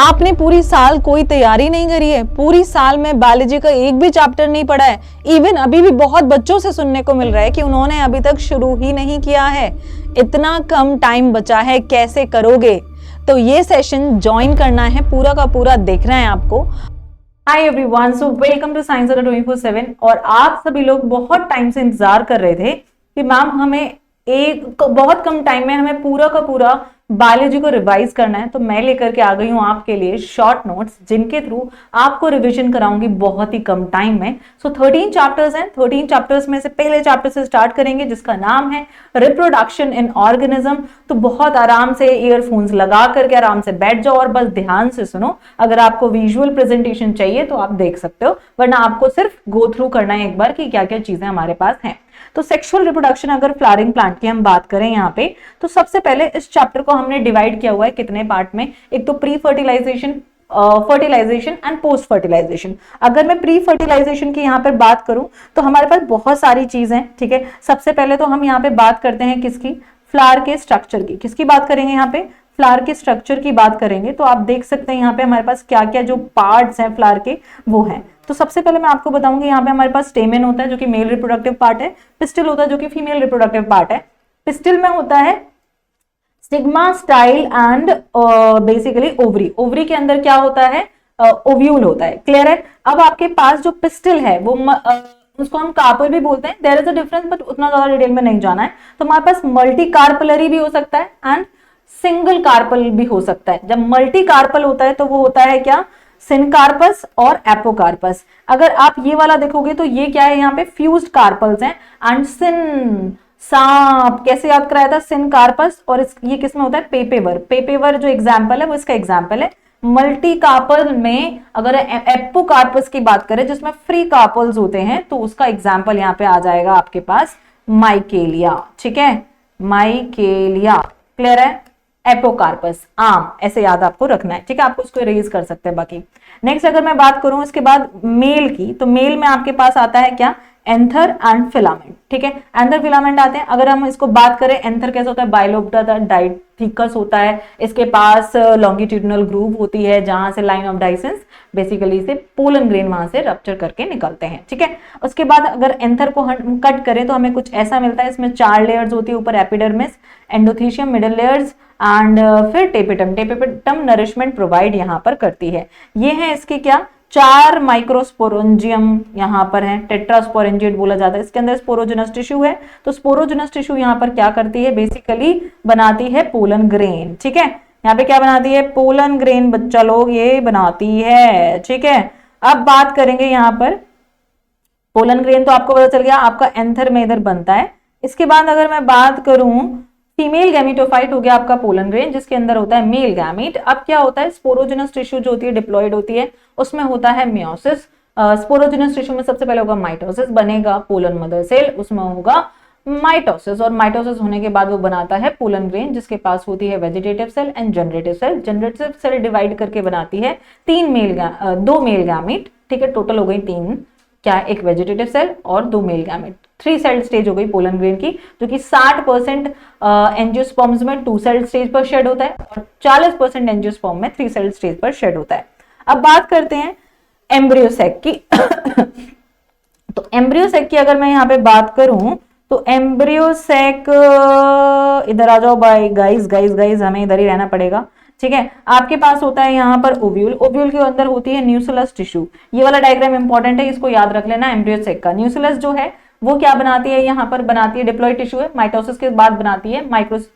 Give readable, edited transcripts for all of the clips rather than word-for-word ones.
आपने पूरी साल कोई तैयारी नहीं करी है, पूरी साल में बायोलॉजी का एक भी चैप्टर नहीं पढ़ा है। इवन अभी भी बहुत बच्चों से सुनने को मिल रहा है कि उन्होंने अभी तक शुरू ही नहीं किया है। इतना कम टाइम बचा है, कैसे करोगे? तो ये सेशन ज्वाइन करना है, पूरा का पूरा देखना है आपको। Hi everyone, so welcome to science 24/7। और आप सभी लोग बहुत टाइम से इंतजार कर रहे थे कि मैम हमें एक बहुत कम टाइम में हमें पूरा का पूरा बायोलॉजी को रिवाइज करना है। तो मैं लेकर के आ गई हूँ आपके लिए शॉर्ट नोट्स, जिनके थ्रू आपको रिवीजन कराऊंगी बहुत ही कम टाइम में। सो 13 चैप्टर्स हैं। 13 चैप्टर्स में से पहले चैप्टर से स्टार्ट करेंगे, जिसका नाम है रिप्रोडक्शन इन ऑर्गेनिज्म। तो बहुत आराम से ईयरफोन्स लगा करके आराम से बैठ जाओ और बस ध्यान से सुनो। अगर आपको विजुअल प्रेजेंटेशन चाहिए तो आप देख सकते हो, वरना आपको सिर्फ गो थ्रू करना है एक बार कि क्या क्या चीजें हमारे पास हैं। तो सेक्सुअल रिप्रोडक्शन, अगर फ्लावरिंग प्लांट की हम बात करें यहाँ पे, तो सबसे पहले इस चैप्टर को हमने डिवाइड किया हुआ है कितने पार्ट में। एक तो pre fertilization, fertilization and post fertilization. अगर मैं प्री फर्टिलाइजेशन की यहाँ पर बात करूं तो हमारे पास बहुत सारी चीजें हैं, ठीक है। सबसे पहले तो हम यहाँ पे बात करते हैं किसकी, फ्लावर के स्ट्रक्चर की। किसकी बात करेंगे यहाँ पे, फ्लावर के स्ट्रक्चर की बात करेंगे। तो आप देख सकते हैं यहाँ पे हमारे पास क्या क्या जो पार्ट्स हैं फ्लावर के, वो हैं। तो सबसे पहले मैं आपको बताऊंगी, यहाँ पे हमारे पास स्टेमेन होता है जो कि मेल रिप्रोडक्टिव पार्ट है, पिस्टिल होता है जो कि फीमेल रिप्रोडक्टिव पार्ट है। पिस्टिल में होता है stigma, style and basically ovary. Ovary के अंदर क्या होता है, ओव्यूल होता है। क्लियर है? अब आपके पास जो पिस्टिल है वो उसको हम कार्पल भी बोलते हैं। There is a difference, but उतना ज्यादा डिटेल में नहीं जाना है। तो हमारे पास मल्टी कार्पलरी भी हो सकता है एंड सिंगल कार्पल भी हो सकता है। जब मल्टी कार्पल होता है तो वो होता है क्या, सिनकार्पस और एपोकार्पस। अगर आप ये वाला देखोगे तो ये क्या है, यहाँ पे फ्यूज्ड कार्पल्स हैं। एंड सिन, सांप कैसे याद कराया था, सिनकार्पस। और ये किस में होता है, पेपेवर। पेपेवर जो एग्जाम्पल है वो इसका एग्जाम्पल है। मल्टी कार्पल में अगर एपोकार्पस की बात करें जिसमें फ्री कार्पल्स होते हैं, तो उसका एग्जाम्पल यहाँ पे आ जाएगा आपके पास माइकेलिया। ठीक है, माइकेलिया। क्लियर है? एपोकार्पस, आम, ऐसे याद आपको रखना है। ठीक है, आपको उसको इरेज कर सकते हैं बाकी। नेक्स्ट अगर मैं बात करूं इसके बाद मेल की, तो मेल में आपके पास आता है क्या, एंथर एंड फिलामेंट। ठीक है, एंथर फिलामेंट आते हैं। अगर हम इसको बात करें, एंथर कैसा होता है, बाइलोप्टा डाइथिकस होता है। इसके पास लॉन्गिट्यूडिनल ग्रूव होती है जहां से लाइन ऑफ डाइसेंस बेसिकली से पोलन ग्रेन वहां से रप्चर करके निकलते हैं। ठीक है, उसके बाद अगर एंथर को हम कट करें तो हमें कुछ ऐसा मिलता है। इसमें 4 लेयर्स होती है, ऊपर epidermis, endothecium, middle layers and फिर टेपिटम। टेपिटम नरिशमेंट प्रोवाइड यहाँ पर करती है। ये है इसके क्या, 4 माइक्रोस्पोरेंजियम यहाँ पर है। टेट्रास्पोरेंजिएट बोला जाता है। इसके अंदर स्पोरोजिनस टिश्यू है। तो स्पोरोजिनस टिश्यू यहाँ पर क्या करती है, बेसिकली बनाती है पोलन ग्रेन। ठीक है, यहाँ पे क्या बनाती है, पोलन ग्रेन बच्चा लोग ये बनाती है। ठीक है, अब बात करेंगे यहाँ पर पोलन ग्रेन, तो आपको पता चल गया आपका एंथर में इधर बनता है। इसके बाद अगर मैं बात करूं, फीमेल गैमेटोफाइट हो गया आपका पोलन ग्रेन, जिसके अंदर होता है मेल गैमीट। अब क्या होता है, स्पोरोजिनस टिश्यू जो होती है डिप्लॉयड होती है, उसमें होता है मियोसिस। स्पोरोजिनस टिश्यू में सबसे पहले होगा माइटोसिस, बनेगा पोलन मदर सेल, उसमें होगा माइटोसिस। और माइटोसिस होने के बाद वो बनाता है पोलन ग्रेन, जिसके पास होती है vegetative cell and generative cell. Generative cell divide करके बनाती है 2 मेल गैमीट। ठीक है, टोटल हो गई 3, क्या, एक वेजिटेटिव सेल और 2 मेल गैमेट। 3 सेल स्टेज हो गई पोलन ग्रेन की, जो कि 60% एंजियोस्पर्म्स में 2 सेल स्टेज पर शेड होता है और 40% एंजियोस्पर्म में 3 सेल स्टेज पर शेड होता है। अब बात करते हैं एम्ब्रियोसेक की। तो एम्ब्रियोसेक की अगर मैं यहाँ पे बात करूं तो एम्ब्रियोसेक, इधर आ जाओ भाई, गाइस हमें इधर ही रहना पड़ेगा। ठीक है, आपके पास होता है यहाँ पर ओव्यूल। ओव्यूल के अंदर होती है न्यूसिलस टिश्यू। ये वाला डायग्राम इंपॉर्टेंट है, इसको याद रख लेना। एम्ब्रियोसेक का न्यूसिलस जो है वो क्या बनाती है, यहाँ पर बनाती है डिप्लॉयड टिश्यू है। माइटोसिस के बाद बनाती है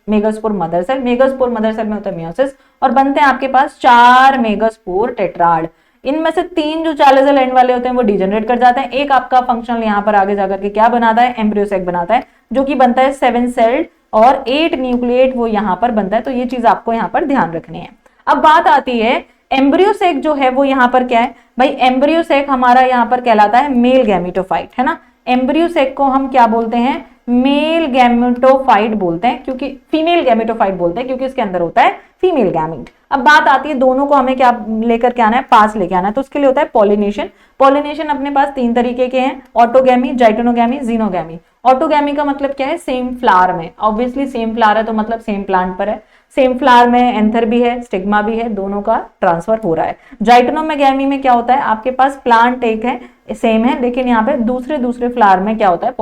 megaspore mother cell. Megaspore mother cell में होता है मियोसिस और बनते हैं आपके पास 4 मेगास्पोर टेट्राड। इनमें से 3 जो चालिजल एंड वाले होते हैं वो डिजेनरेट कर जाते हैं। एक आपका फंक्शनल यहाँ पर आगे जाकर के क्या बनाता है, एम्ब्रियोसेक बनाता है, जो कि बनता है 7 सेल्ड और 8 न्यूक्लिएट वो यहाँ पर बनता है। तो ये चीज आपको यहाँ पर ध्यान रखनी है। अब बात आती है एम्ब्रियोसेक जो है वो यहाँ पर क्या है भाई, एम्ब्रियोसेक हमारा यहाँ पर कहलाता है मेल गैमेटोफाइट, है ना। एम्ब्रियोसेक को हम क्या बोलते हैं, मेल गैमेटोफाइट बोलते हैं, क्योंकि फीमेल गैमेटोफाइट बोलते हैं क्योंकि इसके अंदर होता है फीमेल गैमीट। अब बात आती है दोनों को हमें क्या लेकर के आना है, पास लेके आना है। तो उसके लिए होता है पॉलिनेशन। पॉलिनेशन अपने पास 3 तरीके के हैं, ऑटोगैमी, जाइटोनोगैमी, जीनोगैमी। ऑटोगैमी का मतलब क्या है, सेम फ्लावर में। ऑब्वियसली सेम फ्लावर है तो मतलब सेम प्लांट पर है। सेम फ्लावर में एंथर भी है, स्टिग्मा भी है, दोनों का ट्रांसफर हो रहा है। जाइटोनोमोगैमी में क्या होता है, आपके पास प्लांट एक है, सेम है, लेकिन यहाँ पे दूसरे दूसरे फ्लावर में क्या होता है,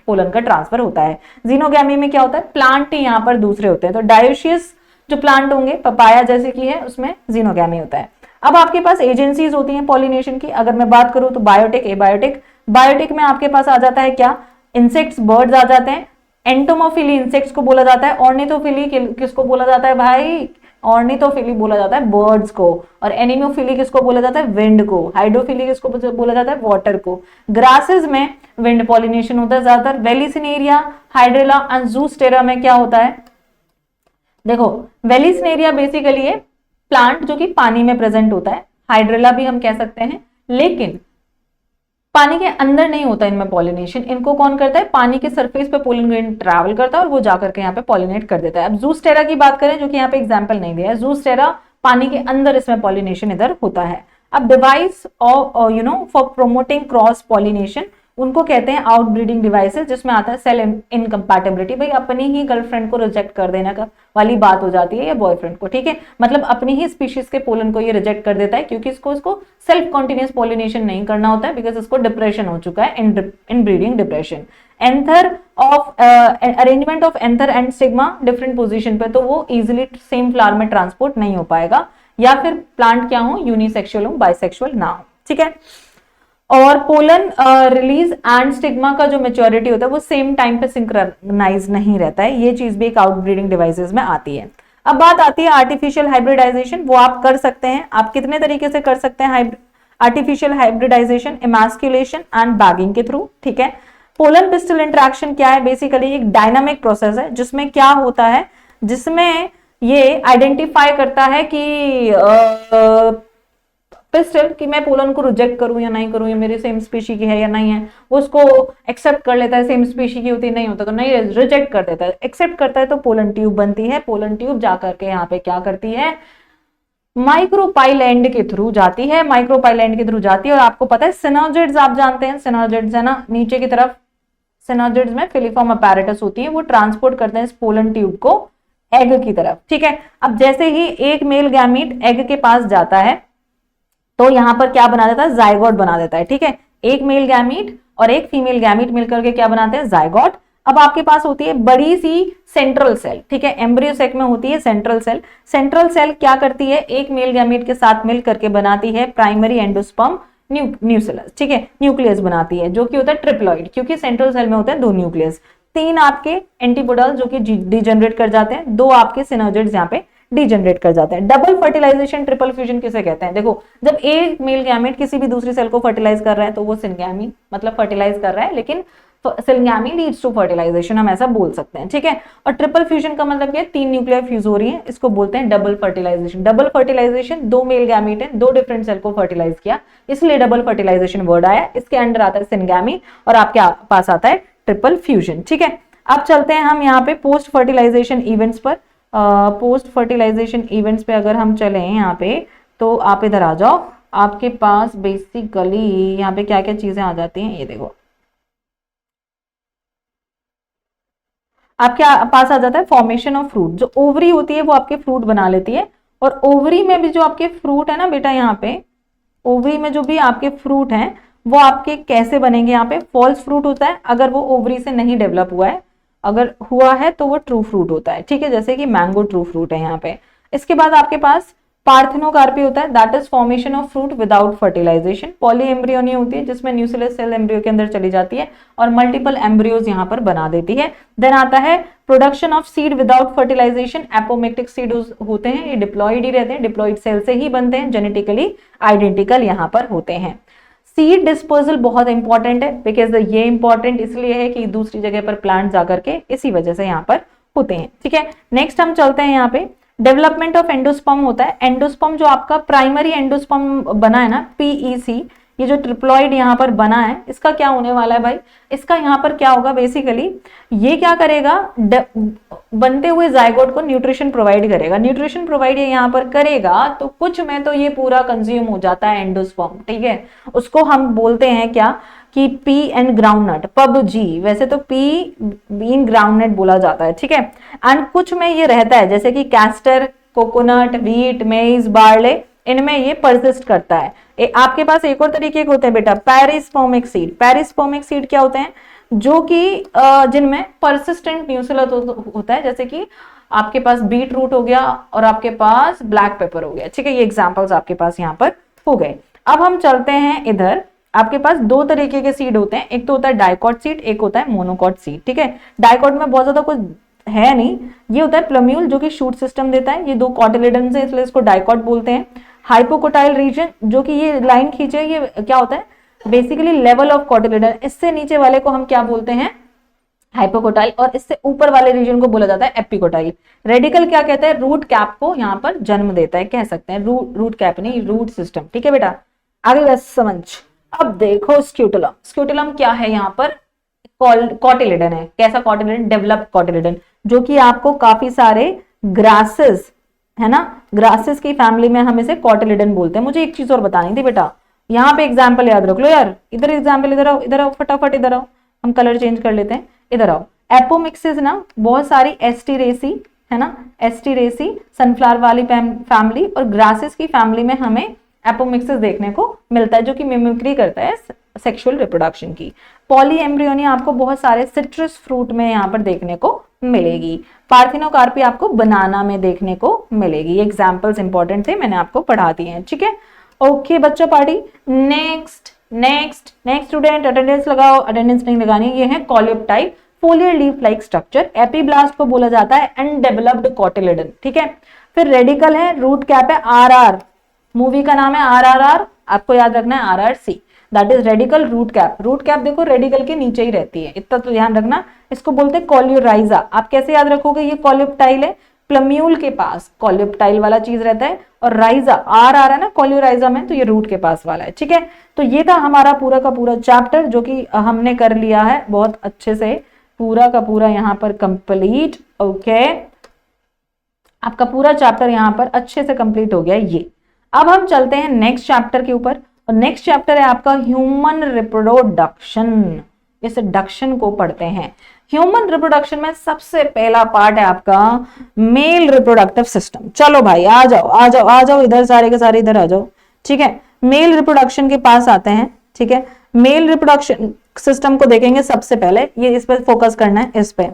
पोलन का ट्रांसफर होता है। जीनोगैमी में क्या होता है, प्लांट ही यहाँ पर दूसरे होते हैं। तो डायोशियस जो प्लांट होंगे, पपाया जैसे कि है, उसमें जीनोगैमी होता है। अब आपके पास एजेंसीज होती हैं पॉलिनेशन की। अगर मैं बात करूं तो बायोटिक, एबायोटिक। बायोटिक में आपके पास आ जाता है क्या, इंसेक्ट्स, बर्ड्स आ जाते हैं। एंटोमोफिली इंसेक्ट्स को बोला जाता है। ऑर्निथोफिली किसको बोला जाता है भाई, ऑर्निथोफिली बोला जाता है बर्ड्स को। और एनिमोफिली किसको बोला जाता है, विंड को। हाइड्रोफिली किसको बोला जाता है, वाटर को। ग्रासेस में विंड पॉलिनेशन होता है ज्यादातर। वेलिसिनेरिया, हाइड्रेला एंड ज़ूस्टेरा में क्या होता है, देखो वेलिसिनेरिया बेसिकली है प्लांट जो कि पानी में प्रेजेंट होता है। हाइड्रेला भी हम कह सकते हैं, लेकिन पानी के अंदर नहीं होता इनमें पॉलिनेशन। इनको कौन करता है, पानी के सरफेस पे पोलन ग्रेन ट्रैवल करता है और वो जाकर के यहाँ पे पॉलिनेट कर देता है। अब ज़ूस्टेरा की बात करें, जो कि यहाँ पे एग्जांपल नहीं दिया है, ज़ूस्टेरा पानी के अंदर इसमें पॉलिनेशन इधर होता है। अब device of for promoting cross pollination, उनको कहते हैं आउटब्रीडिंग डिवाइसेस, जिसमें आता है सेल इनकम्पैटिबिलिटी। भाई अपनी ही गर्लफ्रेंड को रिजेक्ट कर देने का वाली बात हो जाती है, या बॉयफ्रेंड को, ठीक है, मतलब अपनी ही स्पीशीज के पोलन को ये रिजेक्ट कर देता है, क्योंकि इसको सेल्फ कॉन्टिन्यूस पॉलिनेशन नहीं करना होता है, बिकॉज इसको डिप्रेशन हो चुका है, इन breeding depression. Anther of arrangement of anther and stigma different position पे, तो वो इजिली सेम फ्लावर में ट्रांसपोर्ट नहीं हो पाएगा, या फिर प्लांट क्या हो, यूनिसेक्सुअल हो, बाइसेक्सुअल ना हो, ठीक है। और पोलन रिलीज एंड स्टिग्मा का जो मेच्योरिटी होता है वो सेम टाइम पे सिंक्रोनाइज नहीं रहता है। ये चीज भी एक आउटब्रीडिंग डिवाइसेस में आती है। अब बात आती है आर्टिफिशियल हाइब्रिडाइजेशन। वो आप कर सकते हैं, आप कितने तरीके से कर सकते हैं artificial hybridization, emasculation and bagging के थ्रू, ठीक है। पोलन पिस्टल इंटरेक्शन क्या है, बेसिकली एक डायनामिक प्रोसेस है, जिसमें क्या होता है, जिसमें ये आइडेंटिफाई करता है कि पिस्टल कि मैं पोलन को रिजेक्ट करूं या नहीं करूं, ये मेरे सेम स्पीशी की है या नहीं है, वो उसको एक्सेप्ट कर लेता है, सेम स्पीशी की होती नहीं होता तो नहीं, रिजेक्ट कर देता है। एक्सेप्ट करता है तो पोलन ट्यूब बनती है। पोलन ट्यूब जाकर के यहाँ पे क्या करती है, माइक्रोपाइल एंड के थ्रू जाती है, माइक्रोपाइल एंड के थ्रू जाती है। और आपको पता है सिनर्जिड्स, आप जानते हैं सिनर्जिड्स है ना, नीचे की तरफ सिनर्जिड्स में फिलिफॉर्म अपैरेटस होती है, वो ट्रांसपोर्ट करते हैं इस पोलन ट्यूब को एग की तरफ, ठीक है। अब जैसे ही एक मेल गैमीट एग के पास जाता है तो यहां पर क्या बना देता है, जायगोट बना देता है, ठीक है। एक मेल गैमीट और एक फीमेल गैमीट मिलकर के क्या बनाते हैं, जायगोट। अब आपके पास होती है बड़ी सी सेंट्रल सेल, ठीक है, एम्ब्रियो सेक में होती है सेंट्रल सेल। सेंट्रल सेल क्या करती है, एक मेल गैमीट के साथ मिल करके बनाती है प्राइमरी एंडोस्पर्म न्यूक्लियस, ठीक है, न्यूक्लियस बनाती है, जो कि होता है ट्रिप्लॉइड, क्योंकि सेंट्रल सेल में होते हैं 2 न्यूक्लियस। 3 आपके एंटीपोडल जो कि डिजेनरेट कर जाते हैं, 2 आपके सिनर्जिड्स यहाँ पे डिजेनरेट कर जाते हैं। डबल फर्टिलाइजेशन ट्रिपल फ्यूजन किसे कहते हैं, देखो जब एक मेल गैमेट किसी भी दूसरी सेल को फर्टिलाइज कर रहा है तो वो सिनगैमी मतलब फर्टिलाइज कर रहा है, लेकिन सिनगैमी लीड्स टू फर्टिलाइजेशन, हम ऐसा बोल सकते हैं, ठीक है। और ट्रिपल फ्यूजन का मतलब क्या है, 3 न्यूक्लियर फ्यूज हो रही है, इसको बोलते हैं double fertilization. Double fertilization 2 male gamete है, 2 डिफरेंट सेल को फर्टिलाइज किया, इसलिए डबल फर्टिलाइजेशन वर्ड आया। इसके अंडर आता है सिनगैमी और आपके पास आता है ट्रिपल फ्यूजन, ठीक है। अब चलते हैं हम यहाँ पे पोस्ट फर्टिलाइजेशन इवेंट्स पर। पोस्ट फर्टिलाइजेशन इवेंट्स पे अगर हम चलें यहाँ पे, तो आप इधर आ जाओ, आपके पास बेसिकली यहाँ पे क्या क्या चीजें आ जाती हैं, ये देखो आपके पास आ जाता है फॉर्मेशन ऑफ फ्रूट। जो ओवरी होती है वो आपके फ्रूट बना लेती है, और ओवरी में भी जो आपके फ्रूट है ना बेटा, यहाँ पे ओवरी में जो भी आपके फ्रूट हैं वो आपके कैसे बनेंगे, यहाँ पे फॉल्स फ्रूट होता है अगर वो ओवरी से नहीं डेवलप हुआ है, अगर हुआ है तो वो ट्रू फ्रूट होता है, ठीक है, जैसे कि मैंगो ट्रू फ्रूट है यहाँ पे। इसके बाद आपके पास पार्थेनोकार्पी होता है, that is formation of fruit without fertilization. Polyembryony होती है जिसमें न्यूक्लियस सेल एम्ब्रियो के अंदर चली जाती है और मल्टीपल एम्ब्रियोज यहाँ पर बना देती है। देन आता है production of seed without fertilization. Apomictic seed होते हैं, ये डिप्लॉइड ही रहते हैं, डिप्लॉइड सेल से ही बनते हैं, जेनेटिकली आइडेंटिकल यहाँ पर होते हैं। सीड डिस्पोजल बहुत इंपॉर्टेंट है, बिकॉज ये इंपॉर्टेंट इसलिए है कि दूसरी जगह पर प्लांट जाकर के इसी वजह से यहाँ पर होते हैं, ठीक है। नेक्स्ट हम चलते हैं यहाँ पे, डेवलपमेंट ऑफ एंडोस्पर्म होता है। एंडोस्पर्म जो आपका प्राइमरी एंडोस्पर्म बना है ना, पीईसी, ये जो ट्रिप्लॉइड यहाँ पर बना है इसका क्या होने वाला है भाई, इसका यहाँ पर क्या होगा, बेसिकली ये क्या करेगा, बनते हुए जायगोट को न्यूट्रिशन प्रोवाइड करेगा। न्यूट्रिशन प्रोवाइड ये यहाँ पर करेगा तो कुछ में तो ये पूरा कंज्यूम हो जाता है एंडोस्पर्म, ठीक है। उसको हम बोलते हैं क्या कि पी एंड ग्राउंडनट, पबजी, वैसे तो पी बीन ग्राउंडनट बोला जाता है, ठीक है। एंड कुछ में ये रहता है जैसे कि कैस्टर, कोकोनट, व्हीट, मेज, बार्ले, इनमें ये परसिस्ट करता है। आपके पास एक और तरीके के होते हैं बेटा, पेरिस्पर्मिक सीड। पेरिस्पर्मिक सीड क्या होते हैं, जो कि जिनमें परसिस्टेंट न्यूक्लियस होता है, जैसे कि आपके पास बीट रूट हो गया और आपके पास ब्लैक पेपर हो गया, ठीक है। ये एग्जांपल्स आपके पास यहाँ पर हो गए। अब हम चलते हैं इधर, आपके पास दो तरीके के सीड होते हैं, एक तो होता है डाइकॉट सीड, एक होता है मोनोकॉट सीड, ठीक है। डाइकॉट में बहुत ज्यादा कुछ है नहीं, ये होता है प्लम्यूल जो कि शूट सिस्टम देता है, ये दो कॉटिलेडन है इसलिए इसको डाइकॉट बोलते हैं। हाइपोकोटाइल रीजन, जो कि ये लाइन खींचे, ये क्या होता है, बेसिकली लेवल ऑफ कॉटिलेडन, इससे नीचे वाले को हम क्या बोलते हैं, हाइपोकोटाइल, और इससे ऊपर वाले रीजन को बोला जाता है एपिकोटाइल। रेडिकल क्या कहते हैं, रूट कैप को यहाँ पर जन्म देता है, कह सकते हैं रूट कैप नहीं, रूट सिस्टम, ठीक है बेटा। आगे बस समझ। अब देखो स्क्यूटुलम, स्क्यूटुलम क्या है, यहाँ पर कॉटिलेडन है। कैसा कॉटिलेडन, डेवलप्ड कॉटिलेडन, जो कि आपको काफी सारे ग्रासेस है ना, ग्रासेस की फैमिली में हम इसे कॉटिलेडन बोलते हैं। मुझे एक चीज और बतानी थी बेटा, यहाँ पे एग्जाम्पल याद रख लो यार, इधर एग्जाम्पल, इधर आओ फटाफट, इधर आओ, हम कलर चेंज कर लेते हैं, इधर आओ। एपोमिक्सिस ना, बहुत सारी एस्टीरेसी है ना, एस्टीरेसी सनफ्लावर वाली फैमिली और ग्रासेस की फैमिली में हमें एपोमिक्सिस देखने को मिलता है, जो कि मिमिक्री करता है सेक्सुअल रिप्रोडक्शन की। पॉली एम्ब्रियोनी आपको बहुत सारे सिट्रस फ्रूट में यहाँ पर देखने को मिलेगी। पार्थिनोकार्पी आपको बनाना में देखने को मिलेगी। एग्जाम्पल्स इंपॉर्टेंट थे, मैंने आपको पढ़ा दिए हैं, ठीक है। ओके बच्चों party, next next next student attendance लगाओ, अटेंडेंस नहीं लगानी। ये है coleoptile foliar leaf like structure. Epiblast को बोला जाता है अनडेवलप्ड कॉटिलेडन, ठीक है। फिर रेडिकल है, रूट कैप है, आरआर, मूवी का नाम है आरआरआर, आपको याद रखना है RRC, that is radical root cap. Root cap देखो रेडिकल के नीचे ही रहती है, इतना तो ध्यान रखना। इसको बोलते हैं कॉलियोराइजा। आप कैसे याद रखोगे, ये कॉलियोप्टाइल है, प्लम्यूल के पास कॉलियोप्टाइल वाला चीज रहता है, और राइजा आर आ रहा है ना कॉलियोराइजा में, तो ये रूट के पास वाला है, ठीक है। तो ये था हमारा पूरा का पूरा चैप्टर, जो कि हमने कर लिया है बहुत अच्छे से, पूरा का पूरा यहाँ पर कंप्लीट। ओके, आपका पूरा चैप्टर यहाँ पर अच्छे से कंप्लीट हो गया ये। अब हम चलते हैं नेक्स्ट चैप्टर के ऊपर, और नेक्स्ट चैप्टर है आपका ह्यूमन रिप्रोडक्शन। इस डक्शन को पढ़ते हैं। ह्यूमन रिप्रोडक्शन में सबसे पहला पार्ट है आपका मेल रिप्रोडक्टिव सिस्टम। चलो भाई आ जाओ आ जाओ आ जाओ, इधर सारे के सारे इधर आ जाओ, ठीक है। मेल रिप्रोडक्शन के पास आते हैं, ठीक है। मेल रिप्रोडक्शन सिस्टम को देखेंगे सबसे पहले, ये इस पे फोकस करना है, इस पे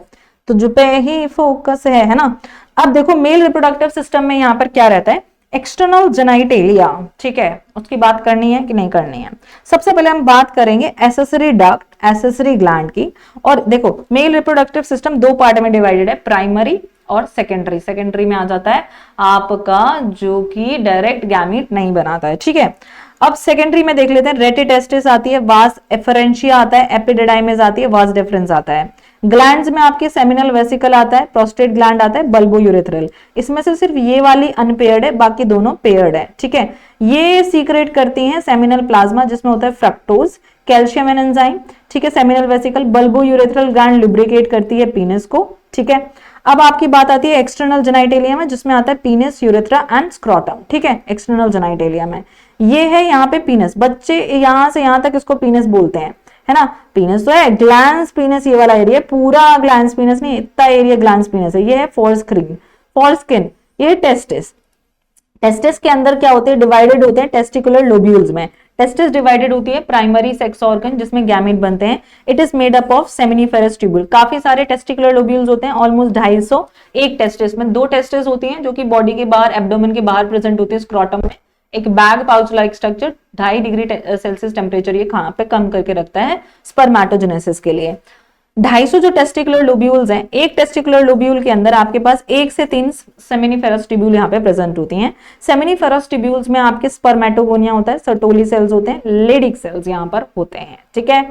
तो जो पे ही फोकस है ना। अब देखो मेल रिप्रोडक्टिव सिस्टम में यहाँ पर क्या रहता है, एक्सटर्नल जेनाइटेलिया, ठीक है, उसकी बात करनी है कि नहीं करनी है। सबसे पहले हम बात करेंगे एसेसरी डक्ट, एसेसरी ग्लैंड की। और देखो मेल रिप्रोडक्टिव सिस्टम दो पार्ट में डिवाइडेड है, प्राइमरी और सेकेंडरी। सेकेंडरी में आ जाता है आपका जो कि डायरेक्ट गैमीट नहीं बनाता है, ठीक है। अब सेकेंडरी में देख लेते हैं, रेटिटेस्टिस आती है, वास एफरेंशिया आता है, एपिडिडाइमिस आती है, वास डिफरेंस आता है। ग्लैंड्स में आपके सेमिनल वेसिकल आता है, प्रोस्टेट ग्लैंड आता है, बल्बो यूरेथ्रल। इसमें से सिर्फ ये वाली अनपेयर्ड है, बाकी दोनों पेयर्ड है, ठीक है। ये सीक्रेट करती हैं सेमिनल प्लाज्मा, जिसमें होता है फ्रक्टोज, कैल्शियम एंड एंजाइम, ठीक है। Seminal vesicle, bulbo urethral gland lubricate करती है पीनस को, ठीक है। अब आपकी बात आती है एक्सटर्नल जेनाइटेलिया में, जिसमें आता है पीनस, यूरेथ्रा एंड स्क्रोटम, ठीक है। एक्सटर्नल जेनाइटेलिया में ये है यहाँ पे पीनस, बच्चे यहाँ से यहाँ तक इसको पीनस बोलते हैं, है ना। पीनस तो है, ग्लैंस पीनस ये वाला एरिया, पूरा ग्लैंस पीनस नहीं, इतना एरिया ग्लैंस पीनस है। ये है फोरस्किन, ये टेस्टिस। टेस्टिस के अंदर क्या होते हैं, डिवाइडेड होते हैं टेस्टिकुलर लोब्यूल्स में। टेस्टिस डिवाइडेड होती है प्राइमरी सेक्स ऑर्गन, जिसमें गैमेट बनते हैं। It is made up of seminiferous tubule. काफी सारे टेस्टिकुलर लोब्यूल्स होते हैं, ऑलमोस्ट 250। एक टेस्टिस में दो टेस्टिस होती हैं, जो कि बॉडी के बाहर, एब्डोमेन के बाहर प्रेजेंट होती है, स्क्रोटम में। एक bag pouch like structure, 2.5 degree Celsius temperature ये कहाँ पे कम करके रखता है स्पर्मेटोजेनेसिस के लिए। 250 जो टेस्टिकुलर लोब्यूल्स हैं, एक टेस्टिकुलर लोब्यूल के अंदर आपके पास 1 से 3 सेमिनिफेरस ट्यूब्यूल यहाँ पे प्रेजेंट होती हैं। सेमिनिफेरस ट्यूब्यूल्स में आपके स्पर्मेटोगोनिया होता है, सर्टोली सेल्स होते हैं, लेडिक सेल्स यहाँ पर होते हैं, ठीक है।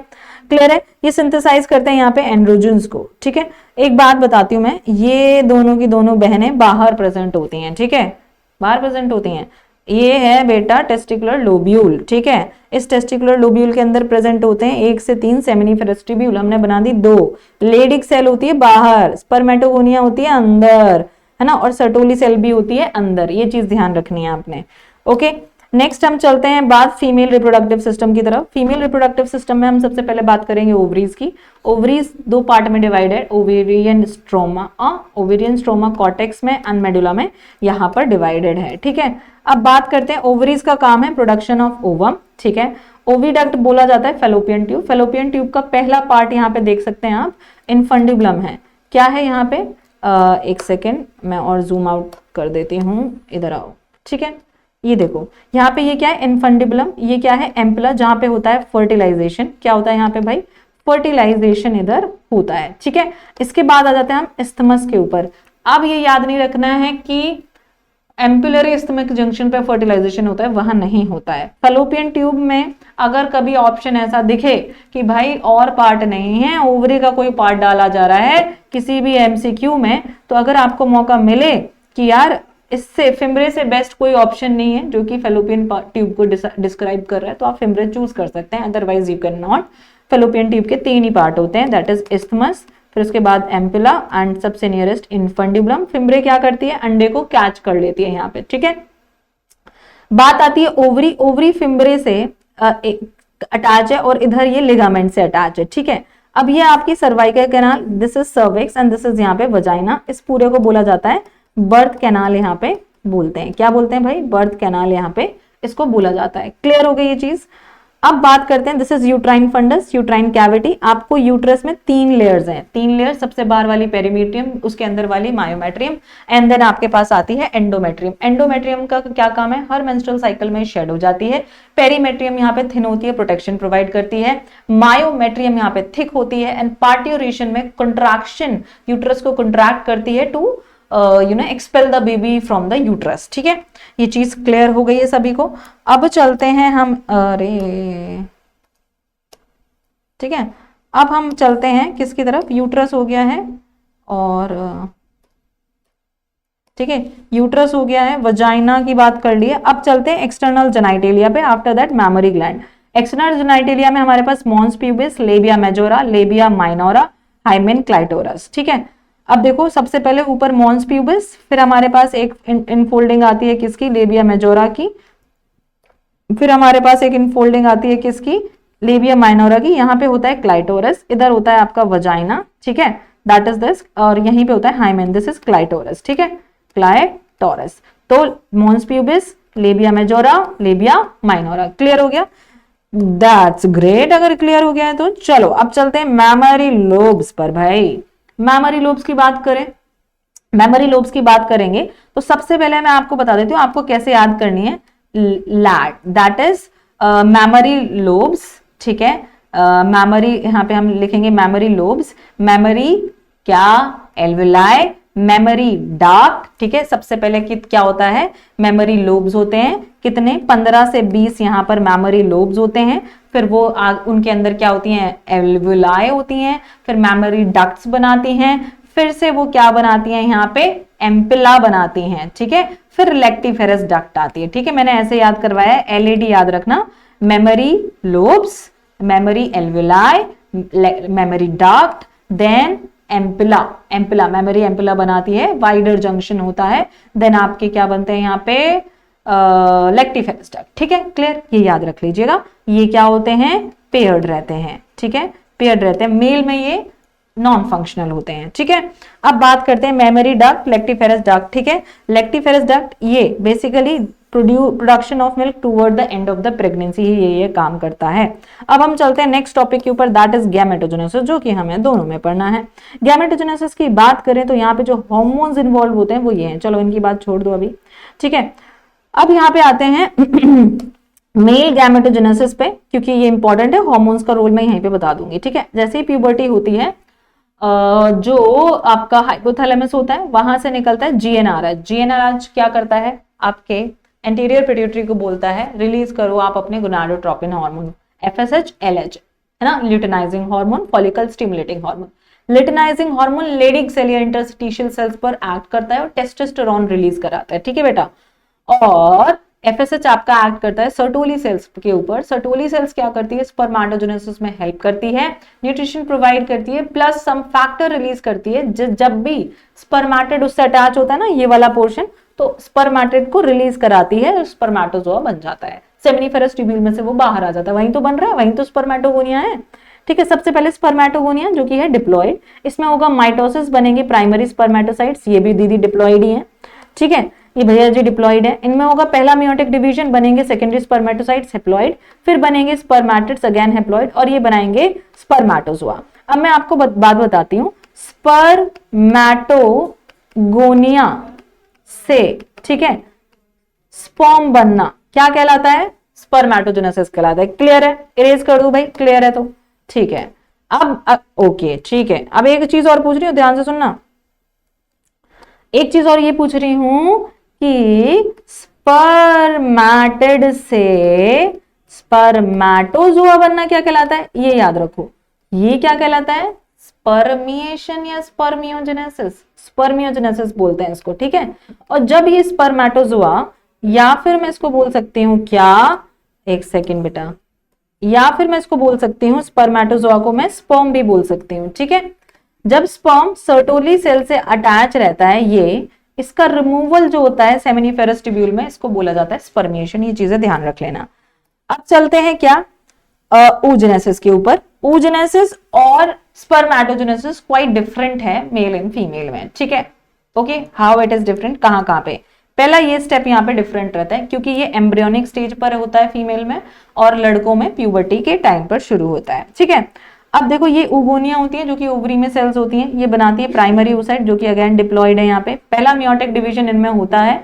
क्लियर है, ये सिंथेसाइज करते हैं यहाँ पे एंड्रोजन्स को, ठीक है। एक बात बताती हूँ मैं, ये दोनों की दोनों बहनें बाहर प्रेजेंट होती हैं, ठीक है, बाहर प्रेजेंट होती हैं। ये है बेटा टेस्टिकुलर लोब्यूल, ठीक है। इस टेस्टिकुलर लोब्यूल के अंदर प्रेजेंट होते हैं 1 से 3 सेमिनिफेरस ट्यूब्यूल, हमने बना दी 2। लेडिक सेल होती है बाहर, स्पर्मेटोगोनिया होती है अंदर, है ना, और सर्टोली सेल भी होती है अंदर। ये चीज ध्यान रखनी है आपने। ओके, नेक्स्ट हम चलते हैं बात फीमेल रिप्रोडक्टिव सिस्टम की तरफ। फीमेल रिप्रोडक्टिव सिस्टम में हम सबसे पहले बात करेंगे ओवरीज की। ओवरीज 2 पार्ट में divided, ovarian stroma, ovarian stroma cortex में एंड मेडुला में यहाँ पर डिवाइडेड है, ठीक है। अब बात करते हैं ओवरीज का काम है प्रोडक्शन ऑफ ओवम, ठीक है। ओविडक्ट बोला जाता है फेलोपियन ट्यूब। फेलोपियन ट्यूब का पहला पार्ट यहाँ पे देख सकते हैं आप, इनफंडिबुलम है। क्या है यहाँ पे, एक सेकेंड मैं और जूम आउट कर देती हूँ, इधर आओ, ठीक है। ये देखो यहाँ पे ये क्या है, इनफंडिबुलम, ये क्या है, एम्पुला, जहां पे होता है फर्टिलाइजेशन। क्या होता है यहाँ पे भाई, फर्टिलाइजेशन इधर होता है, ठीक है। इसके बाद आ जाते हैं हम इस्थमस के ऊपर। अब ये याद नहीं रखना है कि एम्पुलरी इस्थमिक जंक्शन पे फर्टिलाइजेशन होता है, वहां नहीं होता है। फैलोपियन ट्यूब में अगर कभी ऑप्शन ऐसा दिखे कि भाई और पार्ट नहीं है, ओवरी का कोई पार्ट डाला जा रहा है किसी भी एमसीक्यू में, तो अगर आपको मौका मिले कि यार इससे फिम्ब्रे से बेस्ट कोई ऑप्शन नहीं है जो कि फेलोपियन ट्यूब को डिस्क्राइब कर रहा है, तो आप फिम्ब्रे चूज कर सकते हैं, otherwise you can not. Fallopian tube के 3 ही पार्ट होते हैं, दैट इज इस्थमस, फिर उसके बाद एम्पुला एंड सबसे नियरेस्ट इनफंडिबुलम। फिम्ब्रे क्या करती है, अंडे को कैच कर लेती है यहाँ पे, ठीक है। बात आती है ओवरी। ओवरी फिम्ब्रे से अटैच है और इधर ये लिगामेंट से अटैच है, ठीक है। अब ये आपकी cervical canal, this is cervix and this is यहाँ पे वजाइना। इस पूरे को बोला जाता है बर्थ कैनाल, यहाँ पे बोलते हैं। क्या बोलते हैं भाई, बर्थ कैनाल, यहाँ पे इसको बोला जाता है। क्लियर हो गई ये चीज। अब बात करते हैं, this is uterine fundus, uterine cavity. आपको यूट्रस में 3 लेयर्स हैं, 3 लेयर्स, सबसे बाहर वाली पेरीमेट्रियम, उसके अंदर वाली मायोमेट्रियम, एंड देन आपके पास आती है एंडोमेट्रियम। एंडोमेट्रियम का क्या काम है, हर मेंस्ट्रुअल साइकिल में शेड हो जाती है। पेरीमेट्रियम यहाँ पे थिन होती है, प्रोटेक्शन प्रोवाइड करती है। मायोमेट्रियम यहाँ पे थिक होती है एंड पार्ट्यूरेशन में कंट्रैक्शन, यूट्रस को कंट्रैक्ट करती है to expel the baby from the uterus, ठीक है। ये चीज क्लियर हो गई है सभी को। अब चलते हैं हम, अरे ठीक है, अब हम चलते हैं किसकी तरफ, यूट्रस हो गया है और ठीक है, यूट्रस हो गया है, वजाइना की बात कर ली है। अब चलते हैं एक्सटर्नल जेनाइटेलिया पे, after that mammary gland. External genitalia में हमारे पास mons pubis, labia majora, labia minora, hymen clitoris, ठीक है। अब देखो सबसे पहले ऊपर मॉन्स प्यूबिस, फिर हमारे पास एक इनफोल्डिंग आती है किसकी, लेबिया मेजोरा की, फिर हमारे पास एक इनफोल्डिंग आती है किसकी, लेबिया माइनोरा की। यहाँ पे होता है क्लाइटोरस, इधर होता है आपका वजाइना, ठीक है, दैट इज दिस, और यहीं पे होता है हाइमेन, दिस इज क्लाइटोरस, ठीक है, क्लाइटोरस। तो mons pubis, labia majora, labia minora. Clear हो गया, दैट्स ग्रेट। अगर क्लियर हो गया है तो चलो अब चलते हैं मैमरी लोब्स पर। भाई मैमरी लोब्स की बात करें, मेमोरी लोब्स की बात करेंगे तो सबसे पहले मैं आपको बता देती हूँ आपको कैसे याद करनी है। लैट, दैट इज मेमोरी लोब्स, ठीक है। मेमोरी यहाँ पे हम लिखेंगे मेमोरी लोब्स। मेमोरी क्या, एल्वेलाई, मेमोरी डक्ट, ठीक है। सबसे पहले क्या होता है, मेमोरी लोब्स होते हैं, कितने, 15 से 20 यहाँ पर मेमोरी लोब्स होते हैं। फिर वो उनके अंदर क्या होती हैं, एल्वेलाई होती हैं, फिर मेमोरी डक्ट्स बनाती हैं, फिर से वो क्या बनाती हैं, यहाँ पे एम्पिला बनाती हैं, ठीक है। फिर लेक्टिफेरस डक्ट आती है, ठीक है। मैंने ऐसे याद करवाया है, एलईडी याद रखना, memory lobes, memory alveoli, memory duct, then ampulla. Ampulla, memory ampulla बनाती है, वाइडर जंक्शन होता है, देन आपके क्या बनते हैं यहाँ पे, लेक्टिफेरस डक्ट, ठीक है। क्लियर, ये याद रख लीजिएगा। ये क्या होते हैं, पेयर्ड रहते हैं, ठीक है, पेयर्ड रहते हैं। मेल में ये नॉन फंक्शनल होते हैं, ठीक है। अब बात करते हैं मेमोरी डक्ट, लेक्टिफेरस डक्ट, ठीक है। लेक्टिफेरस डक्ट ये basically production of milk toward the end of the pregnancy ही ये काम करता है। अब हम चलते हैं नेक्स्ट टॉपिक के ऊपर, दैट इज गैमेटोजेनेसिस, जो कि हमें दोनों में पढ़ना है। गैमेटोजेनेसिस की बात करें तो यहाँ पे जो हार्मोन्स इन्वॉल्व होते हैं वो ये हैं। चलो इनकी बात छोड़ दो अभी, ठीक है। अब यहाँ पे आते हैं मेल गैमेटोजेनेसिस पे, क्योंकि ये इंपॉर्टेंट है, हार्मोन्स का रोल मैं यहीं पे बता दूंगी, ठीक है। जैसे ही प्यूबर्टी होती है, जो आपका हाइपोथैलेमस होता है वहां से निकलता है जीएनआरएच। जीएनआरएच क्या करता है, आपके एंटीरियर पिट्यूटरी को बोलता है रिलीज करो आप अपने गोनाडोट्रोपिन हार्मोन, एफएसएच, एलएच, है ना, luteinizing hormone, follicle stimulating hormone. Luteinizing hormone Leydig cell या इंटरस्टिशियल सेल्स पर एक्ट करता है और टेस्टोस्टेरोन रिलीज कराता है, ठीक है बेटा। और एफएसएच आपका एक्ट करता है सर्टोली सेल्स के ऊपर। सर्टोली सेल्स क्या करती है, स्पर्मेटोजेनेसिस में हेल्प करती है, न्यूट्रिशन प्रोवाइड करती है, प्लस सम फैक्टर रिलीज करती है। जब भी स्पर्मेटिड उससे अटैच होता है ना, ये वाला पोर्शन, तो स्पर्मेटिड को रिलीज कराती है, स्पर्मेटोजोआ बन जाता है। सेमिनिफेरस ट्यूब्यूल में से वो बाहर आ जाता है, वहीं तो बन रहा है, वहीं तो स्पर्मेटोगोनिया है। ठीक है, सबसे पहले स्पर्मेटोगोनिया जो कि है डिप्लॉइड, इसमें होगा माइटोसिस, बनेंगे प्राइमरी स्पर्मेटोसाइट्स, ये भी दीदी डिप्लॉइड ही है। ठीक है, ये भैया जी डिप्लॉइड है। इनमें होगा पहला मियोटिक डिवीजन, बनेंगे सेकेंडरी स्पर्मेटोसाइट्स हेप्लॉइड, फिर बनेंगे स्पर्मेटिड्स अगेन हेप्लॉइड, और ये बनाएंगे स्पर्मेटोजोआ। अब मैं आपको बात बताती हूँ, स्पर्मेटोगोनिया से, ठीक है, स्पर्म बनना क्या कहलाता है, स्पर्मेटोजेनेसिस कहलाता है। क्लियर है, इरेज कर दूं भाई, क्लियर है तो ठीक है। अब ओके ठीक है, अब एक चीज और पूछ रही हूँ, ध्यान से सुनना। एक चीज और ये पूछ रही हूं कि स्पर्मेटिड से स्पर्मेटोजोआ बनना क्या कहलाता है, ये याद रखो। ये क्या कहलाता है, स्पर्मिएशन या स्पर्मियोजेनेसिस, स्पर्मियोजेनेसिस बोलते हैं इसको। ठीक है, और जब ये स्पर्मेटोजोआ, या फिर मैं इसको बोल सकती हूँ क्या, एक सेकेंड बेटा, या फिर मैं इसको बोल सकती हूँ, स्पर्मेटोजोआ को मैं स्पर्म भी बोल सकती हूँ। ठीक है, जब स्पर्म सर्टोली सेल से अटैच रहता है, ये इसका रिमूवल जो होता है सेमिनिफेरस ट्यूब्यूल में, इसको बोला जाता है स्पर्मिएशन। ये चीजें ध्यान रख लेना। अब चलते हैं क्या, oogenesis के ऊपर। oogenesis और स्पर्मेटोजेनेसिस क्वाइट डिफरेंट है मेल एंड फीमेल में। ठीक है, okay, how it is different, कहां पे। पहला ये स्टेप यहाँ पे डिफरेंट रहता है क्योंकि ये एम्ब्रियोनिक स्टेज पर होता है फीमेल में, और लड़कों में प्यूबर्टी के टाइम पर शुरू होता है। ठीक है, अब देखो ये ओवोनिया होती है जो कि ओवरी में सेल्स होती हैं, ये बनाती है प्राइमरी oocyte जो कि अगेन डिप्लॉइड है। यहाँ पे पहला मियोटिक डिवीजन इनमें होता है,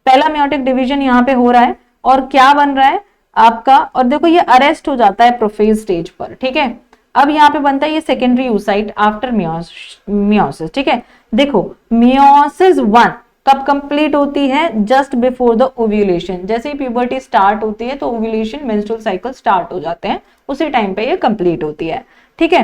पहला मियोटिक डिवीजन यहाँ पे हो रहा है, और क्या बन रहा है आपका, और देखो ये अरेस्ट हो जाता है प्रोफेज स्टेज पर। ठीक है, अब यहाँ पे बनता है ये सेकेंडरी oocyte आफ्टर मियोसिस। ठीक है, देखो मियोसिस 1 कब कंप्लीट होती है, जस्ट बिफोर द ओव्यूलेशन। जैसे ही प्यूबर्टी स्टार्ट होती है तो ओव्यूलेशन, मेंस्ट्रुअल साइकिल स्टार्ट हो जाते हैं, उसी टाइम पे ये कंप्लीट होती है। ठीक है,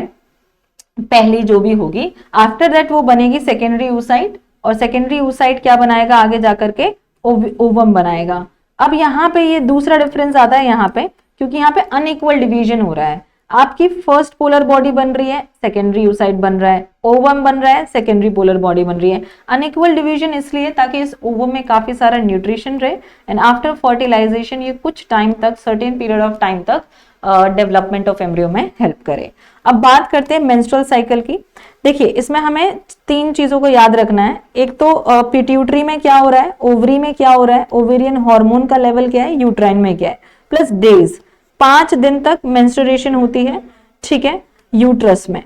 पहली जो भी होगी, आफ्टर दैट वो बनेगी सेकेंडरी oocyte, और सेकेंडरी oocyte क्या बनाएगा आगे जाकर के, ओवम बनाएगा। अब यहाँ पे ये दूसरा डिफरेंस आता है यहाँ पे, क्योंकि यहाँ पे अनइक्वल डिवीजन हो रहा है। आपकी फर्स्ट पोलर बॉडी बन रही है, सेकेंडरी oocyte बन रहा है, ओवम बन रहा है, सेकेंडरी पोलर बॉडी बन रही है। अनइक्वल डिवीजन इसलिए ताकि इस ओवम में काफी सारा न्यूट्रिशन रहे, एंड आफ्टर फर्टिलाइजेशन ये कुछ टाइम तक, सर्टेन पीरियड ऑफ टाइम तक डेवलपमेंट ऑफ एम्ब्रियो में हेल्प करे। अब बात करते हैं मेंस्ट्रुअल साइकिल की। देखिए इसमें हमें 3 चीजों को याद रखना है। एक तो पिट्यूटरी में क्या हो रहा है, ओवरी में क्या हो रहा है, ओवेरियन हार्मोन का लेवल क्या है, यूट्राइन में क्या है, प्लस डेज, 5 दिन तक मेंस्ट्रुएशन होती है। ठीक है, यूट्रस में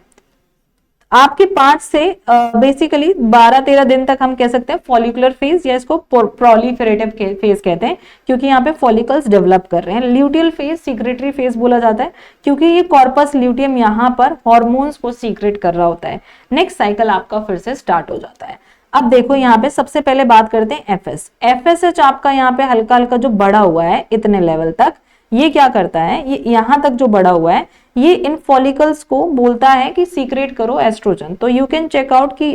आपके 5 से बेसिकली 12-13 दिन तक हम कह सकते हैं फॉलिकुलर फेज, या इसको प्रोलिफेरेटिव फेज कहते हैं, क्योंकि यहाँ पे फॉलिकल्स डेवलप कर रहे हैं। ल्यूटियल फेज सीक्रेटरी फेज बोला जाता है, क्योंकि ये कॉर्पस ल्यूटियम यहाँ पर हॉर्मोन्स को सीक्रेट कर रहा होता है। नेक्स्ट साइकिल आपका फिर से स्टार्ट हो जाता है। अब देखो यहाँ पे सबसे पहले बात करते हैं एफएसएच आपका यहाँ पे हल्का हल्का जो बढ़ा हुआ है इतने लेवल तक, ये क्या करता है, ये यहाँ तक जो बढ़ा हुआ है, ये इन फॉलिकल्स को बोलता है कि सीक्रेट करो एस्ट्रोजन। तो यू कैन चेक आउट कि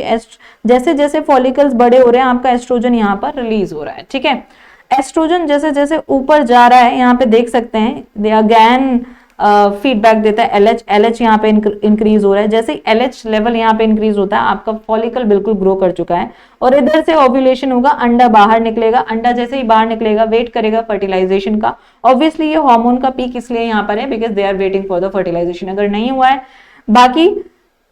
जैसे जैसे फॉलिकल्स बड़े हो रहे हैं आपका एस्ट्रोजन यहाँ पर रिलीज हो रहा है। ठीक है, एस्ट्रोजन जैसे जैसे ऊपर जा रहा है, यहाँ पे देख सकते हैं दे अगेन फीडबैक देता है एलएच यहाँ पे इंक्रीज हो रहा है। जैसे एलएच लेवल यहाँ पे इंक्रीज होता है आपका फॉलिकल बिल्कुल ग्रो कर चुका है, और इधर से ओव्यूलेशन होगा, अंडा बाहर निकलेगा। अंडा जैसे ही बाहर निकलेगा वेट करेगा फर्टिलाइजेशन का। ऑब्वियसली ये हार्मोन का पीक इसलिए यहाँ पर है because they are waiting for the fertilization. अगर नहीं हुआ है, बाकी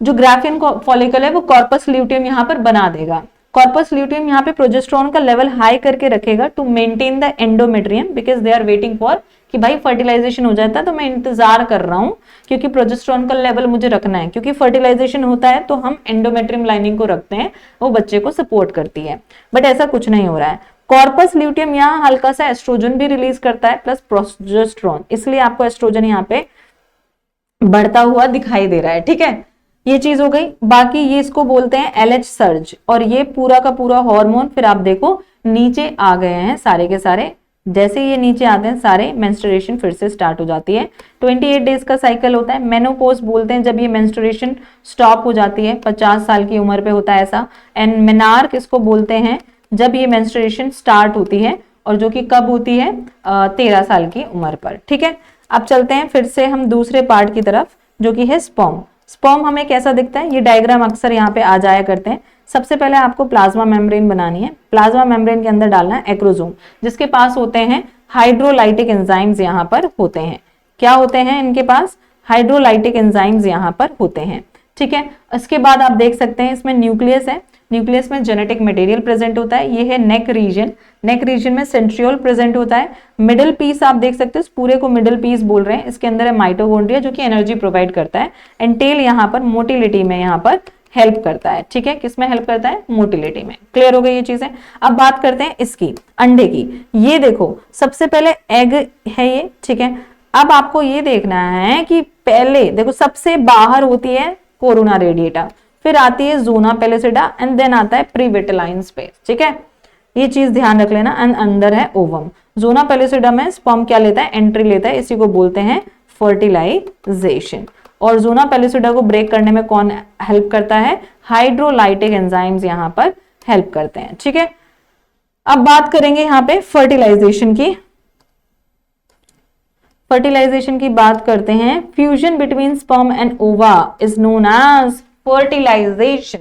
जो ग्राफियन फॉलिकल है वो कॉर्पस ल्यूटियम यहाँ पर बना देगा। कॉर्पस ल्यूटियम यहाँ पे प्रोजेस्टेरोन का लेवल हाई करके रखेगा to maintain the endometrium, because they are waiting for कि भाई फर्टिलाइजेशन हो जाता है तो मैं इंतजार कर रहा हूँ, क्योंकि प्रोजेस्टेरोन का लेवल मुझे रखना है, क्योंकि फर्टिलाइजेशन होता है तो हम एंडोमेट्रियम लाइनिंग को रखते हैं, वो बच्चे को सपोर्ट करती है। बट ऐसा कुछ नहीं हो रहा है। कॉर्पस ल्यूटियम यहाँ हल्का सा एस्ट्रोजन भी रिलीज करता है प्लस प्रोजेस्टेरोन, इसलिए आपको एस्ट्रोजन यहाँ पे बढ़ता हुआ दिखाई दे रहा है। ठीक है, ये चीज हो गई। बाकी ये इसको बोलते हैं एलएच सर्ज, और ये पूरा का पूरा हार्मोन फिर आप देखो नीचे आ गए हैं सारे के सारे। जैसे ये नीचे आते हैं सारे, मेंस्ट्रुएशन फिर से स्टार्ट हो जाती है। 28 डेज का साइकिल होता है। मेनोपॉज बोलते हैं जब ये मेंस्ट्रुएशन स्टॉप हो जाती है, 50 साल की उम्र पे होता है ऐसा। एंड मेनार्क इसको बोलते हैं जब ये मेंस्ट्रुएशन स्टार्ट होती है और जो कि कब होती है 13 साल की उम्र पर। ठीक है, अब चलते हैं फिर से हम दूसरे पार्ट की तरफ जो कि है स्पर्म। स्पर्म हमें कैसा दिखता है, ये डायग्राम अक्सर यहाँ पे आ जाया करते हैं। सबसे पहले आपको प्लाज्मा मेम्ब्रेन बनानी है। प्लाज्मा मेम्ब्रेन के अंदर डालना है एक्रोसोम, जिसके पास होते हैं हाइड्रोलाइटिक एंजाइम्स यहाँ पर होते हैं। क्या होते हैं इनके पास, हाइड्रोलाइटिक एंजाइम्स यहाँ पर होते हैं। ठीक है, इसके बाद आप देख सकते हैं इसमें न्यूक्लियस है, न्यूक्लियस में जेनेटिक मटेरियल प्रेजेंट होता है। ये है नेक रीजन, नेक रीजन में सेंट्रियोल प्रेजेंट होता है। मिडिल पीस आप देख सकते हैं, इस पूरे को मिडिल पीस बोल रहे हैं। इसके अंदर है माइटोकॉन्ड्रिया जो कि एनर्जी प्रोवाइड करता है। एंड टेल यहाँ पर मोटिलिटी में यहाँ पर हेल्प करता है। ठीक है, किसमें हेल्प करता है, मोटिलिटी में। क्लियर हो गई ये चीजें। अब बात करते हैं इसकी, अंडे की। ये देखो सबसे पहले एग है ये। ठीक है, अब आपको ये देखना है कि पहले देखो सबसे बाहर होती है कोरोना रेडिएटा, फिर आती है जोना पेलिसिडा एंड देन आता है प्रीविटिलाइन स्पेस। ठीक है, ये चीज ध्यान रख लेना। एंड अंदर है ओवम। जोना पेलिसिडा में स्पर्म क्या लेता है, एंट्री लेता है। इसी को बोलते हैं फर्टिलाइजेशन। और जोना पेलिसिडा को ब्रेक करने में कौन हेल्प करता है, हाइड्रोलाइटिक एंजाइम्स यहाँ पर हेल्प करते हैं। ठीक है, अब बात करेंगे यहाँ पे फर्टिलाइजेशन की। फर्टिलाइजेशन की बात करते हैं। Fusion between sperm and ova is known as fertilization.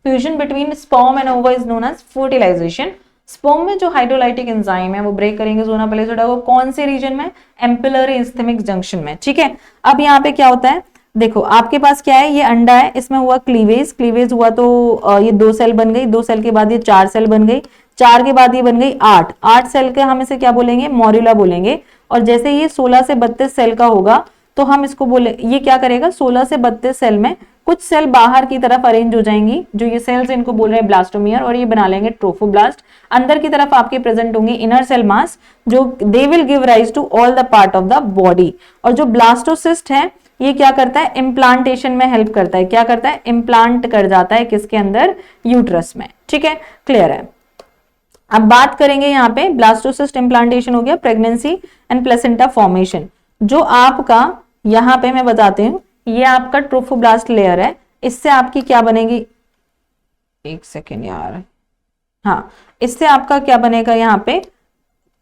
Fusion between sperm and ova is known as fertilization. Sperm में जो हाइड्रोलाइटिक एंजाइम है वो ब्रेक करेंगे जोना पेलिसिडा को, कौन से रीजन में, एम्पिलरी इस्थेमिक जंक्शन में। ठीक है, अब यहाँ पे क्या होता है, देखो आपके पास क्या है, ये अंडा है, इसमें हुआ क्लीवेज, क्लीवेज हुआ तो ये 2 सेल बन गई, 2 सेल के बाद ये 4 सेल बन गई, 4 के बाद ये बन गई 8, 8 सेल के हम इसे क्या बोलेंगे, मॉड्यूला बोलेंगे। और जैसे ये 16 से 32 सेल का होगा तो हम इसको बोले, ये क्या करेगा, 16 से 32 सेल में कुछ सेल बाहर की तरफ अरेंज हो जाएंगी, जो ये सेल्स इनको बोल रहे हैं ब्लास्टोमियर, और ये बना लेंगे ट्रोफोब्लास्ट। अंदर की तरफ आपके प्रेजेंट होंगे इनर सेल मास, जो they will give rise to all the part of the body. और जो ब्लास्टोसिस्ट है ये क्या करता है, इम्प्लांटेशन में हेल्प करता है। क्या करता है, इम्प्लांट कर जाता है किसके अंदर, यूट्रस में। ठीक है, क्लियर है। अब बात करेंगे यहाँ पे ब्लास्टोसिस्ट इम्प्लांटेशन हो गया, प्रेगनेंसी एंड प्लेसेंटा फॉर्मेशन। जो आपका यहाँ पे मैं बताती हूँ, ये आपका ट्रोफोब्लास्ट लेयर है, इससे आपकी क्या बनेगी, एक सेकेंड यार, हाँ, इससे आपका क्या बनेगा यहाँ पे,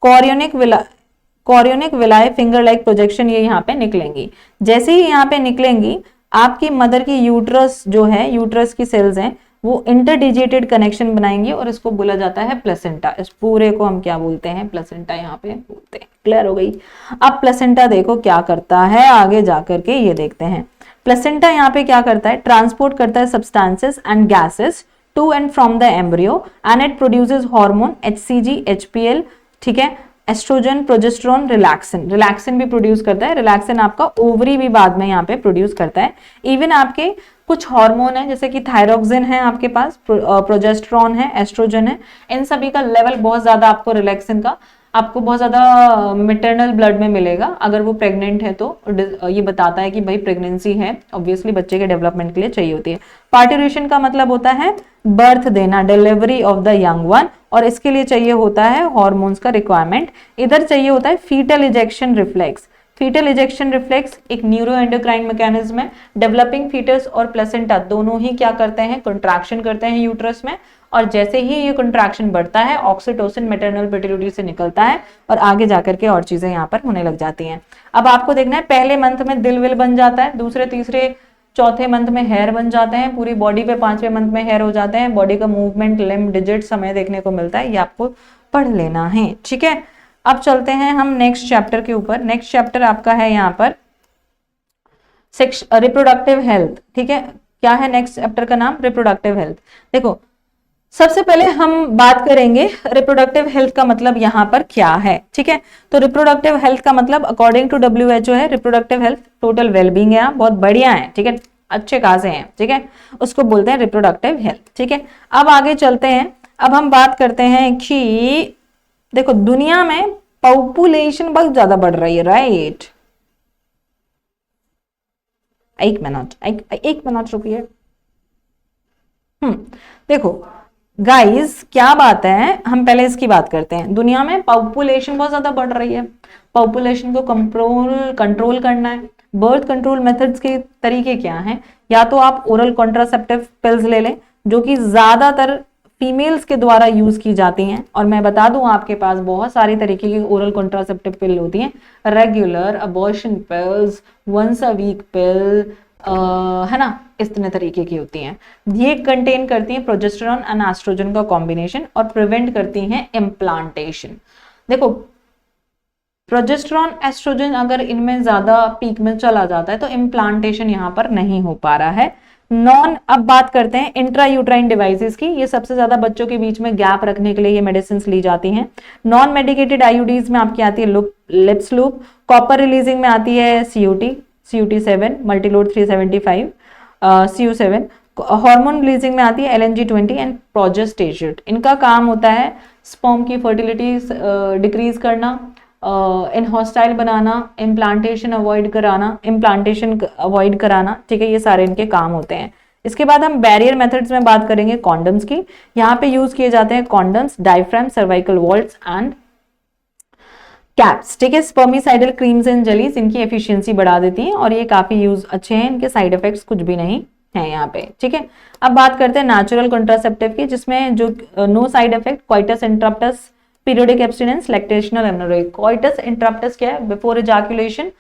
कॉरियोनिक विलाय फिंगर लाइक प्रोजेक्शन, ये यहाँ पे निकलेंगी। जैसे ही यहाँ पे निकलेंगी आपकी मदर की यूट्रस जो है, यूट्रस की सेल्स हैं, वो इंटरडिजिटेड कनेक्शन बनाएंगे और इसको बोला जाता है प्लेसेंटा। इस पूरे को हम क्या बोलते हैं, प्लेसेंटा यहाँ पे बोलते हैं। क्लियर हो गई। अब प्लेसेंटा देखो क्या करता है आगे जाकर के, ये देखते हैं। प्लेसेंटा यहाँ पे क्या करता है, ट्रांसपोर्ट करता है substances and gases to and from the embryo and it produces hormone HCG, HPL, ठीक है, एस्ट्रोजन, प्रोजेस्टेरोन, रिलैक्सिन। रिलैक्सिन भी प्रोड्यूस करता है। रिलैक्सिन आपका ओवरी भी बाद में यहाँ पे प्रोड्यूस करता है। इवन आपके कुछ हार्मोन है जैसे कि थायरोक्सिन है आपके पास, प्रोजेस्टेरोन है, एस्ट्रोजन है, इन सभी का लेवल बहुत ज्यादा आपको रिलैक्सिन का आपको बहुत ज्यादा मैटरनल ब्लड में मिलेगा। अगर वो प्रेग्नेंट है तो ये बताता है कि भाई प्रेगनेंसी है, ऑब्वियसली बच्चे के डेवलपमेंट के लिए चाहिए होती है। पार्टुरेशन का मतलब होता है बर्थ देना, delivery of the young one, और इसके लिए चाहिए होता है हॉर्मोन्स का रिक्वायरमेंट। इधर चाहिए होता है foetal ejection reflex. Foetal ejection reflex एक न्यूरोएंडोक्राइन मैकेनिज्म है। डेवलपिंग फीटस और प्लेसेंटा दोनों ही क्या करते हैं, कंट्रैक्शन करते हैं यूट्रस में, और जैसे ही ये कंट्रैक्शन बढ़ता है ऑक्सीटोसिन मैटरनल पिट्यूटरी से निकलता है और आगे जाकर के और चीजें यहाँ पर होने लग जाती हैं। अब आपको देखना है, पहले मंथ में दिल विल बन जाता है, दूसरे तीसरे चौथे मंथ में हेयर बन जाते हैं, पूरी बॉडी पे 5वें मंथ में हेयर हो जाते हैं। बॉडी का मूवमेंट, लिम्ब, डिजिट समय देखने को मिलता है, ये आपको पढ़ लेना है। ठीक है, अब चलते हैं हम नेक्स्ट चैप्टर के ऊपर। नेक्स्ट चैप्टर आपका है यहाँ पर रिप्रोडक्टिव हेल्थ। ठीक है, क्या है नेक्स्ट चैप्टर का नाम, रिप्रोडक्टिव हेल्थ। देखो सबसे पहले हम बात करेंगे रिप्रोडक्टिव हेल्थ का मतलब यहाँ पर क्या है। ठीक है, तो रिप्रोडक्टिव हेल्थ का मतलब अकॉर्डिंग टू WHO है, रिप्रोडक्टिव हेल्थ टोटल वेलबींग है, बहुत बढ़िया है। ठीक है, अच्छे खासे हैं। ठीक है, उसको बोलते हैं रिप्रोडक्टिव हेल्थ। ठीक है, अब आगे चलते हैं। अब हम बात करते हैं कि देखो दुनिया में पॉपुलेशन बहुत ज्यादा बढ़ रही है, राइट। एक मिनट रुकिए। देखो गाइस क्या बात है, हम पहले इसकी बात करते हैं। दुनिया में पॉपुलेशन बहुत ज्यादा बढ़ रही है, पॉपुलेशन को कंट्रोल करना है। बर्थ कंट्रोल मेथड्स के तरीके क्या हैं, या तो आप ओरल कॉन्ट्रासेप्टिव पिल्स ले लें जो कि ज्यादातर फीमेल्स के द्वारा यूज की जाती हैं। और मैं बता दूं आपके पास बहुत सारी तरीके की ओरल कॉन्ट्रासेप्टिव पिल होती हैं, regular, abortion pills, once a week pill, है ना, इस तरह तरीके की होती हैं। ये कंटेन करती हैं प्रोजेस्टेरॉन एंड एस्ट्रोजन का कॉम्बिनेशन और प्रिवेंट करती हैं इम्प्लांटेशन। देखो प्रोजेस्टेरॉन एस्ट्रोजन अगर इनमें ज्यादा पीक में चला जाता है तो इम्प्लांटेशन यहाँ पर नहीं हो पा रहा है। अब बात करते हैं इंट्रा यूट्राइन डिवाइसेस की। ये सबसे ज्यादा बच्चों के बीच में गैप रखने के लिए ये मेडिसिन ली जाती हैं। नॉन मेडिकेटेड आईयूडीज में आपकी आती है लिप्स लूप, कॉपर रिलीजिंग में आती है CUT7, Multiload 375, CU7, hormone releasing में आती है LNG20 एंड प्रोजेस्टेशन। इनका काम होता है स्पर्म की फर्टिलिटी डिक्रीज करना, इनहॉस्टाइल बनाना, इम्प्लांटेशन अवॉइड कराना, ठीक है, ये सारे इनके काम होते हैं। इसके बाद हम बैरियर मेथड्स में बात करेंगे कॉन्डम्स की। यहाँ पे यूज किए जाते हैं condoms, diaphragm, cervical vaults and caps, ठीक है। स्पर्मिसाइडल क्रीम्स एंड जेलीज इनकी एफिशिएंसी बढ़ा देती हैं और ये काफी यूज अच्छे हैं, इनके साइड इफेक्ट्स कुछ भी नहीं है यहाँ पे, ठीक है। अब बात करते हैं नेचुरल कॉन्ट्रासेप्टिव की, जिसमें जो no side effect, coitus interruptus, periodic abstinence, lactational amenorrhea. Coitus interruptus क्या है? बिफोर इजैकुलेशन,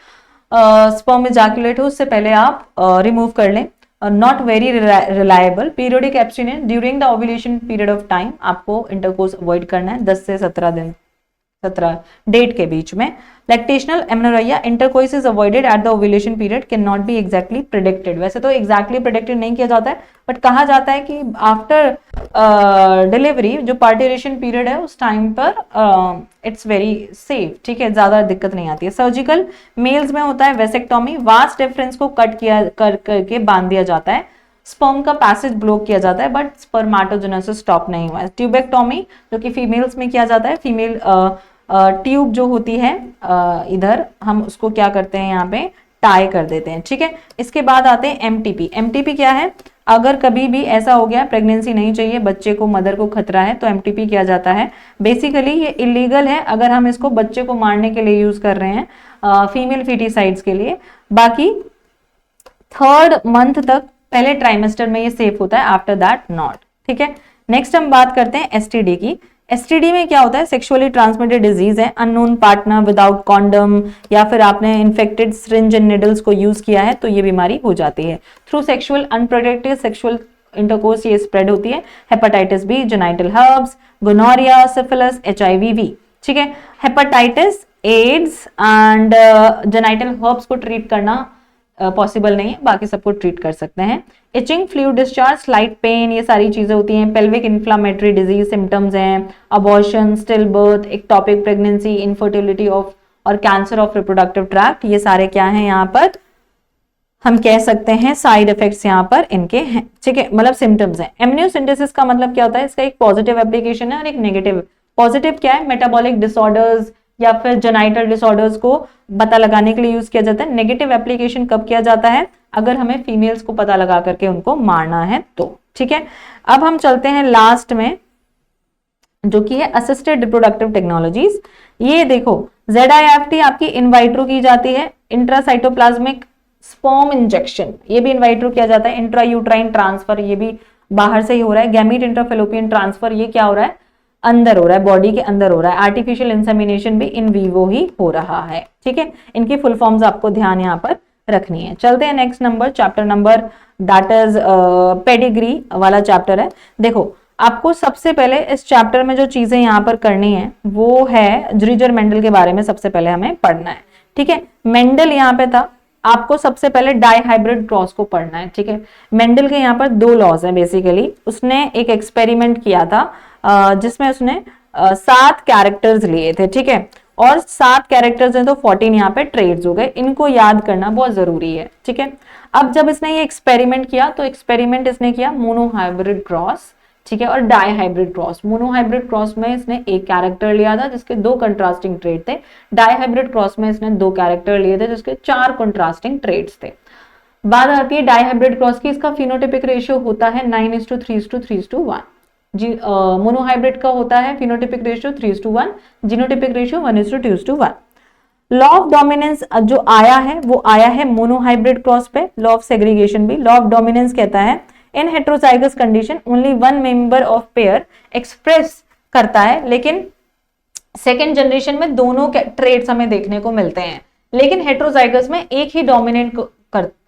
स्पर्म इजैकुलेट हो उससे पहले आप रिमूव कर लें, not very reliable. Periodic abstinence during the ovulation period of time, आपको इंटरकोर्स अवॉइड करना है 10 से 17 दिन, 17 डेट के बीच में। Lactational amenorrhoea, intercourse is avoided at the ovulation period, can not be exactly predicted. वैसे तो एग्जैक्टली प्रेडिक्टेड नहीं किया जाता है, बट कहा जाता है कि आफ्टर डिलीवरी जो पार्टिलेशन पीरियड है उस टाइम पर इट्स वेरी सेफ, ठीक है, ज्यादा दिक्कत नहीं आती है। सर्जिकल मेल्स में होता है वेसेक्टोमी, वास्ट डिफरेंस को कट किया करके बांध दिया जाता है, स्पर्म का पैसेज ब्लॉक किया जाता है, बट स्पर्माटोजेनेसिस स्टॉप नहीं हुआ है। ट्यूबेक्टोमी जो कि फीमेल्स में किया जाता है, फीमेल ट्यूब जो होती है इधर हम उसको क्या करते हैं यहाँ पे टाई कर देते हैं, ठीक है। इसके बाद आते हैं MTP। MTP क्या है? अगर कभी भी ऐसा हो गया प्रेगनेंसी नहीं चाहिए, बच्चे को, मदर को खतरा है, तो MTP किया जाता है। बेसिकली ये इलीगल है अगर हम इसको बच्चे को मारने के लिए यूज कर रहे हैं, फीमेल फीटिसाइड्स के लिए। बाकी 3rd मंथ तक, पहले ट्राइमेस्टर में ये सेफ होता है, आफ्टर दैट नॉट, ठीक है। नेक्स्ट हम बात करते हैं STD की। STD में क्या होता है? सेक्सुअली ट्रांसमिटेड डिजीज है, अननोन पार्टनर, विदाउट कॉन्डम, या फिर आपने इन्फेक्टेड सिरिंज एंड निडल्स को यूज किया है तो ये बीमारी हो जाती है। Through sexual unprotected sexual intercourse ये स्प्रेड होती है। Hepatitis B, genital herpes, gonorrhoea, syphilis, HIV, ठीक है। Hepatitis, AIDS and genital herpes को ट्रीट करना पॉसिबल नहीं है, बाकी सबको ट्रीट कर सकते हैं। Itching, fluid discharge, slight pain, ये सारी चीजें होती हैं। पेल्विक इन्फ्लामेटरी डिजीज सिम्टम्स हैं, abortion, still birth, ectopic pregnancy, infertility of और कैंसर ऑफ रिप्रोडक्टिव ट्रैक्ट, ये सारे क्या हैं यहाँ पर हम कह सकते हैं साइड इफेक्ट्स यहाँ पर इनके हैं, ठीक है, मतलब सिम्टम्स हैं। एमनियोसिंथेसिस का मतलब क्या होता है? इसका एक पॉजिटिव एप्लीकेशन है और एक नेगेटिव। पॉजिटिव क्या है? मेटाबॉलिक डिसऑर्डर्स या फिर जेनाइटल डिसऑर्डर्स को पता लगाने के लिए यूज किया जाता है। नेगेटिव एप्लीकेशन कब किया जाता है? अगर हमें फीमेल्स को पता लगा करके उनको मारना है तो, ठीक है। अब हम चलते हैं लास्ट में, जो कि है असिस्टेड रिप्रोडक्टिव टेक्नोलॉजीज। ये देखो ZIFT आपकी इनवाइट्रो की जाती है, इंट्रासाइटोप्लाज्मिक स्पर्म इंजेक्शन, ये भी इनवाइट्रो किया जाता है। इंट्रा यूट्राइन ट्रांसफर, ये भी बाहर से ही हो रहा है। गैमीट इंट्राफेलोपियन ट्रांसफर, ये क्या हो रहा है? अंदर हो रहा है, बॉडी के अंदर हो रहा है। आर्टिफिशियल इंसेमिनेशन भी इन वीवो ही हो रहा है, ठीक है। इनकी फुल फॉर्म्स आपको ध्यान यहाँ पर रखनी है। चलते हैं next number, chapter number that is pedigree वाला चैप्टर है। देखो आपको सबसे पहले इस चैप्टर में जो चीजें यहाँ पर करनी है वो है ज्रीजर मेंडल के बारे में सबसे पहले हमें पढ़ना है, ठीक है। मेंडल यहाँ पे था, आपको सबसे पहले डाइहाइब्रिड क्रॉस को पढ़ना है, ठीक है। मेंडल के यहाँ पर 2 लॉज हैं बेसिकली। उसने एक एक्सपेरिमेंट किया था जिसमें उसने 7 कैरेक्टर्स लिए थे, ठीक है, और 7 कैरेक्टर्स हैं तो 14 यहाँ पे ट्रेड्स हो गए। इनको याद करना बहुत जरूरी है, ठीक है। अब जब इसने ये एक्सपेरिमेंट किया तो एक्सपेरिमेंट इसने किया मोनोहाइब्रिड क्रॉस, ठीक है, और डाइहाइब्रिड क्रॉस। मोनोहाइब्रिड क्रॉस में इसने एक कैरेक्टर लिया था जिसके 2 कंट्रास्टिंग ट्रेड थे। डाइहाइब्रिड क्रॉस में इसने 2 कैरेक्टर लिए थे जिसके 4 कंट्रास्टिंग ट्रेड्स थे। बात आती है डाइहाइब्रिड क्रॉस की। इसका फिनोटिपिक रेशियो होता है 9:3:3:1। मोनोहाइब्रिड का होता है phenotypic ratio 3:1, genotypic ratio 1:2:1। Law of dominance जो आया है वो आया है मोनोहाइब्रिड क्रॉस पे। लॉ ऑफ सेग्रीगेशन भी, लॉ ऑफ डोमिनेंस कहता है इन heterozygous condition only one member of pair express करता है, लेकिन सेकेंड जनरेशन में दोनों ट्रेड्स हमें देखने को मिलते हैं, लेकिन हेट्रोजाइगस में एक ही डोमिनेट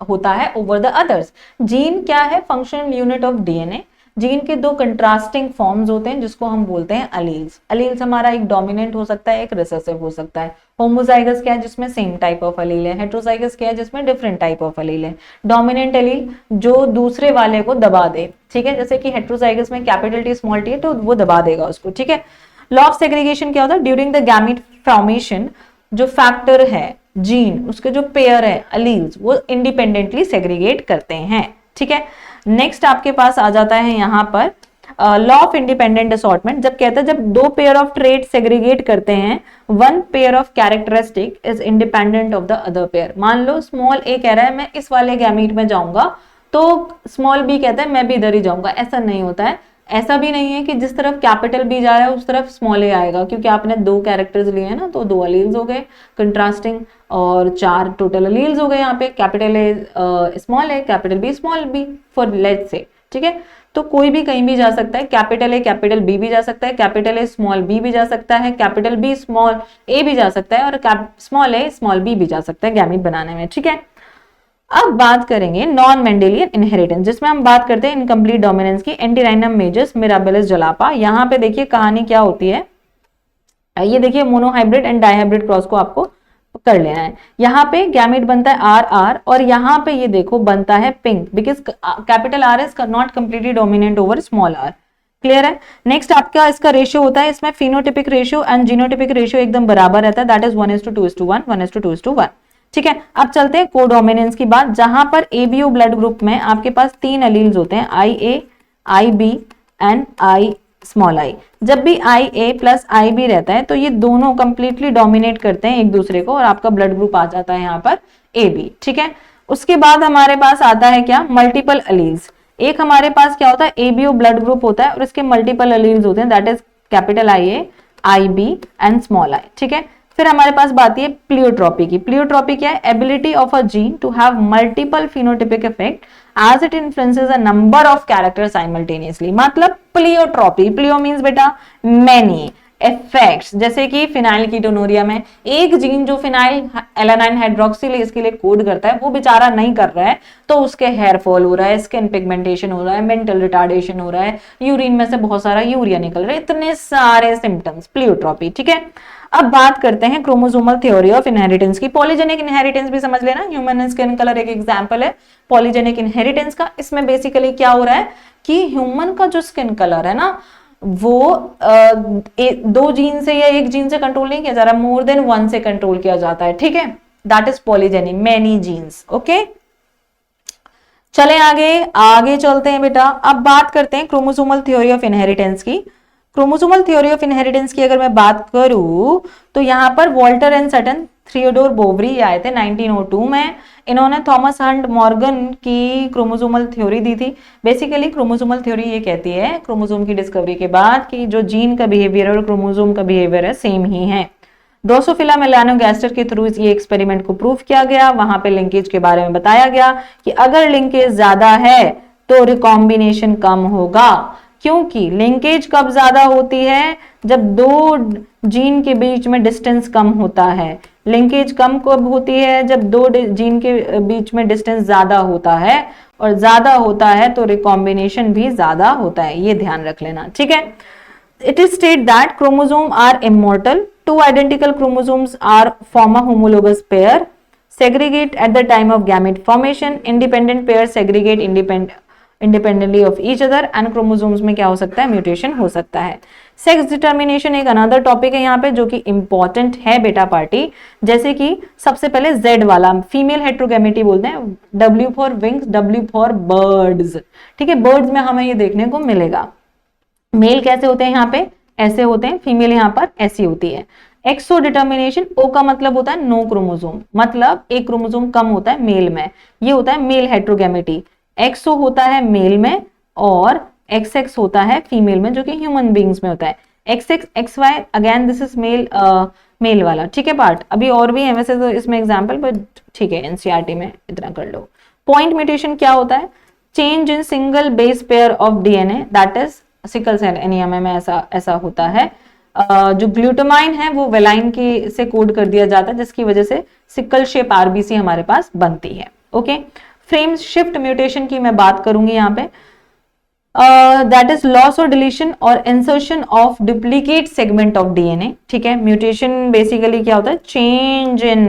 होता है ओवर द अदर्स। जीन क्या है? Functional unit of DNA. Gene के दो कंट्रास्टिंग फॉर्म्स होते हैं जिसको हम बोलते हैं अलील्स। अलील्स हमारा एक डोमिनेंट हो सकता है, एक रिसेसिव हो सकता है। होमोजाइगस क्या है? जिसमें सेम टाइप ऑफ अलील है। हेट्रोजाइगस क्या है? जिसमें डिफरेंट टाइप ऑफ अलील है। डोमिनेंट अलील जो दूसरे वाले को दबा दे, ठीक है, जैसे कि हेट्रोजाइगस में कैपिटल टी स्मॉल टी है तो वो दबा देगा उसको, ठीक है। लॉ ऑफ सेग्रीगेशन क्या होता है? ड्यूरिंग द गैमीट फॉर्मेशन जो फैक्टर है जीन, उसके जो पेयर है अलील्स, वो इंडिपेंडेंटली सेग्रीगेट करते हैं, ठीक है। नेक्स्ट आपके पास आ जाता है यहाँ पर लॉ ऑफ इंडिपेंडेंट असॉर्टमेंट। जब कहता है जब दो पेयर ऑफ ट्रेड सेग्रीगेट करते हैं, one pair of characteristic is independent of the other pair. मान लो स्मॉल ए कह रहा है मैं इस वाले गैमीट में जाऊंगा, तो स्मॉल बी कहता है मैं भी इधर ही जाऊंगा। ऐसा नहीं होता है। ऐसा भी नहीं है कि जिस तरफ कैपिटल बी जा रहा है उस तरफ स्मॉल ए आएगा, क्योंकि आपने दो कैरेक्टर्स लिए हैं ना, तो दो अलील्स हो गए कंट्रास्टिंग और चार टोटल अलील्स हो गए यहाँ पे। Capital A small a, capital B small b, for let's say, ठीक है। तो कोई भी कहीं भी जा सकता है, कैपिटल ए कैपिटल बी भी जा सकता है, कैपिटल ए स्मॉल बी भी जा सकता है, कैपिटल बी स्मॉल ए भी जा सकता है, और स्मॉल ए स्मॉल बी भी जा सकता है गैमीट बनाने में, ठीक है। अब बात करेंगे नॉन मेंडेलियन इनहेरिटेंस, जिसमें हम बात करते हैं इनकम्प्लीट डोमिनेंस की। Antirrhinum measures mirabilis जलापा। यहाँ पे देखिए कहानी क्या होती है, ये देखिए मोनोहाइब्रिड एंड डाइहाइब्रिड क्रॉस को आपको कर लेना है। यहाँ पे गैमेट बनता है आर आर, और यहाँ पे ये देखो बनता है pink, because capital R is not completely dominant over small r. Clear है। नेक्स्ट आपका इसका रेशियो होता है, इसमें phenotypic ratio and genotypic ratio एकदम बराबर रहता है, दैट इज 1:2:1, 1:2:1, ठीक है। अब चलते हैं कोडोमिनेंस की बात, जहां पर एबीओ ब्लड ग्रुप में आपके पास तीन अलील्स होते हैं, I A, I B and I small I. जब भी आई ए प्लस आई बी रहता है तो ये दोनों कंप्लीटली डोमिनेट करते हैं एक दूसरे को, और आपका ब्लड ग्रुप आ जाता है यहाँ पर ए बी, ठीक है। उसके बाद हमारे पास आता है क्या? Multiple alleles. एक हमारे पास क्या होता है? एबीओ ब्लड ग्रुप होता है और इसके मल्टीपल अलील्स होते हैं, that is capital I A, I B and small i, ठीक है। फिर हमारे पास बात है प्लियोट्रॉपी की। प्लियोट्रॉपी क्या है? Ability of a gene to have multiple phenotypic effect as it influences a number of character simultaneously. मतलब प्लियोट्रॉपी, प्लियो मींस बेटा मेनी, इफेक्ट्स, जैसे कि फिनाइल कीटोनूरिया में एक जीन जो फिनाइल एलानाइन हाइड्रोक्सिलेज के लिए कोड करता है वो बेचारा नहीं कर रहा है, तो उसके हेयर फॉल हो रहा है, स्किन पिगमेंटेशन हो रहा है, मेंटल रिटार्डेशन हो रहा है, यूरिन में से बहुत सारा यूरिया निकल रहा है, इतने सारे सिम्टम्स, प्लियोट्रॉपी, ठीक है। अब बात करते हैं क्रोमोसोमल थ्योरी ऑफ इनहेरिटेंस की। पॉलीजेनिक इनहेरिटेंस भी समझ लेना, ह्यूमन स्किन कलर एक एग्जांपल है पॉलीजेनिक इनहेरिटेंस का। इसमें बेसिकली क्या हो रहा है कि ह्यूमन का जो स्किन कलर है ना, वो दो जीन से या एक जीन से कंट्रोल नहीं किया जा रहा, मोर देन वन से कंट्रोल किया जाता है, ठीक है। That is polygenic, many genes, okay. चले आगे चलते हैं बेटा। अब बात करते हैं क्रोमोसोमल थ्योरी ऑफ इनहेरिटेंस की। क्रोमोसोमल थ्योरी ऑफ इनहेरिटेंस की अगर मैं बात करूं तो यहाँ पर Walter and Sutton, Theodore Boveri आए थे 1902 में। इन्होंने थॉमस हंट मॉर्गन की क्रोमोसोमल थ्योरी दी थी। बेसिकली क्रोमोसोमल थ्योरी ये कहती है क्रोमोसोम की डिस्कवरी के बाद कि जो जीन का बिहेवियर और क्रोमोसोम का बिहेवियर है सेम ही है। ड्रोसोफिला मेलानोगास्टर के थ्रू ये एक्सपेरिमेंट को प्रूव किया गया। वहां पे लिंकेज के बारे में बताया गया कि अगर लिंकेज ज्यादा है तो रिकॉम्बिनेशन कम होगा, क्योंकि लिंकेज कब ज्यादा होती है? जब दो जीन के बीच में डिस्टेंस कम होता है। लिंकेज कम कब होती है? जब दो जीन के बीच में डिस्टेंस ज्यादा होता है, और ज्यादा होता है तो रिकॉम्बिनेशन भी ज्यादा होता है, ये ध्यान रख लेना, ठीक है। It is stated that chromosome are immortal. Two identical chromosomes are form a homologous pair. Segregate at the time of gamete formation. Independent pairs segregate independently of each other. And chromosomes में क्या हो सकता है? Mutation हो सकता है। Sex determination एक another topic है यहाँ पे जो कि important है बेटा पार्टी। जैसे कि सबसे पहले Z वाला फीमेल हेट्रोगैमेटी बोलते हैं, W for wings, W for birds, ठीक है। birds में हमें ये देखने को मिलेगा। मेल कैसे होते हैं? यहाँ पे ऐसे होते हैं, फीमेल यहाँ पर ऐसी होती है। एक्सो डिटर्मिनेशन, ओ का मतलब होता है नो क्रोमोसोम, मतलब एक क्रोमोसोम कम होता है मेल में, ये होता है मेल हेट्रोगैमेटी। एक्सो होता है मेल में और एक्स एक्स होता है फीमेल में, जो कि ह्यूमन बींग्स में होता है। X X X Y, again this is male वाला, ठीक है पार्ट। अभी और भी है वैसे तो इसमें एग्जाम्पल, बट ठीक है एनसीईआरटी में इतना कर लो। पॉइंट म्यूटेशन क्या होता है? Change in single base pair of DNA, that is sickle cell anaemia में ऐसा होता है। जो ग्लूटामाइन है वो वेलाइन की से कोड कर दिया जाता है, जिसकी वजह से सिकल शेप आरबीसी हमारे पास बनती है। ओके, फ्रेम शिफ्ट म्यूटेशन की मैं बात करूंगी यहाँ पे, दैट इज लॉस और डिलीशन और insertion of duplicate segment of DNA. ठीक है, म्यूटेशन बेसिकली क्या होता है, चेंज इन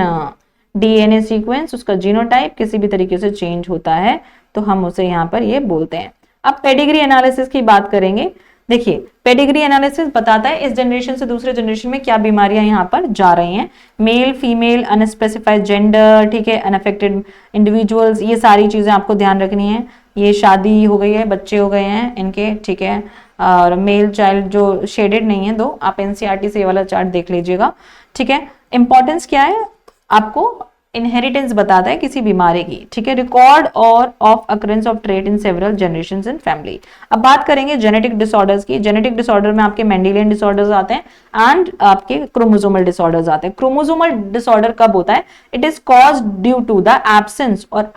डीएनए सीक्वेंस, उसका जीनोटाइप किसी भी तरीके से चेंज होता है तो हम उसे यहाँ पर ये बोलते हैं। अब पेडिग्री एनालिसिस की बात करेंगे। देखिए, पेडिग्री एनालिसिस बताता है इस जनरेशन से दूसरे जनरेशन में क्या बीमारियां यहाँ पर जा रही हैं, मेल फीमेल अनस्पेसिफाइड जेंडर, ठीक है, अनअफेक्टेड इंडिविजुअल्स, ये सारी चीजें आपको ध्यान रखनी है। ये शादी हो गई है, बच्चे हो गए हैं इनके, ठीक है, और मेल चाइल्ड जो शेडेड नहीं है दो, आप एनसीईआरटी से ये वाला चार्ट देख लीजिएगा। ठीक है, इंपॉर्टेंस क्या है, आपको इनहेरिटेंस बताता है किसी बीमारी की। ठीक है, रिकॉर्ड और of occurrence of trait in several generations in family. अब बात करेंगे जेनेटिक डिसऑर्डर्स की। जेनेटिक डिसऑर्डर में आपके मेंडेलियन डिसऑर्डर्स आते हैं एंड आपके क्रोमोसोमल डिसऑर्डर्स आते हैं। क्रोमोसोमल डिसऑर्डर कब होता है, it is caused due to the absence और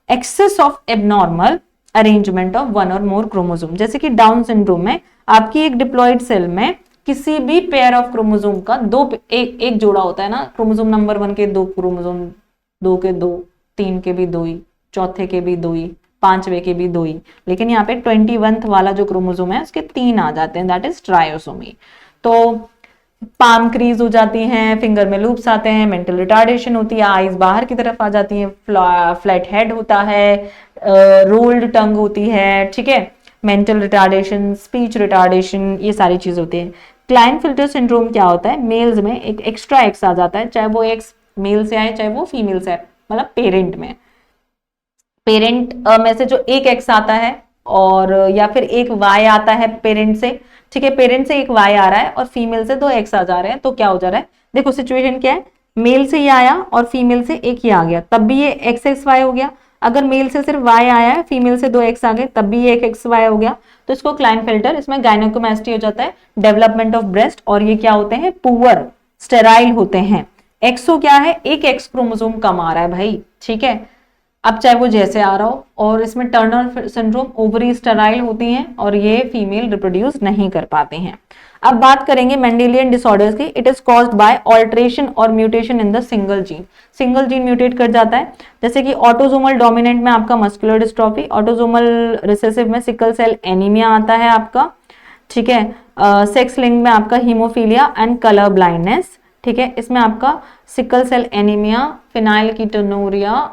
excess of abnormal arrangement of one और मोर क्रोमोसोम। जैसे कि डाउन सिंड्रोम में आपकी एक डिप्लॉइड सेल में किसी भी पेयर ऑफ क्रोमोसोम का एक जोड़ा होता है ना, क्रोमोसोम नंबर 1 के 2 क्रोमोसोम, 2 के 2, 3 के भी 2 ही, चौथे के भी 2 ही, 5वें के भी 2 ही, लेकिन यहाँ पे 21th वाला जो क्रोमोसोम है उसके 3 आ जाते हैं, दैट इज ट्रायोसोमी। तो पाम क्रीज हो जाती हैं, फिंगर में लूप्स आते हैं, मेंटल रिटार्डेशन होती है, आईज बाहर की तरफ आ जाती हैं, फ्लैट हेड होता है, रोल्ड टंग होती है, ठीक है, मेंटल रिटार्डेशन, स्पीच रिटार्डेशन, ये सारी चीज होती है। क्लाइनफिल्टर सिंड्रोम क्या होता है, मेल्स में एक एक्स्ट्रा एक्स आ जाता है, चाहे वो एक्स मेल से आए चाहे वो फीमेल से आए, मतलब पेरेंट में, पेरेंट में से जो एक एक्स आता है और या फिर एक वाई आता है पेरेंट से। ठीक है, पेरेंट से एक वाई आ रहा है और फीमेल से 2 एक्स आ जा रहे हैं, तो क्या हो जा रहा है, देखो सिचुएशन क्या है, मेल से ये आया और फीमेल से एक ही आ गया, तब भी ये एक्स एक्स वाई हो गया। अगर मेल से सिर्फ वाई आया है, फीमेल से 2 एक्स आ गए, तब भी ये एक एक्स वाई हो गया। तो इसको क्लाइनफिल्टर, इसमें गायनेकोमेस्टी हो जाता है, डेवलपमेंट ऑफ ब्रेस्ट, और ये क्या होते हैं, पुअर स्टेराइल होते हैं। एक्सो क्या है, एक एक्स क्रोमोसोम कम आ रहा है भाई, ठीक है, अब चाहे वो जैसे आ रहा हो। और इसमें टर्नर सिंड्रोम, ओवरी स्टेराइल होती हैं और ये फीमेल रिप्रोड्यूस नहीं कर पाते हैं। अब बात करेंगे मेंडेलियन डिसऑर्डर्स की। It is caused by alteration और mutation in the single gene. Single gene mutate कर जाता है, जैसे कि ऑटोसोमल डोमिनेंट में आपका मस्कुलर डिस्ट्रॉफी, ऑटोसोमल रिसेसिव में सिकल सेल एनीमिया आता है आपका, ठीक है, सेक्स लिंक में आपका हीमोफीलिया एंड कलर ब्लाइंडनेस, ठीक है, इसमें आपका सिकल सेल एनीमिया, फिनाइलकीटोनुरिया,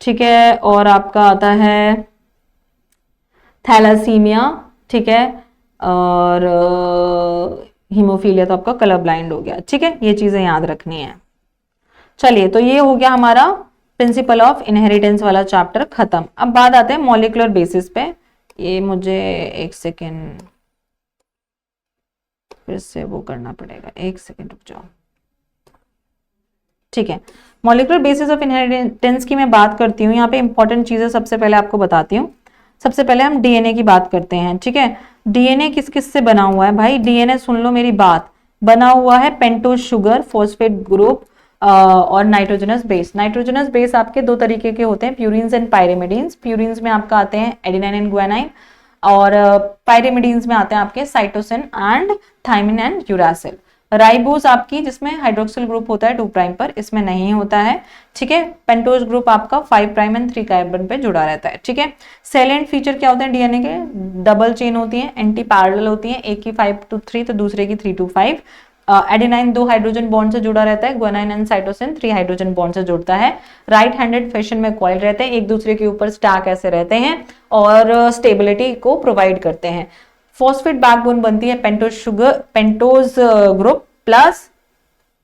ठीक है, और आपका आता है थैलासीमिया, ठीक है, और हीमोफीलिया तो आपका कलर ब्लाइंड हो गया। ठीक है, ये चीजें याद रखनी है। चलिए, तो ये हो गया हमारा प्रिंसिपल ऑफ इनहेरिटेंस वाला चैप्टर खत्म। अब बात आते हैं मॉलिक्यूलर बेसिस पे। ये मुझे एक सेकेंड फिर से वो करना पड़ेगा, एक सेकेंड रुक जाओ। ठीक है, मॉलिक्यूलर बेसिस ऑफ इनहेरिटेंस की मैं बात करती हूँ। यहाँ पे इंपॉर्टेंट चीजें सबसे पहले आपको बताती हूँ। सबसे पहले हम डीएनए की बात करते हैं। ठीक है, डीएनए किस किस से बना हुआ है भाई, डीएनए सुन लो मेरी बात, बना हुआ है पेंटोज शुगर, फॉस्फेट ग्रुप और नाइट्रोजनस बेस। नाइट्रोजनस बेस आपके 2 तरीके के होते हैं, प्यूरिन्स एंड पायरिमिडीन्स। प्यूरिन्स में आपका आते हैं एडेनाइन एंड ग्वानाइन, और पायरिमिडीन्स में आते हैं आपके cytosine and thymine and uracil. Ribose आपकी जिसमें हाइड्रोक्सिल ग्रुप होता है 2 प्राइम पर, इसमें नहीं होता है। ठीक है, पेंटोज ग्रुप आपका 5 प्राइम एंड 3 कार्बन पे जुड़ा रहता है। ठीक है, सेलेंट फीचर क्या होते हैं डीएनए के, डबल चेन होती है, एंटी पैरेलल होती है, एक की 5 to 3 तो दूसरे की 3 to 5। एडेनाइन 2 हाइड्रोजन बॉन्ड से जुड़ा रहता है, guanine and cytosine 3 hydrogen bond से जुड़ता है। राइट हैंडेड फैशन में कॉइल रहते हैं, एक दूसरे के ऊपर स्टैक ऐसे रहते हैं और स्टेबिलिटी को प्रोवाइड करते हैं। फॉस्फेट बैकबोन बनती है पेंटोज ग्रुप प्लस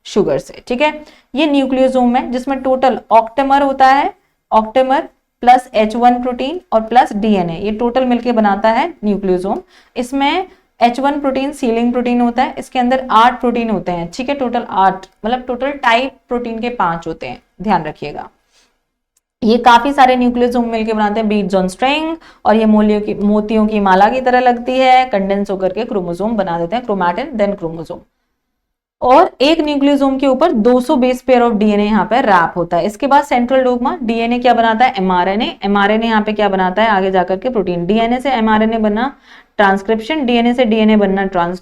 शुगर से। ठीक है, ये न्यूक्लियोसोम है जिसमें टोटल ऑक्टेमर होता है, ऑक्टेमर प्लस H1 प्रोटीन और प्लस डीएनए, ये टोटल मिलके बनाता है न्यूक्लियोसोम। इसमें H1 प्रोटीन सीलिंग प्रोटीन होता है, इसके अंदर 8 प्रोटीन होते हैं। ठीक है, टोटल 8, मतलब टोटल टाइप प्रोटीन के 5 होते हैं, ध्यान रखिएगा। ये काफी सारे न्यूक्लियोसोम मिलके बनाते हैं बीड्स ऑन स्ट्रिंग, और ये मोतियों की माला की तरह लगती है, कंडेंस होकर के क्रोमोसोम बना देते हैं, क्रोमैटिन देन क्रोमोसोम। और एक न्यूक्लियोसोम के ऊपर 200 बेस पेयर ऑफ डीएनए यहाँ पे रैप होता है। इसके बाद सेंट्रल डोग्मा, डीएनए क्या बनाता है, एमआरएनए, एमआरएनए यहाँ पे क्या बनाता है आगे जाकर के प्रोटीन। डीएनए से एमआरएनए बनना ट्रांसक्रिप्शन, डीएनए से डीएनए बनना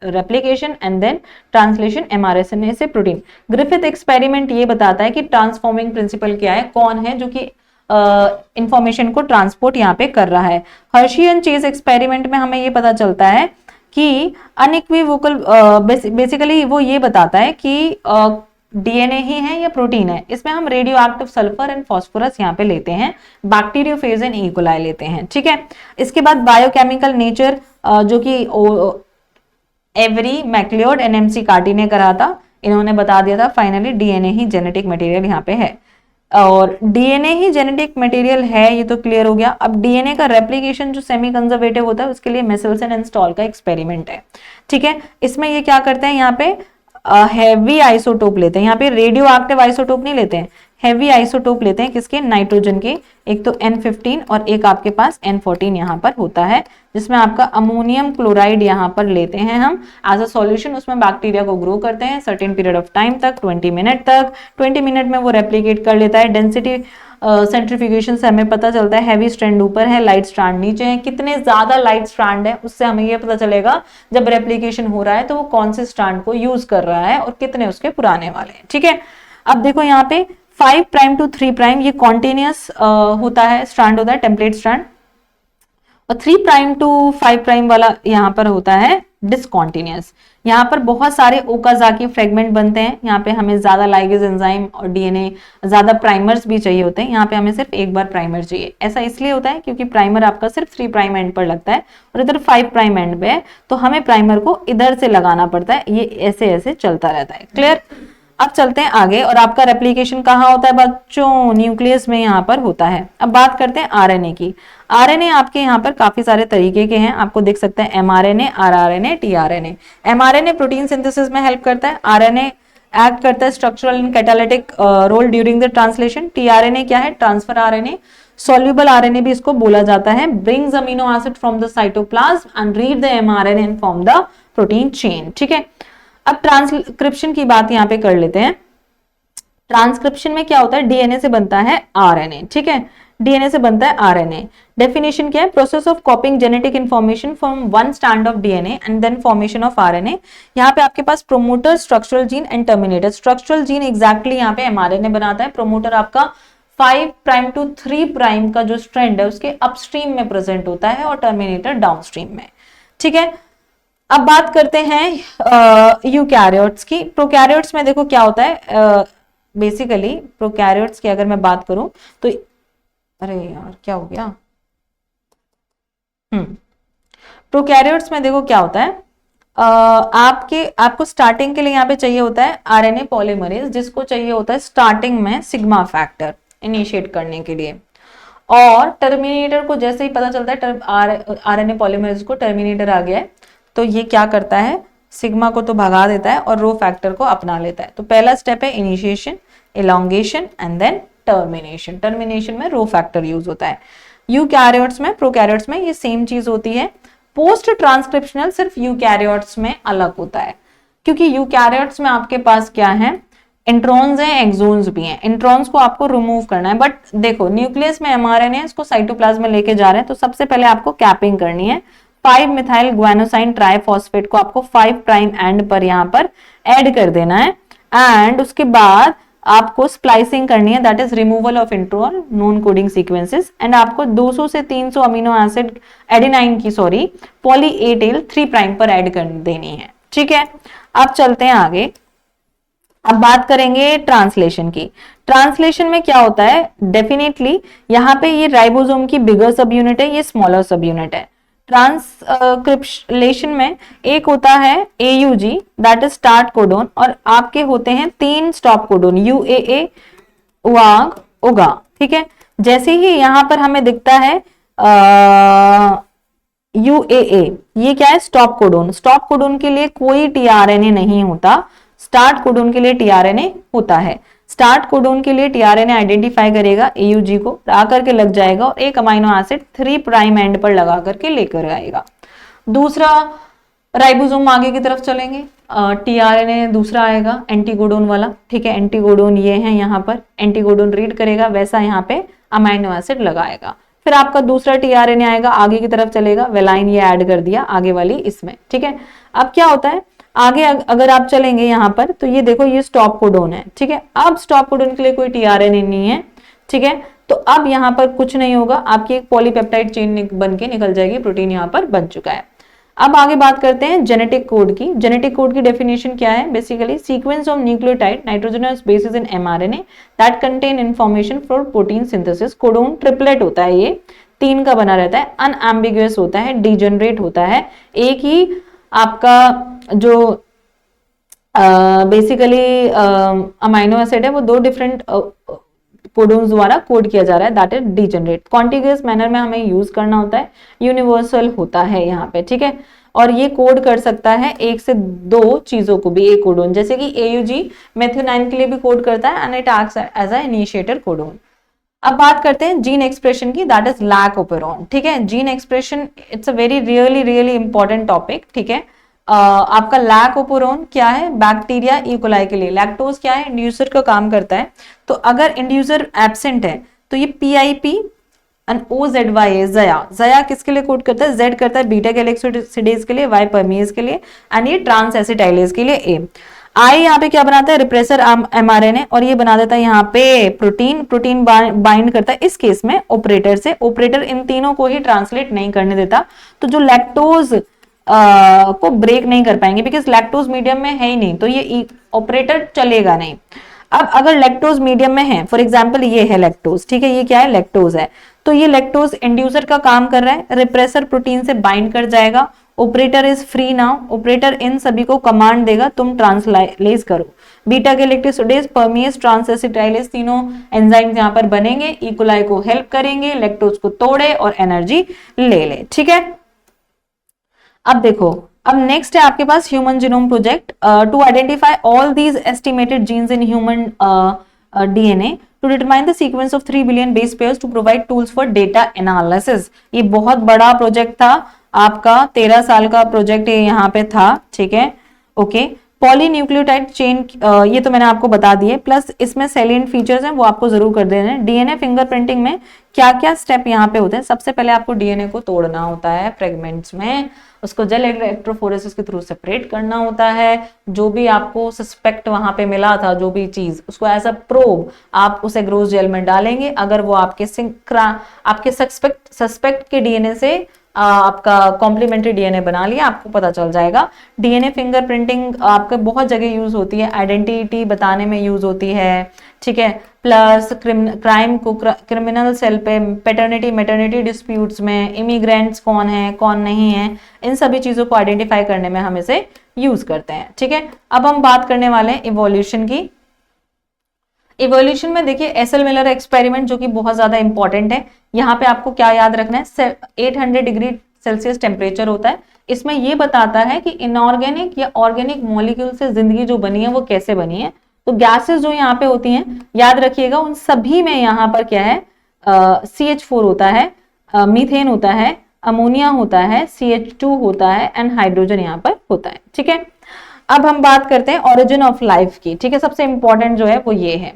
replication and then translation mRNA से प्रोटीन। ग्रिफिथ एक्सपेरिमेंट ये बताता है कि ट्रांसफॉर्मिंग प्रिंसिपल क्या है, कौन है जो कि इंफॉर्मेशन को ट्रांसपोर्ट यहाँ पे कर रहा है। हर्शी एंड चेज एक्सपेरिमेंट में हमें ये पता चलता है कि अनइक्विवोकल, बेसिकली वो ये बताता है कि डीएनए ही है या प्रोटीन है। इसमें हम radio active sulphur and phosphorus यहाँ पे लेते हैं, बैक्टीरियोफेज एंड ई कोलाई लेते हैं, ठीक है। इसके बाद बायोकेमिकल नेचर जो कि एवरी मैक्लियोड एनएमसी कार्टी ने करा था, इन्होंने बता दिया था फाइनली डीएनए ही जेनेटिक मटेरियल यहाँ पे है, और डीएनए ही जेनेटिक मटेरियल है, ये तो क्लियर हो गया। अब डीएनए का रेप्लिकेशन जो सेमी कंजर्वेटिव होता है उसके लिए मेसेल्सन एंड स्टॉल का एक्सपेरिमेंट है, ठीक है। इसमें ये क्या करते हैं, यहाँ पे हैवी आइसोटोप लेते हैं, यहाँ पे रेडियो एक्टिव आइसोटोप नहीं लेते हैं, हैवी आइसोटोप लेते हैं, किसके, नाइट्रोजन के। एक तो N15 और एक आपके पास N14 यहाँ पर होता है, जिसमें आपका अमोनियम क्लोराइड यहाँ पर लेते हैं हम एज अ सॉल्यूशन। उसमें बैक्टीरिया को ग्रो करते हैं सर्टेन पीरियड ऑफ टाइम तक, 20 मिनट तक। 20 मिनट में वो रेप्लिकेट कर लेता है। डेंसिटी सेंट्रीफ्यूगेशन से हमें पता चलता है हैवी स्ट्रैंड ऊपर है, लाइट स्ट्रैंड नीचे है। कितने ज्यादा लाइट स्ट्रैंड है उससे हमें ये पता चलेगा जब रेप्लिकेशन हो रहा है तो वो कौन से स्ट्रैंड को यूज कर रहा है और कितने उसके पुराने वाले हैं, ठीक है। अब देखो यहाँ पे 5 प्राइम टू 3 प्राइम ये कॉन्टिन्यूअस होता है, स्ट्रैंड होता है, टेम्पलेट स्ट्रैंड, और 3 प्राइम टू 5 प्राइम वाला यहाँ पर होता है डिसकॉन्टिन्यूअस। यहाँ पर बहुत सारे ओकाजाकी फ्रेगमेंट बनते हैं, यहाँ पे हमें ज्यादा लाइगेज एंजाइम और डीएनए ज्यादा प्राइमर्स भी चाहिए होते हैं, यहाँ पे हमें सिर्फ एक बार प्राइमर चाहिए। ऐसा इसलिए होता है क्योंकि प्राइमर आपका सिर्फ 3 प्राइम एंड पर लगता है और इधर 5 प्राइम एंड पे है, तो हमें प्राइमर को इधर से लगाना पड़ता है, ये ऐसे ऐसे चलता रहता है, क्लियर। अब चलते हैं आगे, और आपका रेप्लिकेशन कहाँ होता है बच्चों, न्यूक्लियस में यहाँ पर होता है। अब बात करते हैं आरएनए की। आरएनए आपके यहाँ पर काफी सारे तरीके के हैं, आपको देख सकते हैं mRNA, rRNA, tRNA. MRNA protein synthesis में हेल्प करता है, आरएनए एक्ट करता है structural and catalytic role during the translation. TRNA क्या है, ट्रांसफर आरएनए, सॉल्युबल आरएनए भी इसको बोला जाता है, brings amino acid from the cytoplasm and read the mRNA and form the protein chain, ठीक है। अब ट्रांसक्रिप्शन की बात यहाँ पे कर लेते हैं। ट्रांसक्रिप्शन में क्या होता है, डीएनए से बनता है आरएनए, ठीक है, डीएनए से बनता है आरएनए। डेफिनेशन क्या है, process of copying genetic information from one strand of DNA and then formation of RNA. यहाँ पे आपके पास promoter, structural gene and terminator. Structural gene exactly यहाँ पे एमआरएनए बनाता है, प्रोमोटर आपका 5 प्राइम टू 3 प्राइम का जो स्ट्रैंड है उसके अपस्ट्रीम में प्रेजेंट होता है और टर्मिनेटर डाउनस्ट्रीम में, ठीक है। अब बात करते हैं यूकैरियोट्स की। प्रोकैरियोट्स में देखो क्या होता है, बेसिकली प्रोकैरियोट्स की अगर मैं बात करूं तो, अरे यार क्या हो गया, प्रोकैरियोट्स में देखो क्या होता है, आपको स्टार्टिंग के लिए यहाँ पे चाहिए होता है आरएनए पॉलीमरेज, जिसको चाहिए होता है स्टार्टिंग में सिग्मा फैक्टर इनिशिएट करने के लिए, और टर्मिनेटर को जैसे ही पता चलता है आरएनए पॉलीमरेज को टर्मिनेटर आ गया है तो ये क्या करता है, सिग्मा को तो भगा देता है और रो फैक्टर को अपना लेता है। तो पहला स्टेप है initiation, elongation and then termination. Termination में रो फैक्टर यूज होता है। यूकैरियोट्स में, प्रोकैरियोट्स में ये सेम चीज होती है। पोस्ट ट्रांसक्रिप्शनल सिर्फ यूकैरियोट्स में अलग होता है, क्योंकि यूकैरियोट्स में आपके पास क्या है, इंट्रॉन्स हैं, एक्सोन्स भी हैं। इंट्रॉन्स को आपको रिमूव करना है, बट देखो न्यूक्लियस में एमआरएनए इसको साइटोप्लाज्म में लेके जा रहे हैं, तो सबसे पहले आपको कैपिंग करनी है। 5 मिथाइल ग्वानोसाइन ट्राइफॉस्फेट को आपको 5 प्राइम एंड पर यहाँ पर ऐड कर देना है, एंड उसके बाद आपको स्प्लाइसिंग करनी है, that is removal of intron non coding sequences, and आपको 200 से 300 अमीनो एसिड एडेनाइन की पॉली ए टेल 3 प्राइम पर ऐड कर देनी है, ठीक है। अब चलते हैं आगे, अब बात करेंगे ट्रांसलेशन की। ट्रांसलेशन में क्या होता है, डेफिनेटली यहाँ पे ये राइबोसोम की बिगर सब यूनिट है, ये स्मॉलर सब यूनिट है। ट्रांसक्रिप्शन में एक होता है AUG that is start codon, और आपके होते हैं 3 stop codon, UAA, UAG, UGA, ठीक है। जैसे ही यहां पर हमें दिखता है UAA, ये क्या है, स्टॉप कोडोन। स्टॉप कोडोन के लिए कोई टीआरएनए नहीं होता, स्टार्ट कोडोन के लिए टीआरएनए होता है। स्टार्ट कोडोन के लिए टीआरएनए आइडेंटिफाई करेगा AUG को, आकर के लग जाएगा और एक अमीनो एसिड 3 प्राइम एंड पर लगा करके लेकर आएगा। दूसरा राइबोसोम आगे की तरफ चलेंगे, टीआरएनए दूसरा आएगा एंटीकोडोन वाला, ठीक है, एंटीकोडोन ये है यहाँ पर, एंटीकोडोन रीड करेगा, वैसा यहाँ पे अमाइनो एसिड लगाएगा। फिर आपका दूसरा टीआरएनए आएगा, आगे की तरफ चलेगा, वेलाइन ये ऐड कर दिया आगे वाली इसमें, ठीक है। अब क्या होता है आगे अगर आप चलेंगे यहाँ पर तो ये देखो ये स्टॉप कोडोन है, ठीक है। अब स्टॉप कोडोन के लिए कोई टीआरएनए नहीं है, ठीक है, तो अब यहाँ पर कुछ नहीं होगा, आपकी एक पॉलीपेप्टाइड चेन बन के निकल जाएगी, प्रोटीन यहाँ पर बन चुका है। अब आगे बात करते हैं जेनेटिक कोड की। जेनेटिक कोड की डेफिनेशन क्या है, basically sequence of nucleotide nitrogenous bases in mRNA that contain information for protein synthesis. Codon triplet होता है, ये 3 का बना रहता है, अनएम्बिगुअस होता है, डिजेनरेट होता है, एक ही आपका जो बेसिकली अमाइनो एसिड है वो 2 डिफरेंट कोडोन्स द्वारा कोड किया जा रहा है, that is degenerate. Contiguous manner में हमें यूज करना होता है, यूनिवर्सल होता है यहाँ पे, ठीक है, और ये कोड कर सकता है 1 से 2 चीजों को भी, एक कोडोन, जैसे कि AUG मेथियोनाइन के लिए भी कोड करता है and it acts as a initiator codon. अब बात करते हैं जीन एक्सप्रेशन की, दैट इज लैक ओपेरॉन, ठीक है। Gene expression it's a very really important topic, ठीक है। आपका लैक ओपेरॉन क्या है, बैक्टीरिया इकोलाई के लिए। लैक्टोज क्या है, इंड्यूसर का काम करता है, तो अगर इंड्यूसर एब्सेंट है तो ये PIP एंड OZY जया किसके लिए कोड करता है, Z करता है बीटा गैलेक्सिडेज के लिए, Y परमेज के लिए एंड ये ट्रांस एसिटाइलेज के लिए A। आई यहाँ पे क्या बनाता है, रिप्रेसर mRNA, और ये बना देता है यहाँ पे प्रोटीन बाइंड करता है इस केस में ऑपरेटर से। ऑपरेटर इन तीनों को ही ट्रांसलेट नहीं करने देता, तो जो लैक्टोज को ब्रेक नहीं कर पाएंगे, बिकॉज लैक्टोज मीडियम में है ही नहीं, तो ये ऑपरेटर चलेगा नहीं। अब अगर लैक्टोज मीडियम में है, फॉर एग्जांपल ये है लैक्टोज, ठीक है, ये क्या है, लैक्टोज है, तो ये लैक्टोज इंड्यूसर का काम कर रहा है, रिप्रेसर प्रोटीन से बाइंड कर जाएगा, operator is free now, operator इन सभी को कमांड देगा तुम ट्रांसलेज करो। बीटा गैलेक्सिडेज, परमेज, ट्रांसएसिटाइलेज तीनों एंजाइम्स यहाँ पर बनेंगे, इकोलाई को हेल्प करेंगे, लैक्टोज को तोड़े और एनर्जी ले ले, ठीक है। अब देखो, अब नेक्स्ट है आपके पास human genome project to identify all these estimated genes in human DNA to determine the sequence of 3 billion base pairs to provide tools for data analysis। ये बहुत बड़ा प्रोजेक्ट था आपका, 13 साल का प्रोजेक्ट ये यहाँ पे था, ठीक है, ओके। पॉलीन्यूक्लियोटाइड चेन ये तो मैंने आपको बता दिए, प्लस इसमें सैलिएंट फीचर्स हैं वो आपको जरूर कर देना है। DNA फिंगरप्रिंटिंग में क्या क्या स्टेप यहाँ पे होते हैं, सबसे पहले आपको DNA को तोड़ना होता है फ्रेगमेंट्स में, उसको जेल इलेक्ट्रोफोरेसिस के थ्रू सेपरेट करना होता है, जो भी आपको सस्पेक्ट वहां पे मिला था, जो भी चीज, उसको एज अ प्रोब आप उसे ग्रोस जेल में डालेंगे, अगर वो आपके सस्पेक्ट के DNA से आपका कॉम्प्लीमेंट्री DNA बना लिया, आपको पता चल जाएगा। DNA फिंगरप्रिंटिंग आपके बहुत जगह यूज होती है, आइडेंटिटी बताने में यूज होती है, ठीक है, प्लस क्राइम को, क्रिमिनल सेल पे, पैटर्निटी मैटर्निटी डिस्प्यूट्स में, इमिग्रेंट्स कौन है कौन नहीं है, इन सभी चीजों को आइडेंटिफाई करने में हम इसे यूज करते हैं, ठीक है। अब हम बात करने वाले हैं इवोल्यूशन की। इवोल्यूशन में देखिए एसएल मिलर एक्सपेरिमेंट जो कि बहुत ज्यादा इंपॉर्टेंट है, यहाँ पे आपको क्या याद रखना है, 800 डिग्री सेल्सियस टेम्परेचर होता है, इसमें ये बताता है कि इनऑर्गेनिक या ऑर्गेनिक मॉलिक्यूल से जिंदगी जो बनी है वो कैसे बनी है। तो गैसेस जो यहाँ पे होती हैं याद रखिएगा, उन सभी में यहाँ पर क्या है, CH4 होता है, मीथेन होता है, अमोनिया होता है, CH2 होता है एंड हाइड्रोजन यहाँ पर होता है, ठीक है। अब हम बात करते हैं ओरिजिन ऑफ लाइफ की, ठीक है, सबसे इंपॉर्टेंट जो है वो ये है।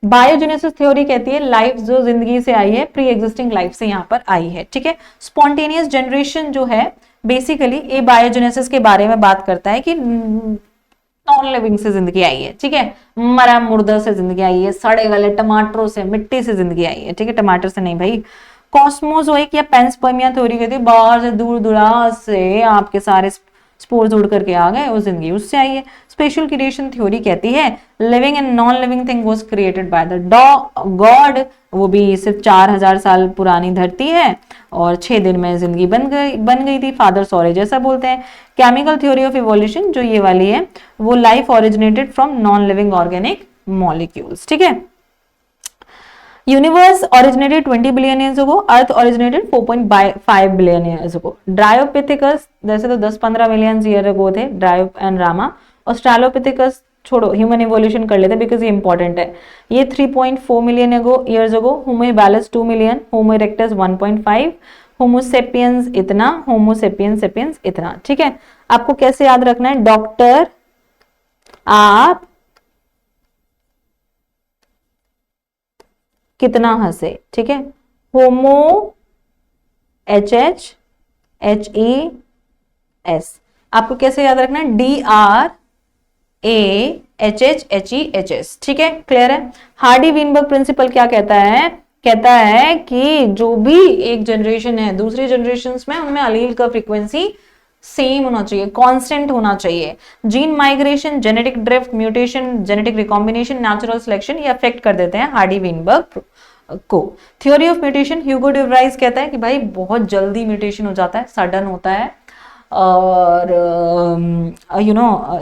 बायोजेनेसिस थ्योरी कहती है लाइफ जो जिंदगी से आई है प्री एग्जिस्टिंग लाइफ से यहाँ पर आई है, ठीक है। स्पॉन्टेनियस जनरेशन जो है बेसिकली ये बायोजेनेसिस के बारे में बात करता है कि नॉन लिविंग से जिंदगी आई है, ठीक है, मरा मुर्दा से जिंदगी आई है, सड़े गले टमाटरों से, मिट्टी से जिंदगी आई है, ठीक है, टमाटर से नहीं भाई। कॉस्मोजोइक या पेंसपर्मिया थ्योरी कहती है बाहर से दूर दुराज से आपके सारे स्पोर्स उड़ करके आ गए, वो जिंदगी उससे आई है। स्पेशल क्रिएशन थ्योरी कहती है living and non living thing was created by the God, वो भी सिर्फ 4000 साल पुरानी धरती है और 6 दिन में जिंदगी बन गई थी, फादर सॉरेज ऐसा बोलते हैं। केमिकल थ्योरी ऑफ इवोल्यूशन जो ये वाली है वो life originated from non living organic molecules, ठीक है। Universe originated 20 billion years ago, Earth originated 4.5 billion years ago. Dryopithecus जैसे तो 10-15 मिलियन ईयर अगो थे, ड्रायोप एंड रामा। ऑस्ट्रेलोपिथेकस छोड़ो, ह्यूमन इवोल्यूशन कर लेते बिकॉज ये इंपॉर्टेंट है। ये 3.4 million years ago, Homo habilis 2 million, होमो इरेक्टस 1.5, होमोसेपियंस इतना, होमोसेपियंस सेपियंस इतना। ठीक है, आपको कैसे याद रखना है, डॉक्टर आप कितना हंसे। ठीक है, होमो HHHES, आपको कैसे याद रखना है, DRAHHHEHS। ठीक है, क्लियर है। हार्डी वीनबर्ग प्रिंसिपल क्या कहता है, कहता है कि जो भी एक जनरेशन है दूसरी जनरेशन में उनमें अलील का फ्रीक्वेंसी सेम होना चाहिए, कांस्टेंट होना चाहिए। Gene migration, genetic drift, mutation, genetic recombination, natural selection ये अफेक्ट कर देते हैं हार्डी वीनबर्ग को। Theory of mutation, Hugo day Vries कहता है कि भाई बहुत जल्दी म्यूटेशन हो जाता है, सडन होता है, और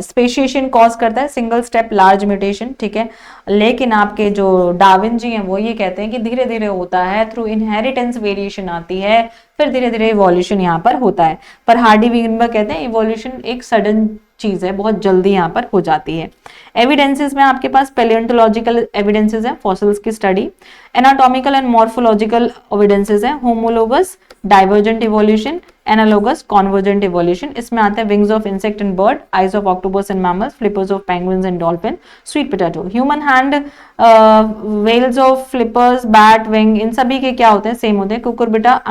स्पेशिएशन कॉज करता है, सिंगल स्टेप लार्ज म्यूटेशन। ठीक है, लेकिन आपके जो डार्विन जी हैं वो ये कहते हैं कि धीरे धीरे होता है, थ्रू इनहेरिटेंस वेरिएशन आती है, फिर धीरे धीरे इवोल्यूशन यहाँ पर होता है। पर हार्डी वीनबर्ग कहते हैं इवोल्यूशन एक सडन चीज है, बहुत जल्दी यहाँ पर हो जाती है। एविडेंसेस में आपके पास पैलियोंटोलॉजिकल एविडेंसेस है, फॉसिल्स की study, anatomical and morphological evidences है, homologous divergent evolution, analogous convergent evolution. इसमें आते हैं wings of insect and bird, eyes of octopus and mammals, flippers of penguins and dolphin, sweet potato, human hand, whales of flippers, bat, wing, इन सभी के क्या होते हैं, सेम होते हैं। कुकुरबिटा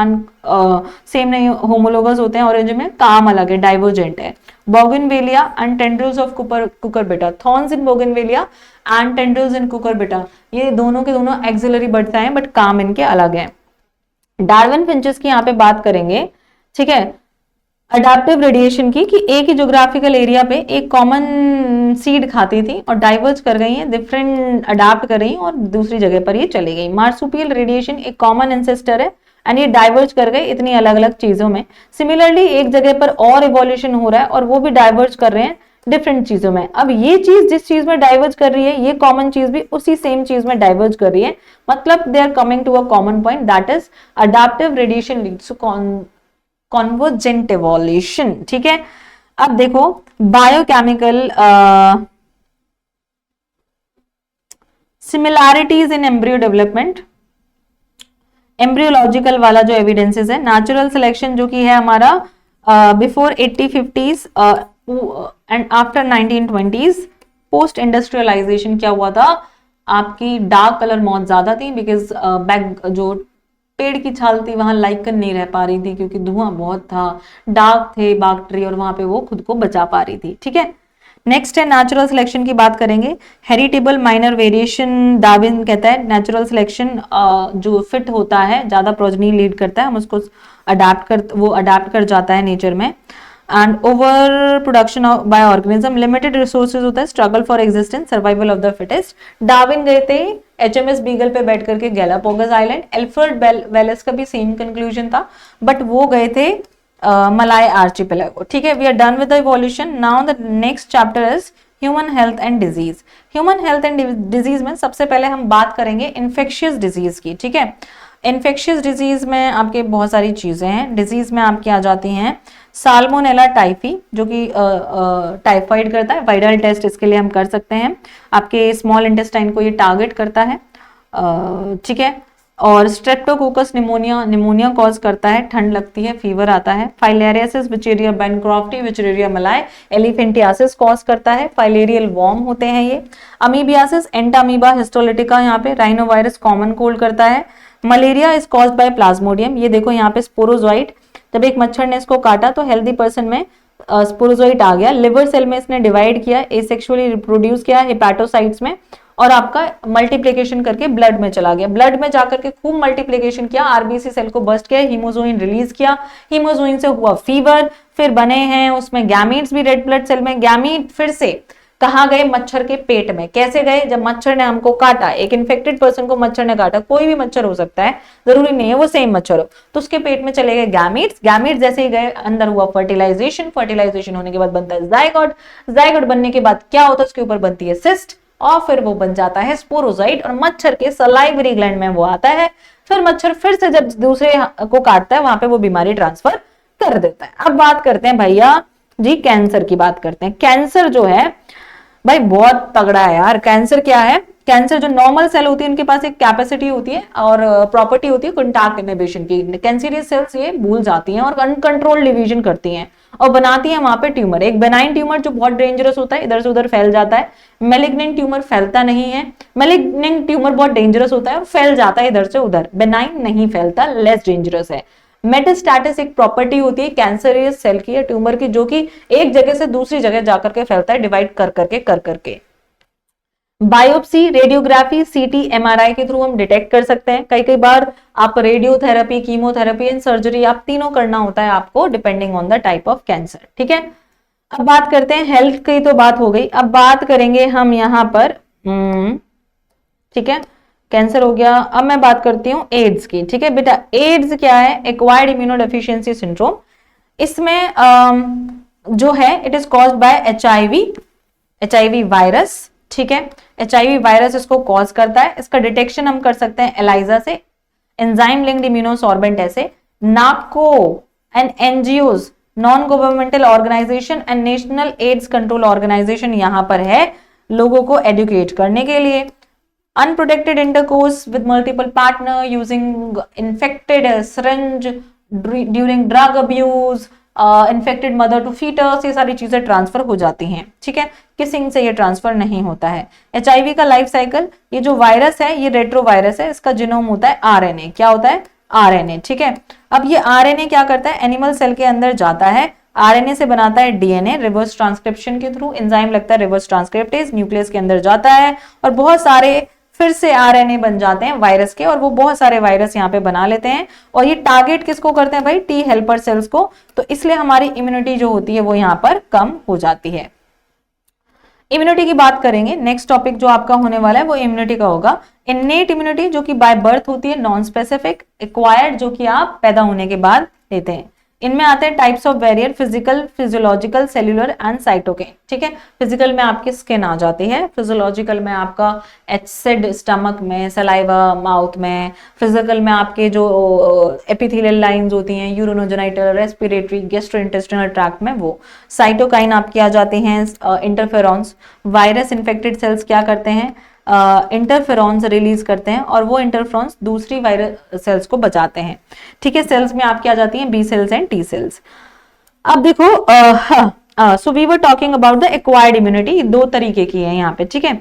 सेम नहीं, होमोलोगस होते हैं, ऑरेंज में काम अलग है, डाइवर्जेंट है। Bougainvillea and tendrils of Cucurbita, thorns in bougainvillea and tendrils in Cucurbita, ये दोनों के दोनों एक्सिलरी बर्ड्स हैं बट काम इनके अलग है। डार्विन फिंचेस की यहाँ पे बात करेंगे। ठीक है, अडाप्टिव रेडिएशन की, कि एक ही ज्योग्राफिकल एरिया पे एक कॉमन सीड खाती थी और डाइवर्ज कर गई है, डिफरेंट अडाप्ट कर रही और दूसरी जगह पर ये चली गई। मार्सुपियल रेडिएशन एक कॉमन एंसेस्टर है एंड ये डाइवर्ज कर गए इतनी अलग अलग चीजों में। सिमिलरली एक जगह पर और इवोल्यूशन हो रहा है और वो भी डाइवर्ज कर रहे हैं डिफरेंट चीजों में। अब ये चीज जिस चीज में डाइवर्ज कर रही है, ये कॉमन चीज भी उसी सेम चीज में डाइवर्ज कर रही है, मतलब they are coming to a common point, that is adaptive radiation leads to convergent evolution. ठीक है, अब देखो biochemical similarities in embryo development, embryological वाला जो एविडेंसेस है, नेचुरल सिलेक्शन जो कि है हमारा before 8050s and after 1920s, post industrialization क्या हुआ था, आपकी डार्क कलर मौत ज्यादा थी, बिकॉज बैक जो पेड़ की छाल थी वहां लाइकन नहीं रह पा रही थी क्योंकि धुआं बहुत था, डार्क थे बाग ट्री और वहां पे वो खुद को बचा पा रही थी। ठीक है, नेक्स्ट है नेचुरल सिलेक्शन की बात करेंगे। हेरिटेबल माइनर वेरिएशन, डार्विन कहता है नेचुरल सिलेक्शन जो फिट होता है, ज्यादा प्रोजनी लीड करता है, हम उसको अडाप्ट कर जाता है नेचर में। And over production by organism, limited resources होता है, struggle for existence, survival of the fittest. Darwin गए थे HMS बीगल पे बैठ करके गैलापागोस आइलैंड, एल्फ्रेड वेलेस का भी सेम कंक्लूजन था, बट वो गए थे मलाय आर्चिपेलागो। ठीक है, we are done with the evolution. Now the next chapter is human health and disease. Human health and disease में सबसे पहले हम बात करेंगे इन्फेक्शियस डिजीज की। ठीक है, इन्फेक्शियस डिजीज में आपके बहुत सारी चीजें हैं। डिजीज में आपकी आ जाती हैं साल्मोनेला टाइफी जो कि टाइफाइड करता है, वायरल टेस्ट इसके लिए हम कर सकते हैं, आपके स्मॉल इंटेस्टाइन को ये टारगेट करता है। ठीक है, और स्ट्रेप्टोकोकस निमोनिया कॉज करता है, ठंड लगती है, फीवर आता है। Filariasis Wuchereria bancrofti Wuchereria malayi elephantiasis cause करता है, फाइलेरियल वॉर्म होते हैं ये। अमीबियासिस एंटामीबा हिस्टोलिटिका यहाँ पे, राइनोवायरस कॉमन कोल्ड करता है। Malaria is caused bye Plasmodium, ये देखो यहाँ पे स्पोरोजोइट, जब एक मच्छर ने इसको काटा तो हेल्दी पर्सन में स्पोरोजोइट आ गया, लिवर सेल में इसने डिवाइड किया, एसेक्सुअली रिप्रोड्यूस किया हेपाटोसाइट्स में, और आपका मल्टीप्लिकेशन करके ब्लड में चला गया, ब्लड में जाकर के खूब मल्टीप्लिकेशन किया, आरबीसी सेल को बस्ट किया, हीमोजोइन रिलीज किया, हीमोजोइन से हुआ फीवर, फिर बने हैं उसमें गैमीट्स भी रेड ब्लड सेल में। गैमीट फिर से कहाँ गए, मच्छर के पेट में। कैसे गए, जब मच्छर ने हमको काटा, एक इन्फेक्टेड पर्सन को मच्छर ने काटा, कोई भी मच्छर हो सकता है, जरूरी नहीं है वो सेम मच्छर हो, तो उसके पेट में चले गए गैमीट्स, गैमीट्स जैसे ही गए अंदर हुआ फर्टिलाइजेशन, फर्टिलाइजेशन होने के बाद बनता है जायगोट, जायगोट बनने के बाद क्या होता है, उसके ऊपर बनती है सिस्ट, और फिर वो बन जाता है स्पोरोजाइट, और मच्छर के सलाइवरी ग्लैंड में वो आता है, फिर मच्छर फिर से जब दूसरे को काटता है वहां पे वो बीमारी ट्रांसफर कर देता है। अब बात करते हैं भैया जी कैंसर की बात करते हैं। कैंसर जो है भाई बहुत तगड़ा है यार। कैंसर क्या है, कैंसर जो नॉर्मल सेल होती है उनके पास एक कैपेसिटी होती है और प्रॉपर्टी होती है कॉन्टैक्ट इनहिबिशन की। कैंसरियस सेल्स ये भूल जाती हैं और अनकंट्रोल्ड डिवीजन करती हैं और बनाती है वहां पे ट्यूमर। एक बेनाइन ट्यूमर जो बहुत डेंजरस होता है, इधर से उधर फैल जाता है। मेलिग्नेंट ट्यूमर फैलता नहीं है। मेलिग्नेंट ट्यूमर बहुत डेंजरस होता है और फैल जाता है इधर से उधर। बेनाइन नहीं फैलता, लेस डेंजरस है। मेटास्टैटिस एक प्रॉपर्टी होती है कैंसरियस सेल की या ट्यूमर की, जो कि एक जगह से दूसरी जगह जाकर के फैलता है, डिवाइड कर करके। बायोप्सी, रेडियोग्राफी, सीटी, एमआरआई के थ्रू हम डिटेक्ट कर सकते हैं। कई बार आप रेडियोथेरेपी, कीमोथेरेपी एंड सर्जरी आप तीनों करना होता है आपको, depending on the type of cancer. ठीक है, अब बात करते हैं हेल्थ की, तो बात हो गई। अब बात करेंगे हम यहाँ पर, ठीक है, कैंसर हो गया। अब मैं बात करती हूँ एड्स की। ठीक है बेटा, एड्स क्या है? Acquired immunodeficiency syndrome. इसमें जो है it is caused bye HIV virus. ठीक है, एचआईवी वायरस इसको कॉज करता है। इसका डिटेक्शन हम कर सकते हैं एलाइजा से, एंजाइम लिंक्ड इम्यूनोसॉर्बेंट ऐसे। नापको and NGOs, non governmental organisation and National AIDS Control Organisation यहाँ पर है लोगों को एडुकेट करने के लिए। Unprotected intercourse with multiple partner using infected syringe during drug abuse, infected mother to fetus, ये सारी चीजें ट्रांसफर हो जाती हैं। ठीक है, किसिंग से ये ट्रांसफर नहीं होता है। एचआईवी का लाइफ साइकिल, ये जो वायरस है ये रेट्रोवायरस है, इसका जीनोम होता है आरएनए। क्या होता है? आरएनए। ठीक है, अब ये आरएनए क्या करता है? एनिमल सेल के अंदर जाता है, आरएनए से बनाता है डीएनए रिवर्स ट्रांसक्रिप्शन के थ्रू। एंजाइम लगता है रिवर्स ट्रांसक्रिप्टेज, न्यूक्लियस के अंदर जाता है और बहुत सारे फिर से आरएनए बन जाते हैं वायरस के, और वो बहुत सारे वायरस यहाँ पे बना लेते हैं। और ये टारगेट किसको करते हैं भाई? टी हेल्पर सेल्स को। तो इसलिए हमारी इम्यूनिटी जो होती है वो यहाँ पर कम हो जाती है। इम्यूनिटी की बात करेंगे, नेक्स्ट टॉपिक जो आपका होने वाला है वो इम्यूनिटी का होगा। इन्नेट इम्यूनिटी जो कि बाय बर्थ होती है, नॉन स्पेसिफिक। एक्वायर्ड जो कि आप पैदा होने के बाद लेते हैं। इनमें आते हैं types of barrier, physical, physiological, cellular and cytokine. ठीक है, फिजिकल में आपकी स्किन आ जाती है, फिजियोलॉजिकल में आपका एसिड स्टमक में, सलाइवा माउथ में, फिजिकल में आपके जो एपिथेलियल लाइंस होती हैं, यूरिनोजेनिटल, रेस्पिरेटरी, गैस्ट्रोइंटेस्टिनल ट्रैक्ट में वो। साइटोकाइन आपकी आ जाती हैं, इंटरफेरॉन्स। वायरस इन्फेक्टेड सेल्स क्या करते हैं? इंटरफेरॉन्स रिलीज करते हैं और वो इंटरफेरॉन्स दूसरी वायरस सेल्स को बचाते हैं। ठीक है, सेल्स में आपकी आ जाती हैं B cells and T cells. अब देखो, so we were talking about the acquired immunity, दो तरीके की है यहाँ पे। ठीक है,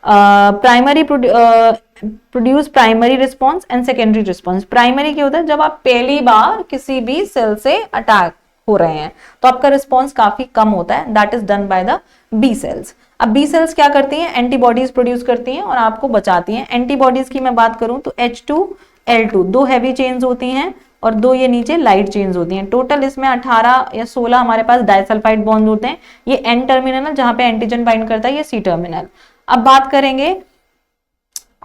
primary produce primary response and secondary response. Primary क्या होता है? जब आप पहली बार किसी भी सेल से अटैक हो रहे हैं तो आपका रिस्पॉन्स काफी कम होता है, that is done by the B cells. अब बी सेल्स क्या करती हैं? एंटीबॉडीज प्रोड्यूस करती हैं और आपको बचाती हैं। एंटीबॉडीज की मैं बात करूं तो H2L2 दो हैवी चेन्स होती हैं और दो ये नीचे लाइट चेन्स होती हैं। टोटल इसमें 18 या 16 हमारे पास डाइसल्फाइड बॉन्ड होते हैं। ये एन टर्मिनल जहां पे एंटीजन बाइंड करता है, ये सी टर्मिनल। अब बात करेंगे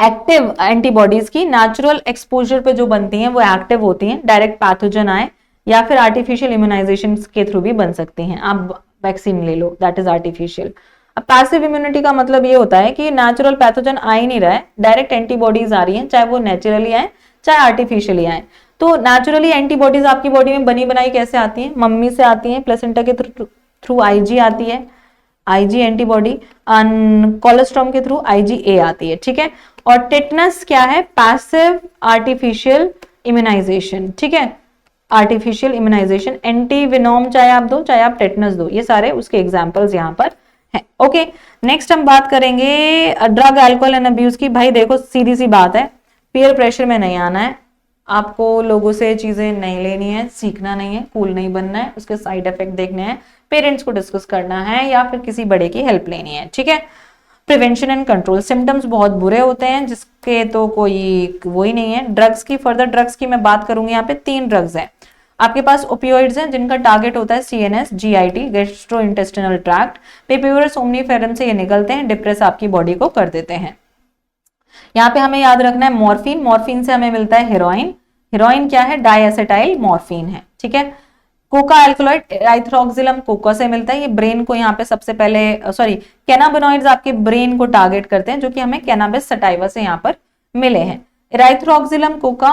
एक्टिव एंटीबॉडीज की। नेचुरल एक्सपोजर पे जो बनती हैं वो एक्टिव होती हैं, डायरेक्ट पैथोजन आए या फिर आर्टिफिशियल इम्यूनाइजेशन के थ्रू भी बन सकती हैं। आप वैक्सीन ले लो, दैट इज आर्टिफिशियल। अब पैसिव इम्यूनिटी का मतलब ये होता है कि नेचुरल पैथोजन आ ही नहीं रहा है, डायरेक्ट एंटीबॉडीज आ रही हैं, चाहे वो नेचुरली आए चाहे आर्टिफिशियली आए। तो नेचुरली एंटीबॉडीज आपकी बॉडी में बनी बनाई कैसे आती हैं? मम्मी से आती हैं, प्लेसेंटा के थ्रू आईजी आती है, आईजी एंटीबॉडी, कोलेस्ट्रॉम के थ्रू आईजीए आती है। ठीक है, और टेटनस क्या है? Passive artificial immunization. ठीक है, आर्टिफिशियल इम्यूनाइजेशन, एंटीविनोम चाहे आप दो चाहे आप टेटनस दो, ये सारे उसके एग्जांपल्स यहाँ पर है। ओके, नेक्स्ट हम बात करेंगे ड्रग, अल्कोहल एंड अब्यूज की। भाई देखो, सीधी सी बात है, पीयर प्रेशर में नहीं आना है आपको, लोगों से चीजें नहीं लेनी है, सीखना नहीं है, कूल नहीं बनना है, उसके साइड इफेक्ट देखने हैं, पेरेंट्स को डिस्कस करना है या फिर किसी बड़े की हेल्प लेनी है। ठीक है, प्रिवेंशन एंड कंट्रोल। सिम्टम्स बहुत बुरे होते हैं जिसके तो कोई वो ही नहीं है। ड्रग्स की, फर्दर ड्रग्स की मैं बात करूंगी। यहाँ पे 3 ड्रग्स हैं आपके पास। ओपियोइड्स हैं जिनका टारगेट होता है CNS, GIT, gastrointestinal tract. Papaver somniferum से ये निकलते हैं, डिप्रेस आपकी बॉडी को कर देते हैं। यहाँ पे हमें याद रखना है मॉर्फिन, मॉर्फिन से हमें मिलता है हेरोइन। हेरोइन क्या है? डाइएसिटाइल मॉर्फिन है। ठीक है, कोका एल्कलॉइड, एराइथ्रोक्सिलम कोका से मिलता है, ये ब्रेन को यहाँ पे सबसे पहले कैनाबिनॉइड्स आपके ब्रेन को टारगेट करते हैं, जो कि हमें कैनाबिस सटाइवा से यहाँ पर मिले हैं। Erythroxylum coca,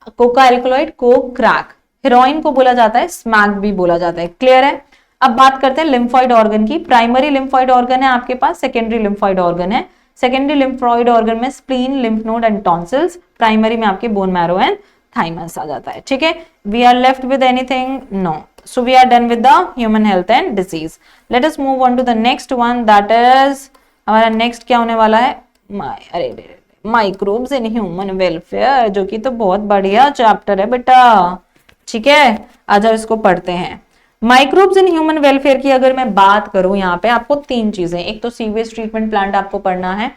coca alkaloid, coke crack. Heroin को बोला जाता है स्मैक भी बोला जाता है। क्लियर है? अब बात करते हैं लिम्फॉइड ऑर्गन की। प्राइमरी लिम्फॉइड ऑर्गन है आपके पास, सेकेंडरी लिम्फॉइड ऑर्गन है। सेकेंडरी लिम्फोइड ऑर्गन में spleen, lymph node and tonsils, primary में आपके बोन मैरो एंड थाइमस आ जाता है, ठीक है। We are left with anything? No. So we are done with the human health and disease. Let us move on to the next one, that is हमारा next क्या होने वाला है, माइक्रोब्स इन ह्यूमन वेलफेयर, जो कि तो बहुत बढ़िया चैप्टर है बेटा, ठीक है। आ जाओ इसको पढ़ते हैं। माइक्रोब्स इन ह्यूमन वेलफेयर की अगर मैं बात करूं, यहाँ पे आपको 3 चीजें, एक तो सीवेज ट्रीटमेंट प्लांट आपको पढ़ना है,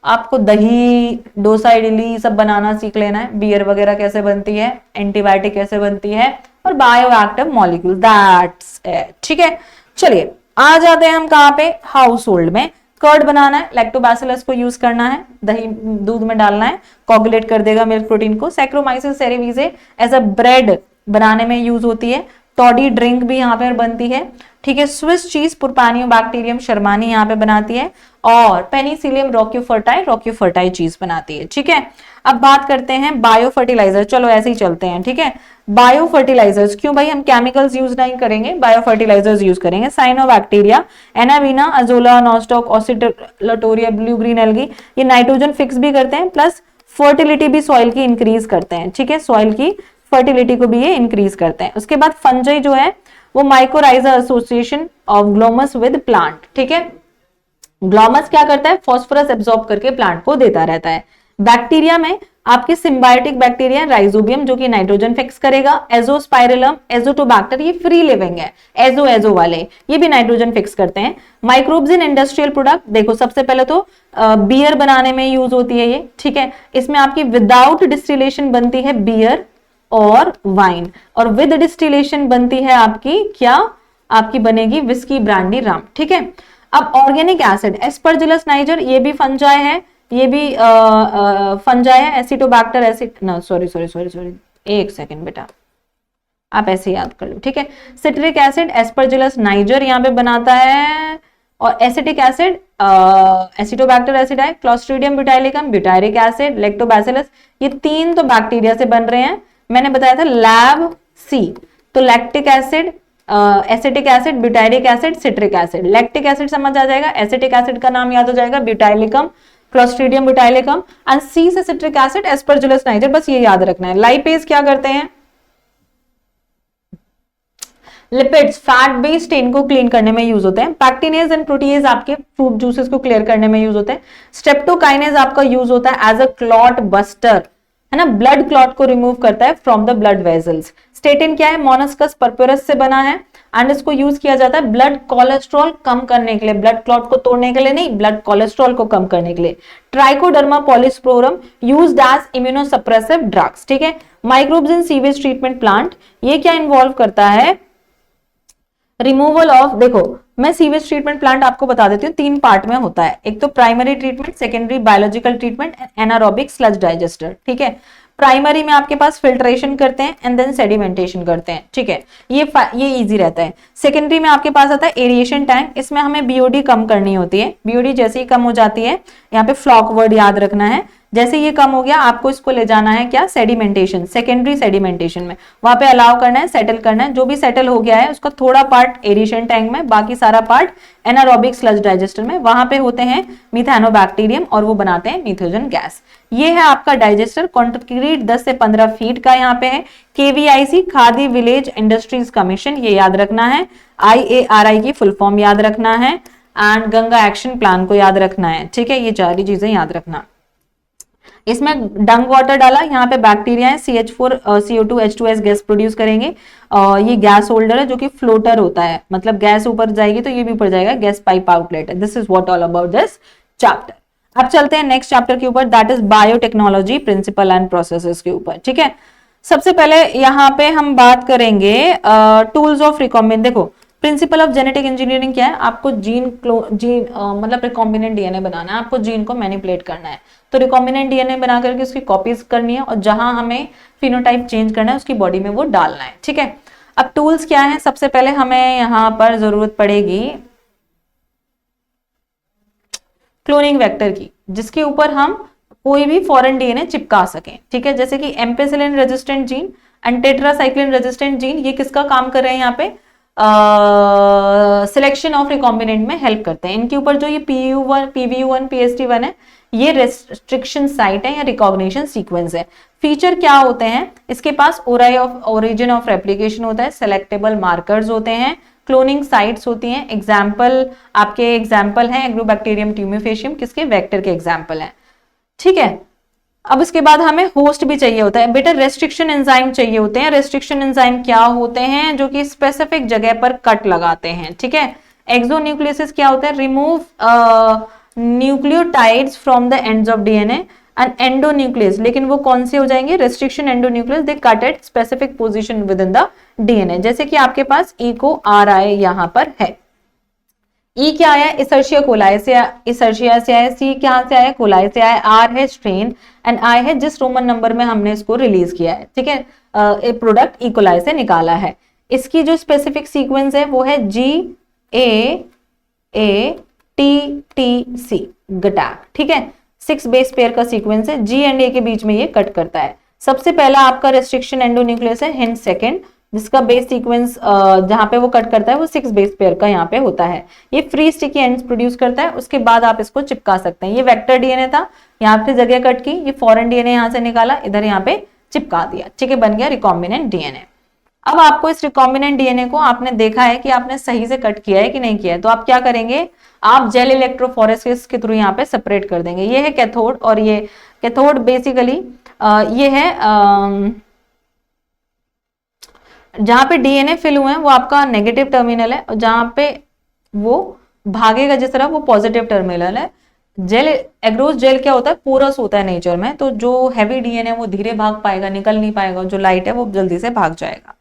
आपको दही, डोसा, इडली सब बनाना सीख लेना है, बियर वगैरह कैसे बनती है, एंटीबायोटिक कैसे बनती है, और बायोएक्टिव मॉलिक्यूल, दैट्स इट, ठीक है। चलिए आ जाते हैं हम कहाँ पे, हाउस होल्ड में। कर्ड बनाना है, लैक्टोबैसिलस को यूज करना है, दही दूध में डालना है, कोगुलेट कर देगा मिल्क प्रोटीन को। सैक्रोमाइसिस सेरेविसे एज अ ब्रेड बनाने में यूज होती है। टॉडी ड्रिंक भी यहाँ पे बनती है, ठीक है। स्विस चीज पुरपानियोबैक्टीरियम शर्मानी यहाँ पे बनाती है, और पेनिसिलियम रोक्यूफर्टाई चीज बनाती है, ठीक है। अब बात करते हैं बायो फर्टिलाइजर, चलो ऐसे ही चलते हैं, ठीक है। बायो फर्टिलाइजर्स, क्यों भाई हम केमिकल्स यूज नहीं करेंगे, बायो फर्टिलाइजर्स यूज करेंगे। साइनोबैक्टीरिया, एनावीना, Azolla, Nostoc, Oscillatoria, blue green algae, ये नाइट्रोजन फिक्स भी करते हैं, प्लस फर्टिलिटी भी सॉइल की इंक्रीज करते हैं, ठीक है। सॉइल की फर्टिलिटी को भी ये इंक्रीज करते हैं। उसके बाद फंजाई जो है वो mycorrhiza association of Glomus with plant, ठीक है। ग्लोमस क्या करता है, फॉस्फोरस एब्जॉर्ब करके प्लांट को देता रहता है। बैक्टीरिया में आपके सिम्बायोटिक बैक्टीरिया राइजोबियम जो कि नाइट्रोजन फिक्स करेगा, एजोस्पाइरलम, एजोटोबैक्टर ये फ्री लिविंग है, एजो वाले ये भी नाइट्रोजन फिक्स करते हैं। माइक्रोब्स इन इंडस्ट्रियल प्रोडक्ट, देखो सबसे पहले तो बियर बनाने में यूज होती है ये, ठीक है। इसमें आपकी विदाउट डिस्टिलेशन बनती है बियर और वाइन, और विद डिस्टिलेशन बनती है आपकी क्या, आपकी बनेगी विस्की, ब्रांडी, राम, ठीक है। अब ऑर्गेनिक एसिड, एस्परजिलस नाइजर, ये भी फंजाई है, ये भी फंजाई है। एसिटोबैक्टर एसिड, ना सॉरी, एक सेकेंड बेटा, आप ऐसे याद कर लो, ठीक है। सिट्रिक एसिड, एस्परजिलस नाइजर यहाँ पे बनाता है, और एसिटिक एसिड एसिटोबैक्टर एसिड है। Clostridium butylicum, butyric acid, lactobacillus, ये 3 तो बैक्टीरिया से बन रहे हैं, मैंने बताया था लैब सी, तो lactic acid, acetic acid, butyric acid, citric acid. Lactic acid समझ आ जाएगा, एसिटिक एसिड का नाम याद हो जाएगा ब्यूटाइलिकम, क्लोस्ट्रीडियम ब्यूटाइलिकम, एंड सी से सिट्रिक एसिड, एस्परजिलस नाइजर, बस ये याद रखना है। लाइपेज क्या करते हैं, लिपिड्स, फैट बेस्ड स्टेन को क्लीन करने में यूज होते हैं। पैक्टिनेज एंड प्रोटीएज आपके फ्रूट जूसेस को क्लियर करने में यूज होते हैं। स्ट्रेप्टोकाइनेज आपका यूज होता है एज अ क्लॉट बस्टर, है ना, ब्लड क्लॉट को रिमूव करता है from the blood vessels. Statin क्या है, मोनस्कस परपोरस से बना है, एंड इसको यूज किया जाता है ब्लड कोलेस्ट्रॉल कम करने के लिए, ब्लड क्लॉट को तोड़ने के लिए नहीं, ब्लड कोलेस्ट्रॉल को कम करने के लिए। Trichoderma polysporum used as immunosuppressive drugs, ठीक है। Microbes in sewage treatment plant, ये क्या इन्वॉल्व करता है, रिमूवल ऑफ, देखो मैं सीवेज ट्रीटमेंट प्लांट आपको बता देती हूँ, 3 पार्ट में होता है, एक तो primary treatment, secondary biological treatment, anaerobic sludge digester, ठीक है। प्राइमरी में आपके पास फिल्ट्रेशन करते हैं एंड देन सेडिमेंटेशन करते हैं, ठीक है, ये इजी रहता है। सेकेंडरी में आपके पास आता है एरिएशन टैंक, इसमें हमें बीओडी कम करनी होती है, बीओडी जैसे ही कम हो जाती है, यहाँ पे फ्लॉक वर्ड याद रखना है, जैसे ये कम हो गया आपको इसको ले जाना है क्या, सेडिमेंटेशन, सेकेंडरी सेडिमेंटेशन में, वहां पे अलाउ करना है, सेटल करना है, जो भी सेटल हो गया है उसका थोड़ा पार्ट एरिएशन टैंक में, बाकी सारा पार्ट एनारोबिक स्लज डाइजेस्टर में, वहां पे होते हैं मिथानोबैक्टीरियम और वो बनाते हैं मीथोजन गैस। ये है आपका डाइजेस्टर, कंक्रीट 10 से 15 फीट का यहाँ पे है। KVIC, khadi village industries commission, ये याद रखना है। IARI की फुल फॉर्म याद रखना है, एंड गंगा एक्शन प्लान को याद रखना है, ठीक है, ये 4 चीजें याद रखना। इसमें डंग वाटर डाला, यहाँ पे बैक्टीरिया है, CH4 CO2 H2S gas produce करेंगे, ये गैस होल्डर है जो कि फ्लोटर होता है, मतलब गैस ऊपर जाएगी तो ये भी ऊपर जाएगा, गैस पाइप आउटलेट है। This is what all about this chapter. अब चलते हैं नेक्स्ट चैप्टर के ऊपर, that is biotechnology principle and processes के ऊपर, ठीक है। सबसे पहले यहाँ पे हम बात करेंगे टूल्स ऑफ रिकॉम्बिनेंट। देखो प्रिंसिपल ऑफ जेनेटिक इंजीनियरिंग क्या है, आपको जीन मतलब रिकॉम्बिनेंट डीएनए बनाना है, आपको जीन को मैनिपुलेट करना है, तो रिकॉम्बिनेंट डीएनए बना करके उसकी कॉपीज करनी है, और जहां हमें फिनोटाइप चेंज करना है उसकी बॉडी में वो डालना है, ठीक है। अब टूल्स क्या है, सबसे पहले हमें यहाँ पर जरूरत पड़ेगी क्लोनिंग वेक्टर की, जिसके ऊपर हम कोई भी फॉरेन डीएनए चिपका सकें, ठीक है। जैसे कि ampicillin resistant gene and tetracycline resistant gene, ये किसका काम कर रहे हैं यहाँ पे, सिलेक्शन ऑफ रिकॉम्बिनेंट में हेल्प करते हैं। इनके ऊपर जो ये PU1, PVU1, PST1 है, ये रेस्ट्रिक्शन साइट है या रिकॉग्निशन सीक्वेंस है। फीचर क्या होते हैं, इसके पास ओरिजिन ऑफ रेप्लिकेशन होता है, सेलेक्टेबल मार्कर्स होते हैं, क्लोनिंग साइट्स होती हैं। एग्जाम्पल हैं एग्रोबैक्टीरियम ट्यूमिफेशियम, किसके, वेक्टर के एग्जाम्पल हैं। ठीक है, अब इसके बाद हमें होस्ट भी चाहिए होता है। बेटा रेस्ट्रिक्शन एंजाइम चाहिए होते हैं। रेस्ट्रिक्शन एंजाइम क्या होते हैं, जो कि स्पेसिफिक जगह पर कट लगाते हैं। ठीक है, एक्सोन्यूक्लियसिस क्या होता है, remove nucleotides from the ends of DNA and endonuclease, लेकिन वो कौन से हो जाएंगे, restriction endonuclease, they cut at specific position with in the DNA. जैसे कि आपके पास इको RI यहां पर है। ई क्या आया, इसर्शिया कोलाई से, इसर्शिया से आया। सी कहां से आया, कोलाई से आया। आर है स्ट्रेन एंड आई है जिस रोमन नंबर में हमने इसको रिलीज किया है। ठीक है, प्रोडक्ट ई कोलाई से निकाला है। इसकी जो स्पेसिफिक सीक्वेंस है वो है GAATTC, गटैक। ठीक है, 6 बेस पेयर का सीक्वेंस है, G एंड A के बीच में ये कट करता है। सबसे पहला आपका रेस्ट्रिक्शन एंडोन्यूक्लियस है, हिंट सेकेंड, जिसका बेस सीक्वेंस जहां पे वो कट करता है वो 6 बेस पेयर का यहाँ पे होता है। ये फ्री स्टिकी एंड्स प्रोड्यूस करता है, उसके बाद आप इसको चिपका सकते हैं। ये वेक्टर डीएनए था, यहाँ पे जगह कट की, ये फॉरेन डीएनए यहाँ से निकाला, इधर यहाँ पे चिपका दिया। ठीक है, बन गया रिकॉम्बिनेंट डीएनए। अब आपको इस रिकॉम्बिनेंट डीएनए को आपने देखा है कि आपने सही से कट किया है कि नहीं किया है, तो आप क्या करेंगे, आप जेल इलेक्ट्रोफोरेसिस के थ्रू यहाँ पे सेपरेट कर देंगे। ये है कैथोड और ये कैथोड बेसिकली ये है जहां पे डीएनए फिल हुए हैं वो आपका नेगेटिव टर्मिनल है, और जहां पे वो भागेगा जिस तरह वो पॉजिटिव टर्मिनल है। जेल, एग्रोस जेल क्या होता है, पोरस होता है नेचर में, तो जो हैवी डीएनए वो धीरे भाग पाएगा, निकल नहीं पाएगा, जो लाइट है वो जल्दी से भाग जाएगा।